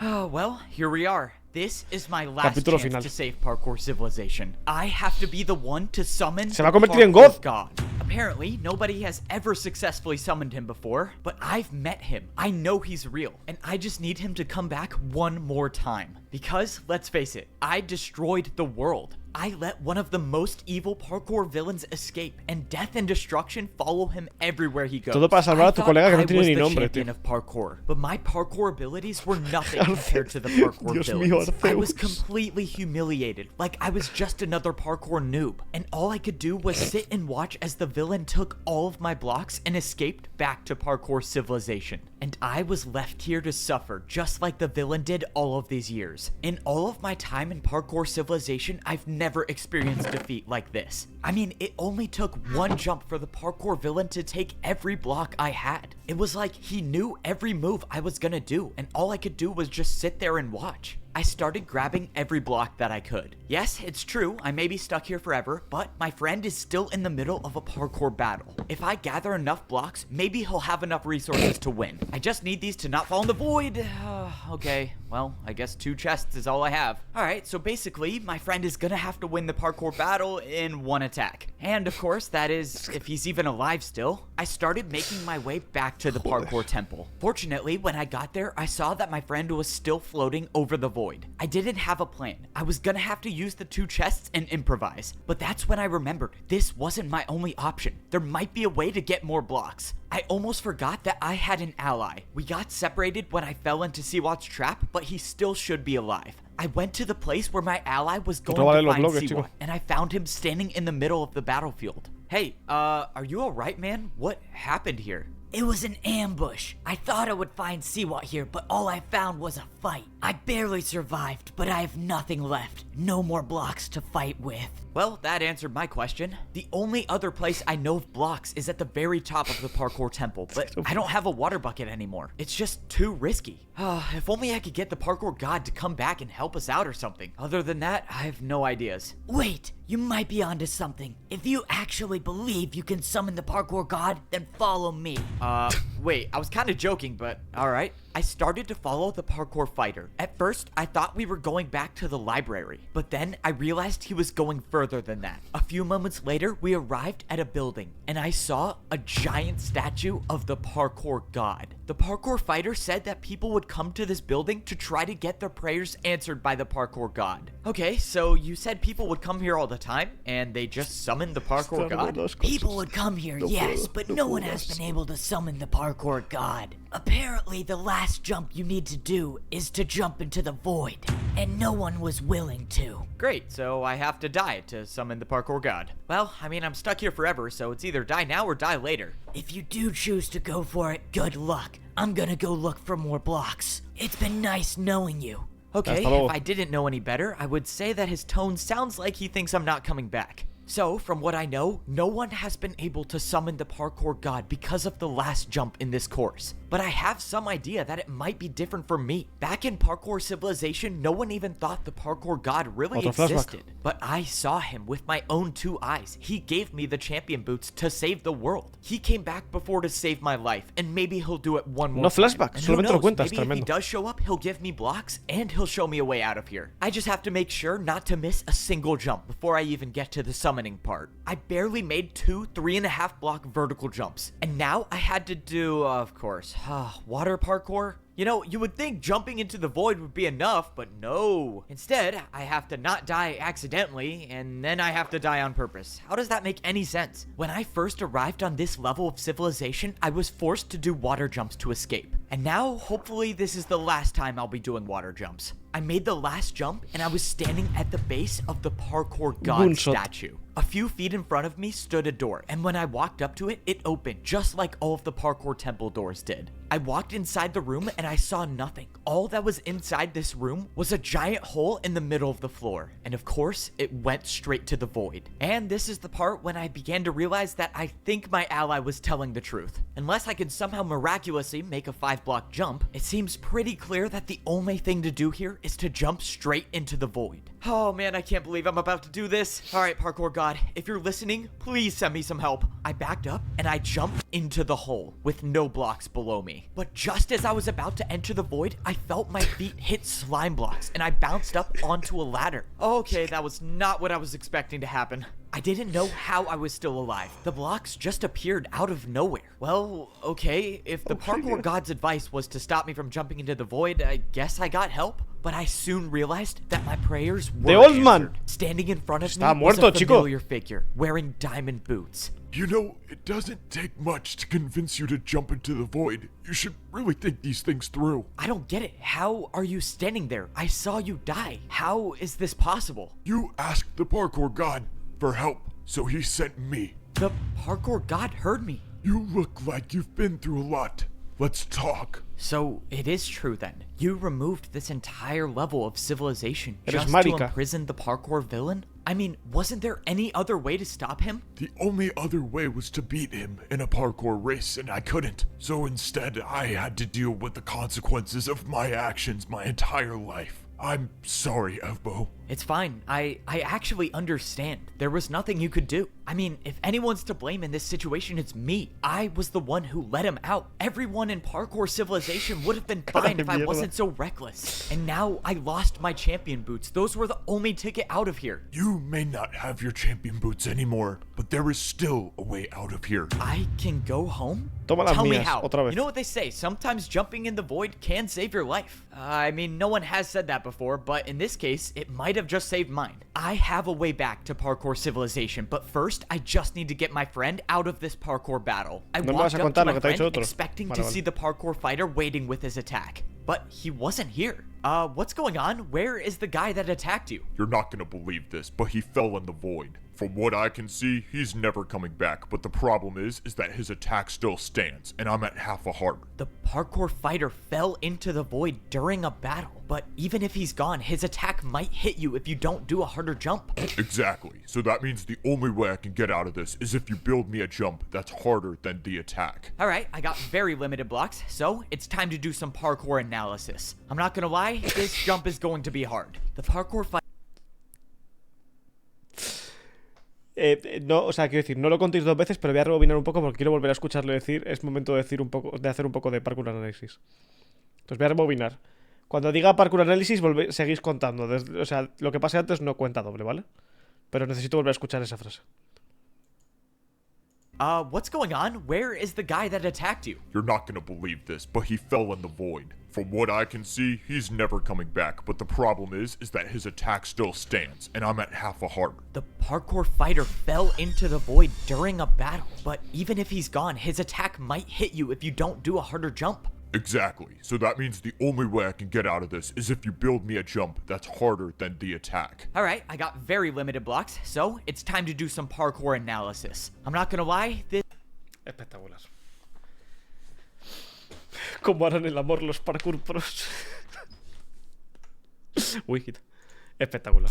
Oh, well, here we are. This is my last chance to save parkour civilization. I have to be the one to summon the parkour god. Apparently, nobody has ever successfully summoned him before, but I've met him. I know he's real, and I just need him to come back one more time. Because, let's face it, I destroyed the world. I let one of the most evil parkour villains escape, and death and destruction follow him everywhere he goes. Todo para salvar a tu colega que no tiene ni nombre, tío. Of parkour, but my parkour abilities were nothing compared to the parkour villains. I was completely humiliated, like I was just another parkour noob, and all I could do was sit and watch as the villain took all of my blocks and escaped back to parkour civilization. And I was left here to suffer just like the villain did all of these years. In all of my time in parkour civilization, I've never experienced defeat like this. I mean, it only took one jump for the parkour villain to take every block I had. It was like he knew every move I was gonna do, and all I could do was just sit there and watch. I started grabbing every block that I could. Yes, it's true, I may be stuck here forever, but my friend is still in the middle of a parkour battle. If I gather enough blocks, maybe he'll have enough resources to win. I just need these to not fall in the void. Okay, well, I guess 2 chests is all I have. Alright, so basically, my friend is gonna have to win the parkour battle in 1 attack. And of course, that is, if he's even alive still. I started making my way back to the parkour temple. Fortunately, when I got there, I saw that my friend was still floating over the void. I didn't have a plan. I was gonna have to use the 2 chests and improvise. But that's when I remembered this wasn't my only option. There might be a way to get more blocks. I almost forgot that I had an ally. We got separated when I fell into Siwat's trap, but he still should be alive. I went to the place where my ally was going to find Siwat, and I found him standing in the middle of the battlefield. Hey, are you alright, man? What happened here? It was an ambush. I thought I would find Siwat here, but all I found was a fight. I barely survived, but I have nothing left. No more blocks to fight with. Well, that answered my question. The only other place I know of blocks is at the very top of the parkour temple, but I don't have a water bucket anymore. It's just too risky. If only I could get the parkour god to come back and help us out or something. Other than that, I have no ideas. Wait, you might be onto something. If you actually believe you can summon the parkour god, then follow me. Wait, I was kind of joking, but alright. I started to follow the parkour fighter. At first, I thought we were going back to the library, but then I realized he was going further than that. A few moments later, we arrived at a building, and I saw a giant statue of the parkour god. The parkour fighter said that people would come to this building to try to get their prayers answered by the parkour god. Okay, so you said people would come here all the time, and they just summoned the parkour god? People would come here, yes, but no one has been able to summon the parkour god. Apparently, the last jump you need to do is to jump into the void, and no one was willing to. Great, so I have to die to summon the parkour god. Well, I mean, I'm stuck here forever, so it's either die now or die later. If you do choose to go for it, good luck. I'm gonna go look for more blocks. It's been nice knowing you. Okay, if I didn't know any better, I would say that his tone sounds like he thinks I'm not coming back. So, from what I know, no one has been able to summon the parkour god because of the last jump in this course. But I have some idea that it might be different for me. Back in parkour civilization, no one even thought the parkour god really existed. But I saw him with my own 2 eyes. He gave me the champion boots to save the world. He came back before to save my life, and maybe he'll do it one more time. Flashback, solamente lo cuentas, maybe if he does show up, he'll give me blocks, and he'll show me a way out of here. I just have to make sure not to miss a single jump before I even get to the summon summoning part. I barely made 2 3.5 block vertical jumps, and now I had to do, of course, water parkour. You know, you would think jumping into the void would be enough, but no. Instead, I have to not die accidentally, and then I have to die on purpose. How does that make any sense? When I first arrived on this level of civilization, I was forced to do water jumps to escape. And now, hopefully, this is the last time I'll be doing water jumps. I made the last jump, and I was standing at the base of the Parkour God statue. A few feet in front of me stood a door, and when I walked up to it, it opened, just like all of the Parkour temple doors did. I walked inside the room, and I saw nothing. All that was inside this room was a giant hole in the middle of the floor, and of course, it went straight to the void. And this is the part when I began to realize that I think my ally was telling the truth. Unless I could somehow miraculously make a 5-block jump, it seems pretty clear that the only thing to do here is to jump straight into the void. Oh man, I can't believe I'm about to do this. Alright, Parkour God, if you're listening, please send me some help. I backed up and I jumped into the hole with no blocks below me. But just as I was about to enter the void, I felt my feet hit slime blocks and I bounced up onto a ladder. Okay, that was not what I was expecting to happen. I didn't know how I was still alive. The blocks just appeared out of nowhere. Well, okay, if the Parkour God's advice was to stop me from jumping into the void, I guess I got help. But I soon realized that my prayers were answered. Standing in front of me was a familiar figure, wearing diamond boots. You know, it doesn't take much to convince you to jump into the void. You should really think these things through. I don't get it. How are you standing there? I saw you die. How is this possible? You asked the Parkour God for help, so he sent me. The Parkour God heard me. You look like you've been through a lot. Let's talk. So, it is true then. You removed this entire level of civilization just to imprison the Parkour villain? I mean, wasn't there any other way to stop him? The only other way was to beat him in a parkour race, and I couldn't. So instead, I had to deal with the consequences of my actions my entire life. I'm sorry, Evbo. It's fine. I actually understand. There was nothing you could do. I mean, if anyone's to blame in this situation, it's me. I was the one who let him out. Everyone in Parkour Civilization would have been fine if I wasn't so reckless. And now I lost my champion boots. Those were the only ticket out of here. You may not have your champion boots anymore, but there is still a way out of here. I can go home? Tell me how. You know what they say, sometimes jumping in the void can save your life. I mean, no one has said that before, but in this case, it might have just saved mine. I have a way back to Parkour Civilization, but first, I just need to get my friend out of this parkour battle. I walked up to my friend expecting to see the parkour fighter waiting with his attack, but he wasn't here. What's going on? Where is the guy that attacked you? You're not gonna believe this, but he fell in the void. From what I can see, he's never coming back, but the problem is that his attack still stands, and I'm at half a heart. The parkour fighter fell into the void during a battle, but even if he's gone, his attack might hit you if you don't do a harder jump. Exactly, so that means the only way I can get out of this is if you build me a jump that's harder than the attack. Alright, I got very limited blocks, so it's time to do some parkour analysis. I'm not gonna lie, this jump is going to be hard. The parkour fighter... No, o sea, quiero decir, no lo contéis 2 veces, pero voy a rebobinar un poco porque quiero volver a escucharlo decir. Es momento de decir un poco, de hacer un poco de parkour análisis. Entonces voy a rebobinar. Cuando diga parkour análisis, seguís contando. O sea, lo que pase antes no cuenta doble, ¿vale? Pero necesito volver a escuchar esa frase. What's going on? Where is the guy that attacked you? You're not gonna believe this, but he fell in the void. From what I can see, he's never coming back, but the problem is that his attack still stands, and I'm at half a heart. The parkour fighter fell into the void during a battle, but even if he's gone, his attack might hit you if you don't do a harder jump. Exactly, so that means the only way I can get out of this is if you build me a jump that's harder than the attack. Alright, I got very limited blocks, so it's time to do some parkour analysis. I'm not gonna lie, this... Espectacular. Como harán el amor los parkour pros. Wicked. Espectacular.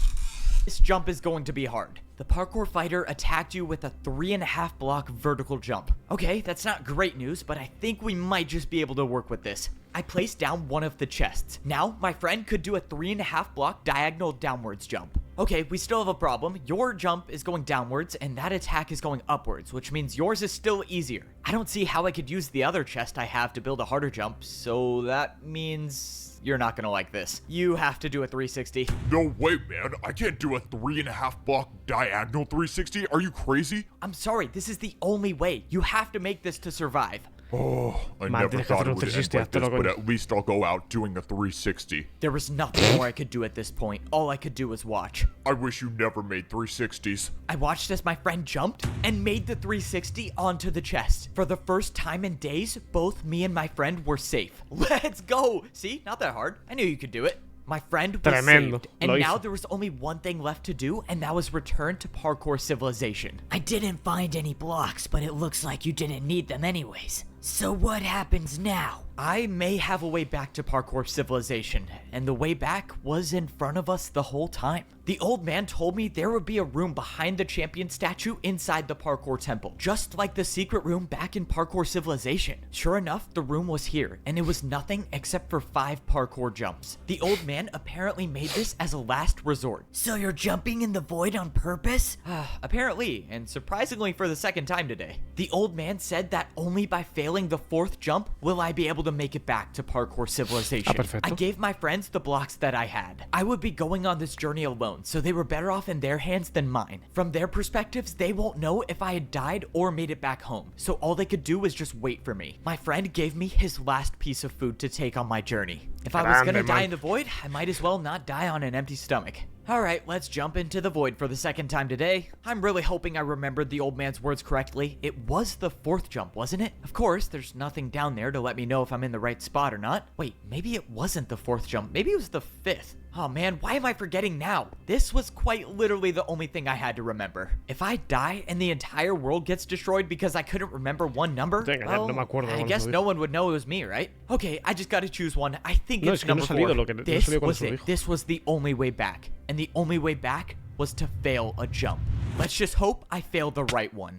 This jump is going to be hard. The parkour fighter attacked you with a 3.5 block vertical jump. Okay, that's not great news, but I think we might just be able to work with this. I placed down one of the chests. Now, my friend could do a 3.5 block diagonal downwards jump. Okay, we still have a problem. Your jump is going downwards, and that attack is going upwards, which means yours is still easier. I don't see how I could use the other chest I have to build a harder jump, so that means you're not gonna like this. You have to do a 360. No way, man. I can't do a 3.5 block diagonal 360. Are you crazy? I'm sorry, this is the only way. You have to make this to survive. Oh, I never thought it would end like this, but at least I'll go out doing a 360. There was nothing more I could do at this point. All I could do was watch. I wish you never made 360s. I watched as my friend jumped and made the 360 onto the chest. For the first time in days, both me and my friend were safe. Let's go! See? Not that hard. I knew you could do it. My friend was saved, and now there was only one thing left to do, and that was return to parkour civilization. I didn't find any blocks, but it looks like you didn't need them anyways. So what happens now? I may have a way back to parkour civilization, and the way back was in front of us the whole time. The old man told me there would be a room behind the champion statue inside the parkour temple, just like the secret room back in parkour civilization. Sure enough, the room was here, and it was nothing except for 5 parkour jumps. The old man apparently made this as a last resort. So you're jumping in the void on purpose? Apparently, and surprisingly for the second time today. The old man said that only by failing the 4th jump will I be able to make it back to parkour civilization. I gave my friends the blocks that I had. I would be going on this journey alone, so they were better off in their hands than mine. From their perspectives, they won't know if I had died or made it back home, so all they could do was just wait for me. My friend gave me his last piece of food to take on my journey. If I was gonna die in the void, I might as well not die on an empty stomach. Alright, let's jump into the void for the second time today. I'm really hoping I remembered the old man's words correctly. It was the 4th jump, wasn't it? Of course, there's nothing down there to let me know if I'm in the right spot or not. Wait, maybe it wasn't the 4th jump. Maybe it was the 5th. Oh man, why am I forgetting now? This was quite literally the only thing I had to remember. If I die and the entire world gets destroyed because I couldn't remember one number, well, I guess no one would know it was me, right? Okay, I just gotta choose one. I think it's number 4. This was it. This was the only way back. And the only way back was to fail a jump. Let's just hope I failed the right one.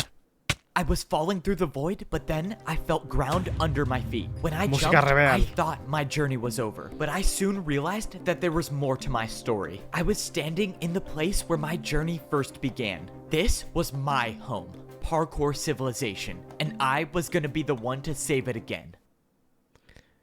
I was falling through the void, but then I felt ground under my feet. When I jumped, I thought my journey was over, but I soon realized that there was more to my story. I was standing in the place where my journey first began. This was my home, parkour civilization, and I was gonna be the one to save it again.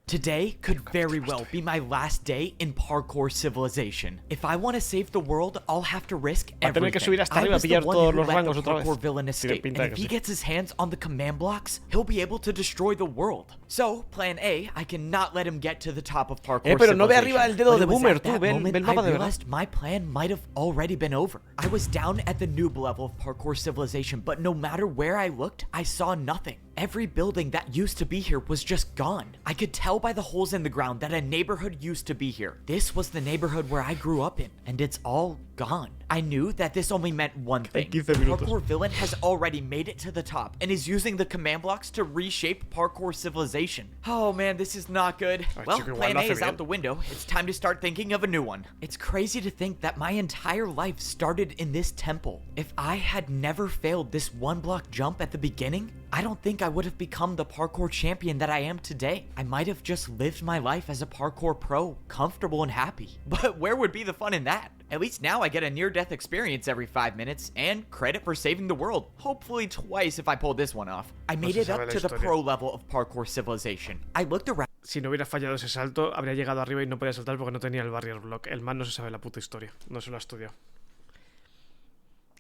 Today could very well be my last day in parkour civilization. If I want to save the world, I'll have to risk everything. I was the one who let the parkour villain escape, and if he gets his hands on the command blocks, he'll be able to destroy the world. So, plan A, I cannot let him get to the top of parkour pero no ve arriba el dedo de Boomer, tú, ve el mapa I de realized my plan might have already been over. I was down at the noob level of parkour civilization, but no matter where I looked, I saw nothing. Every building that used to be here was just gone. I could tell by the holes in the ground that a neighborhood used to be here. This was the neighborhood where I grew up in, and it's all gone. I knew that this only meant one thing. Parkour villain has already made it to the top and is using the command blocks to reshape parkour civilization. Oh man, this is not good. Well, plan A is out the window. It's time to start thinking of a new one. It's crazy to think that my entire life started in this temple. If I had never failed this 1-block jump at the beginning, I don't think I would have become the parkour champion that I am today. I might have just lived my life as a parkour pro, comfortable and happy. But where would be the fun in that? At least now I get a near-death experience every 5 minutes and credit for saving the world. Hopefully twice if I pull this one off. I made it up to the pro level of parkour civilization. I looked around. Si no hubiera fallado ese salto, habría llegado arriba y no podía saltar porque no tenía el barrier block. El man no se sabe la puta historia. No se lo ha estudiado.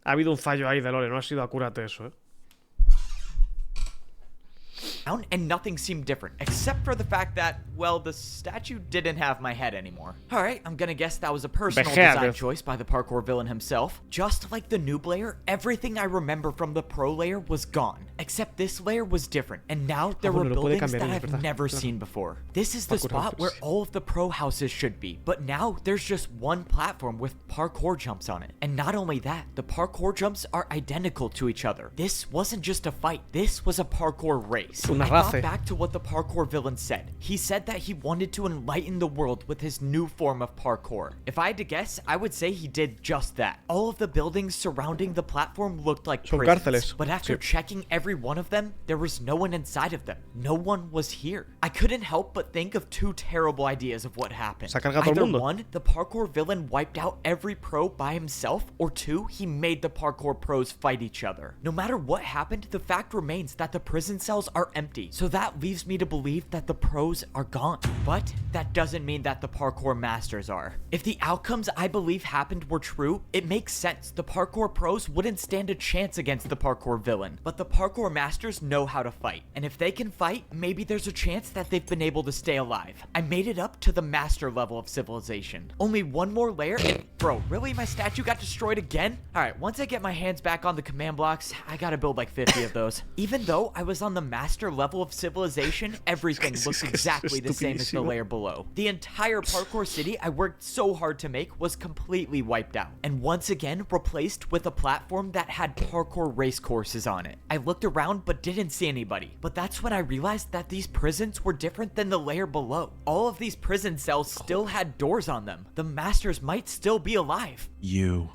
Ha habido un fallo ahí de Lore, no ha sido acúrate eso, and nothing seemed different, except for the fact that, well, the statue didn't have my head anymore. Alright, I'm gonna guess that was a personal design choice by the parkour villain himself. Just like the noob layer, everything I remember from the pro layer was gone, except this layer was different, and now there were buildings that I've never seen before. This is the spot where all of the pro houses should be, but now there's just one platform with parkour jumps on it. And not only that, the parkour jumps are identical to each other. This wasn't just a fight, this was a parkour race. Una I thought race. back to what the parkour villain said. He said that he wanted to enlighten the world with his new form of parkour. If I had to guess, I would say he did just that. All of the buildings surrounding the platform looked like Son prisons, cárceles. but after checking every one of them, there was no one inside of them. No one was here. I couldn't help but think of two terrible ideas of what happened. Se ha cargado todo el Either mundo. one, the parkour villain wiped out every pro by himself, or two, he made the parkour pros fight each other. No matter what happened, the fact remains that the prison cells are empty, so that leaves me to believe that the pros are gone. But that doesn't mean that the parkour masters are. If the outcomes I believe happened were true, it makes sense. The parkour pros wouldn't stand a chance against the parkour villain, but the parkour masters know how to fight. And if they can fight, maybe there's a chance that they've been able to stay alive. I made it up to the master level of civilization. Only one more layer and bro, really? My statue got destroyed again? Alright, once I get my hands back on the command blocks, I gotta build like 50 of those. Even though I was on the master level of civilization, everything looked exactly the same as the layer below. The entire parkour city I worked so hard to make was completely wiped out, and once again replaced with a platform that had parkour race courses on it. I looked around but didn't see anybody, but that's when I realized that these prisons were different than the layer below. All of these prison cells still had doors on them. The masters might still be alive. You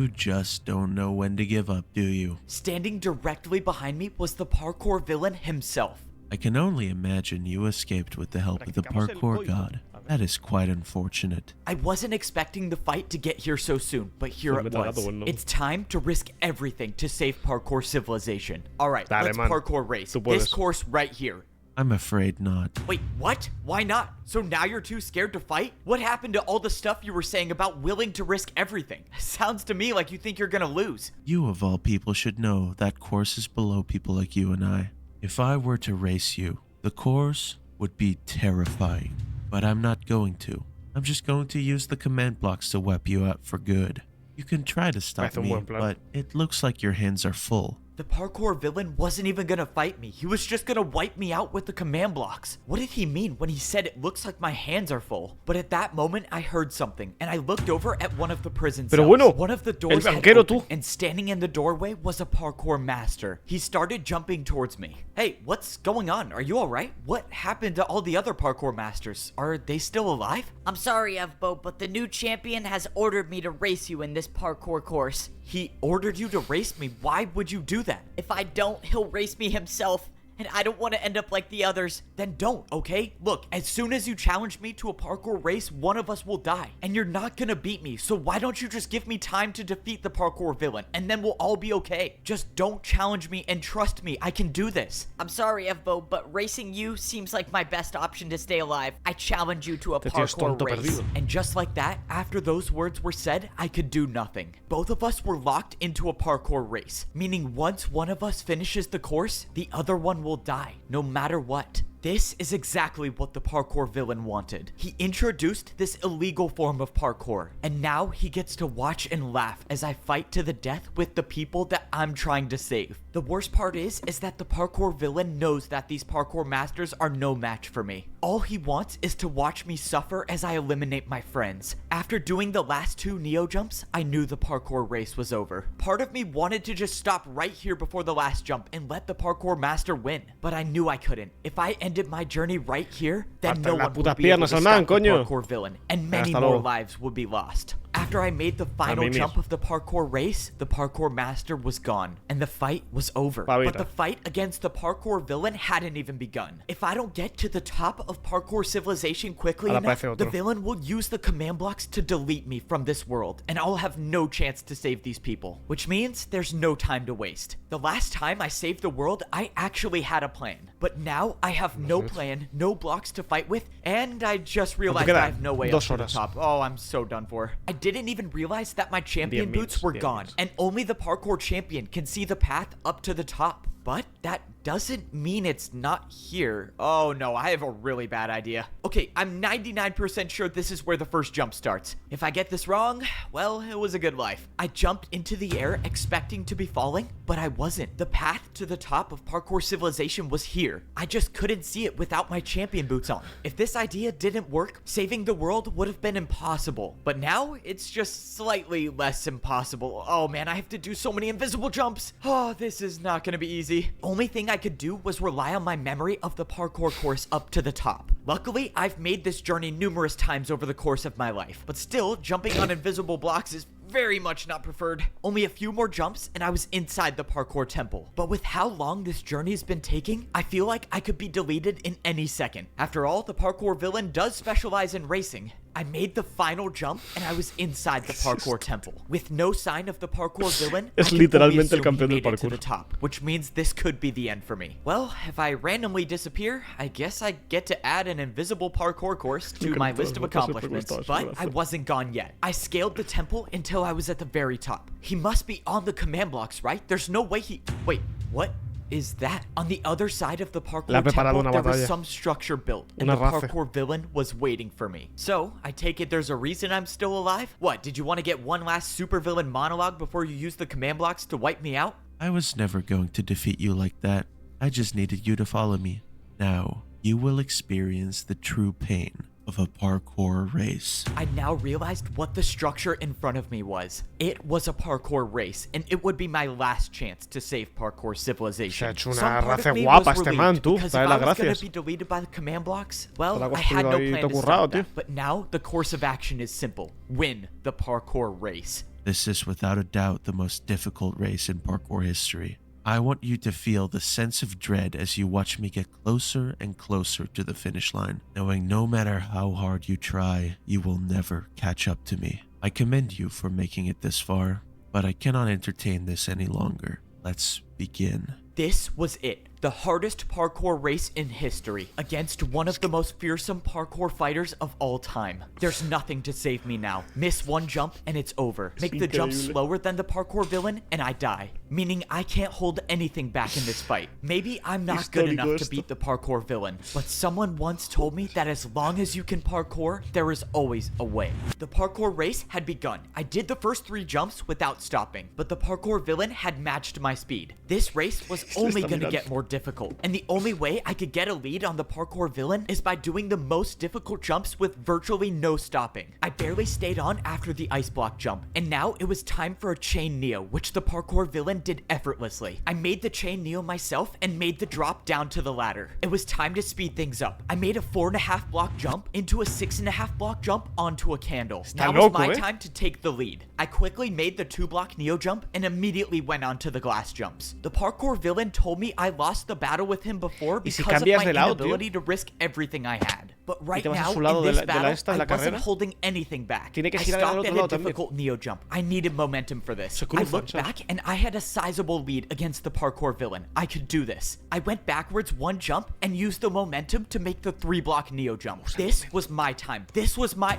just don't know when to give up, do you? Standing directly behind me was the parkour villain himself. I can only imagine you escaped with the help of the parkour god. That is quite unfortunate. I wasn't expecting the fight to get here so soon, but here it was. It's time to risk everything to save parkour civilization. Alright, let's parkour race. This course right here. I'm afraid not. Wait, what? Why not? So now you're too scared to fight? What happened to all the stuff you were saying about willing to risk everything? Sounds to me like you think you're gonna lose. You of all people should know that course is below people like you and I. If I were to race you, the course would be terrifying. But I'm not going to. I'm just going to use the command blocks to wipe you out for good. You can try to stop me, but it looks like your hands are full. The parkour villain wasn't even gonna fight me. He was just gonna wipe me out with the command blocks. What did he mean when he said it looks like my hands are full? But at that moment, I heard something, and I looked over at one of the prison cells. One of the doors had opened, and standing in the doorway was a parkour master. He started jumping towards me. Hey, what's going on? Are you alright? What happened to all the other parkour masters? Are they still alive? I'm sorry, Evbo, but the new champion has ordered me to race you in this parkour course. He ordered you to race me. Why would you do that? If I don't, he'll race me himself. And I don't want to end up like the others. Then don't, okay? Look, as soon as you challenge me to a parkour race, one of us will die. And you're not gonna beat me, so why don't you just give me time to defeat the parkour villain, and then we'll all be okay. Just don't challenge me and trust me, I can do this. I'm sorry, Evbo, but racing you seems like my best option to stay alive. I challenge you to a parkour race. And just like that, after those words were said, I could do nothing. Both of us were locked into a parkour race, meaning once one of us finishes the course, the other one will die, no matter what. This is exactly what the parkour villain wanted. He introduced this illegal form of parkour, and now he gets to watch and laugh as I fight to the death with the people that I'm trying to save. The worst part is that the parkour villain knows that these parkour masters are no match for me. All he wants is to watch me suffer as I eliminate my friends. After doing the last 2 neo jumps, I knew the parkour race was over. Part of me wanted to just stop right here before the last jump and let the parkour master win, but I knew I couldn't. If I ended my journey right here, then no one would be able to stop the parkour villain, and many more lives would be lost. After I made the final jump of the parkour race, the parkour master was gone, and the fight was over. But the fight against the parkour villain hadn't even begun. If I don't get to the top of parkour civilization quickly enough, the villain will use the command blocks to delete me from this world, and I'll have no chance to save these people. Which means there's no time to waste. The last time I saved the world, I actually had a plan. But now I have no plan, no blocks to fight with, and I just realized I have no way up to the top. Oh, I'm so done for. I didn't even realize that my champion boots were gone, and only the parkour champion can see the path up to the top. But that doesn't mean it's not here. Oh no, I have a really bad idea. Okay, I'm 99% sure this is where the first jump starts. If I get this wrong, well, it was a good life. I jumped into the air expecting to be falling, but I wasn't. The path to the top of parkour civilization was here. I just couldn't see it without my champion boots on. If this idea didn't work, saving the world would have been impossible. But now, it's just slightly less impossible. Oh man, I have to do so many invisible jumps. Oh, this is not gonna be easy. Only thing thing I could do was rely on my memory of the parkour course up to the top. Luckily, I've made this journey numerous times over the course of my life, but still, jumping on invisible blocks is very much not preferred. Only a few more jumps and I was inside the parkour temple. But with how long this journey has been taking, I feel like I could be deleted in any second. After all, the parkour villain does specialize in racing. I made the final jump and I was inside the parkour temple. With no sign of the parkour villain, Es I can literalmente only el campeón assume he del made it to parkour. the top, which means this could be the end for me. Well, if I randomly disappear, I guess I get to add an invisible parkour course to my list of accomplishments. But I wasn't gone yet. I scaled the temple until I was at the very top. He must be on the command blocks, right? There's no way he... Wait, what is that? On the other side of the parkour temple, there was some structure built, and the parkour villain was waiting for me. So, I take it there's a reason I'm still alive? What, did you want to get one last supervillain monologue before you use the command blocks to wipe me out? I was never going to defeat you like that. I just needed you to follow me. Now, you will experience the true pain of a parkour race. I now realized what the structure in front of me was. It was a parkour race, and it would be my last chance to save parkour civilization. Se ha hecho Some una part of raza me guapa was este relieved, man, tú. because if Dale I las was going gracias. to be deleted by the command blocks, Te well, la I had no construido ahí plan todo to currado, stop tío. that. But now, the course of action is simple. Win the parkour race. This is without a doubt the most difficult race in parkour history. I want you to feel the sense of dread as you watch me get closer and closer to the finish line, knowing no matter how hard you try, you will never catch up to me. I commend you for making it this far, but I cannot entertain this any longer. Let's begin. This was it. The hardest parkour race in history against one of the most fearsome parkour fighters of all time. There's nothing to save me now. Miss one jump and it's over. Make the jump slower than the parkour villain and I die. Meaning I can't hold anything back in this fight. Maybe I'm not good enough to beat the parkour villain, but someone once told me that as long as you can parkour, there is always a way. The parkour race had begun. I did the first 3 jumps without stopping, but the parkour villain had matched my speed. This race was only going to get more difficult, and the only way I could get a lead on the parkour villain is by doing the most difficult jumps with virtually no stopping. I barely stayed on after the ice block jump, and now it was time for a chain neo, which the parkour villain did effortlessly. I made the chain neo myself and made the drop down to the ladder. It was time to speed things up. I made a 4.5 block jump into a 6.5 block jump onto a candle. Now was my time to take the lead. I quickly made the 2 block neo jump and immediately went on to the glass jumps. The parkour villain told me I lost the battle with him before because of my inability to risk everything I had. But right now, in this battle, I wasn't holding anything back. I stopped at a difficult neo jump. I needed momentum for this. I looked back and I had a sizable lead against the parkour villain. I could do this. I went backwards 1 jump and used the momentum to make the 3 block neo jump. This was my time. This was my...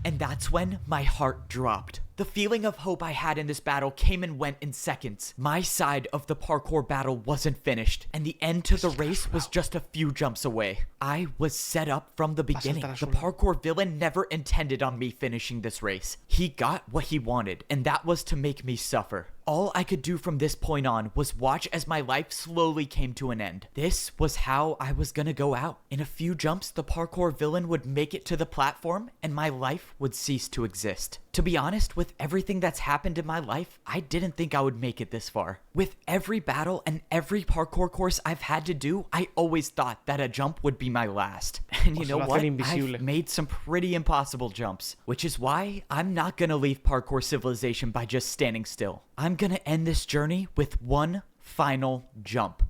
And that's when my heart dropped. The feeling of hope I had in this battle came and went in seconds. My side of the parkour battle wasn't finished, and the end to the race was just a few jumps away. I was set up from the beginning. The parkour villain never intended on me finishing this race. He got what he wanted, and that was to make me suffer. All I could do from this point on was watch as my life slowly came to an end. This was how I was gonna go out. In a few jumps, the parkour villain would make it to the platform, and my life would cease to exist. To be honest, with everything that's happened in my life, I didn't think I would make it this far. With every battle and every parkour course I've had to do, I always thought that a jump would be my last. And you know what? I've made some pretty impossible jumps, which is why I'm not gonna leave parkour civilization by just standing still. I'm gonna end this journey with one final jump.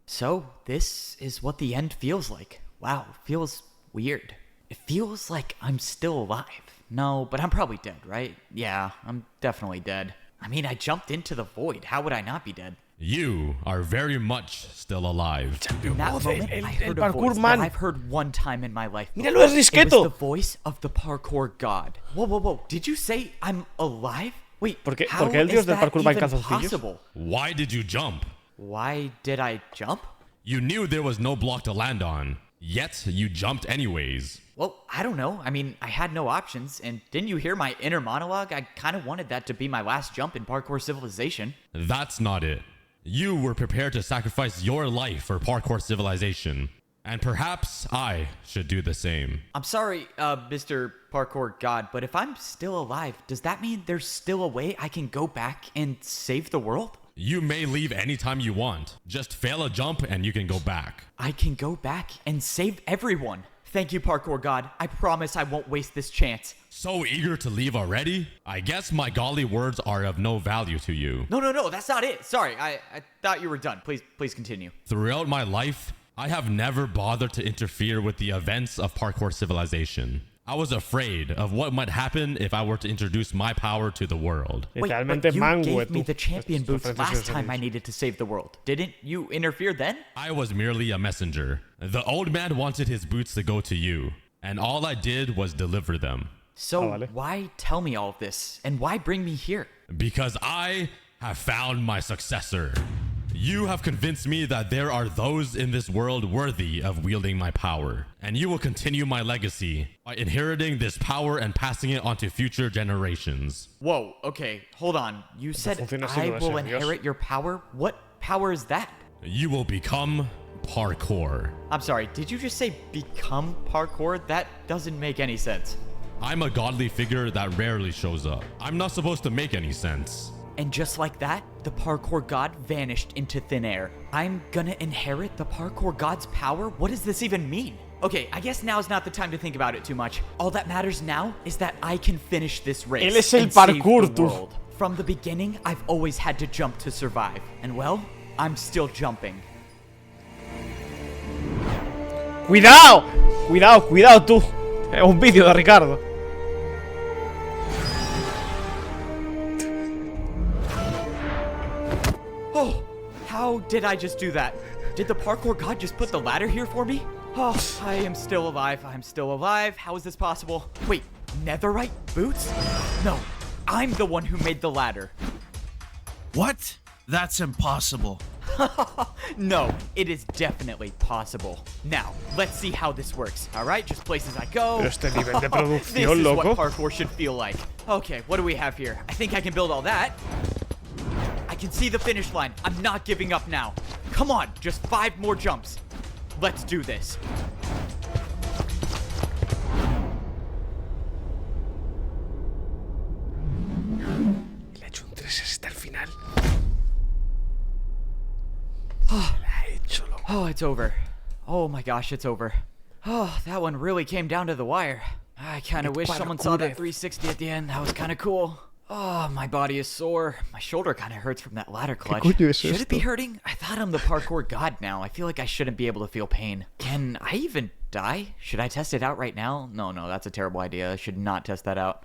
So, this is what the end feels like. Wow, feels weird. It feels like I'm still alive. No, but I'm probably dead, right? Yeah, I'm definitely dead. I mean, I jumped into the void. How would I not be dead? You are very much still alive. In that moment, I heard a voice that I've heard one time in my life. Míralo, es It Risqueto. was the voice of the parkour god. Whoa, whoa, whoa. Did you say I'm alive? Wait, how el dios is del that parkour va en even calzoncillos? possible? Why did you jump? Why did I jump? You knew there was no block to land on, yet you jumped anyways. Well, I don't know. I mean, I had no options, and didn't you hear my inner monologue? I kind of wanted that to be my last jump in parkour civilization. That's not it. You were prepared to sacrifice your life for parkour civilization. And perhaps I should do the same. I'm sorry, Mr. Parkour God, but if I'm still alive, does that mean there's still a way I can go back and save the world? You may leave anytime you want. Just fail a jump and you can go back. I can go back and save everyone. Thank you, Parkour God. I promise I won't waste this chance. So eager to leave already? I guess my golly words are of no value to you. No, that's not it. Sorry, I thought you were done. Please continue. Throughout my life, I have never bothered to interfere with the events of Parkour civilization. I was afraid of what might happen if I were to introduce my power to the world. Wait, but you gave me the champion boots last time I needed to save the world. Didn't you interfere then? I was merely a messenger. The old man wanted his boots to go to you, and all I did was deliver them. So why tell me all of this, and why bring me here? Because I have found my successor. You have convinced me that there are those in this world worthy of wielding my power, and you will continue my legacy by inheriting this power and passing it on to future generations. Whoa, okay, hold on. You said I will inherit your power? What power is that? You will become Parkour. I'm sorry, did you just say become Parkour? That doesn't make any sense. I'm a godly figure that rarely shows up. I'm not supposed to make any sense. And just like that, the Parkour God vanished into thin air. I'm gonna inherit the Parkour God's power? What does this even mean? Okay, I guess now's not the time to think about it too much. All that matters now is that I can finish this race. Él es el and save parkour, the world. From the beginning, I've always had to jump to survive. And well, I'm still jumping. ¡Cuidado! Cuidado tú. Es un vídeo de Ricardo. Oh, how did I just do that? Did the Parkour God just put the ladder here for me? Oh, I am still alive. I'm still alive. How is this possible? Wait, netherite boots? No, I'm the one who made the ladder. What? That's impossible. No, it is definitely possible. Now, let's see how this works. All right, just places I go. Pero este nivel de This producción, is loco. what parkour should feel like. Okay, what do we have here? I think I can build all that. I can see the finish line. I'm not giving up now. Come on, just 5 more jumps. Let's do this. Le he hecho un 360 al final. Oh, it's over. Oh my gosh, it's over. Oh, that one really came down to the wire. I kind of wish someone saw that 360 at the end. That was kind of cool. Oh, my body is sore. My shoulder kind of hurts from that ladder clutch. Should it be hurting? I thought I'm the parkour god now. I feel like I shouldn't be able to feel pain. Can I even die? Should I test it out right now? No, that's a terrible idea. I should not test that out.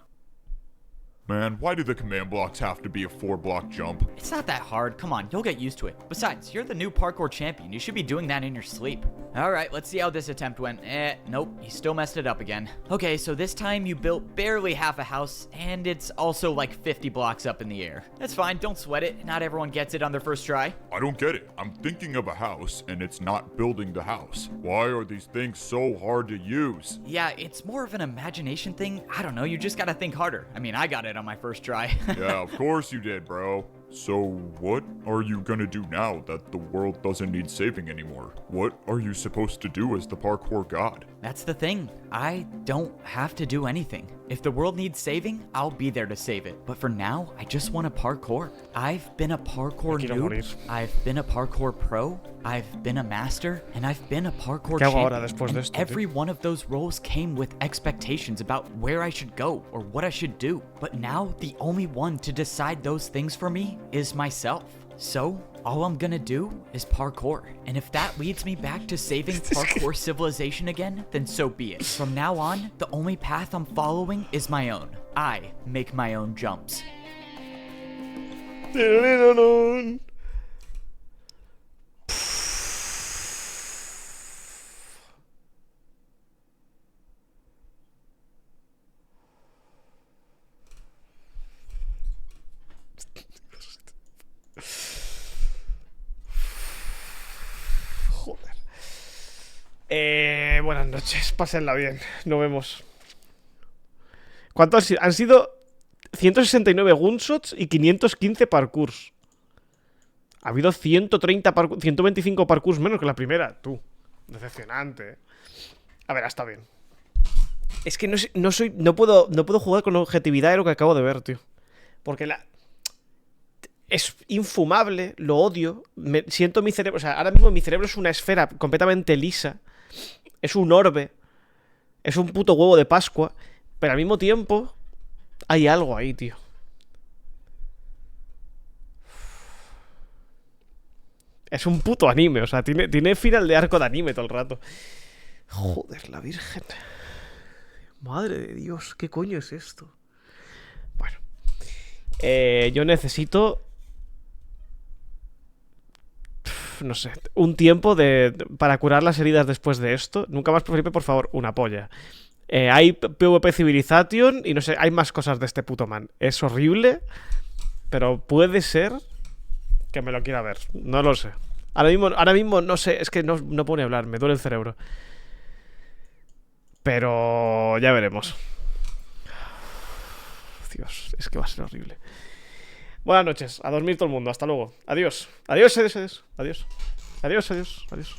Man, why do the command blocks have to be a 4-block jump? It's not that hard. Come on, you'll get used to it. Besides, you're the new parkour champion. You should be doing that in your sleep. Alright, let's see how this attempt went. Nope, you still messed it up again. Okay, so this time you built barely half a house, and it's also like 50 blocks up in the air. That's fine, don't sweat it. Not everyone gets it on their first try. I don't get it. I'm thinking of a house, and it's not building the house. Why are these things so hard to use? Yeah, it's more of an imagination thing. I don't know, you just gotta think harder. I mean, I got it on my first try. Yeah, of course you did, bro. So, what are you gonna do now that the world doesn't need saving anymore? What are you supposed to do as the parkour god? That's the thing. I don't have to do anything. If the world needs saving, I'll be there to save it. But for now, I just want to parkour. I've been a parkour noob. I've been a parkour pro. I've been a master. And I've been a parkour champion. And every one of those roles came with expectations about where I should go or what I should do. But now, the only one to decide those things for me is myself. So, all I'm gonna do is parkour. And if that leads me back to saving parkour civilization again, then so be it. From now on, the only path I'm following is my own. I make my own jumps. Buenas noches, pásenla bien. Nos vemos. ¿Cuántos han sido? 169 gunshots y 515 parkours. Ha habido 125 parkours menos que la primera. Tú, decepcionante. A ver, está bien. Es que no puedo jugar con objetividad de lo que acabo de ver, tío. Porque es infumable, lo odio. Siento mi cerebro, o sea, ahora mismo mi cerebro es una esfera completamente lisa. Es un orbe. Es un puto huevo de Pascua. Pero al mismo tiempo hay algo ahí, tío. Es un puto anime, o sea, tiene final de arco de anime todo el rato. Joder, la virgen. Madre de Dios, ¿qué coño es esto? Bueno. Yo necesito... no sé, un tiempo para curar las heridas después de esto. Nunca más, Felipe, por favor, una polla. Hay PvP Civilization y no sé, hay más cosas de este puto man. Es horrible, pero puede ser que me lo quiera ver. No lo sé. Ahora mismo no sé, es que no puedo ni hablar, me duele el cerebro. Pero ya veremos. Dios, es que va a ser horrible. Buenas noches, a dormir todo el mundo, hasta luego. Adiós. Adiós, adiós, adiós. Adiós, adiós, adiós.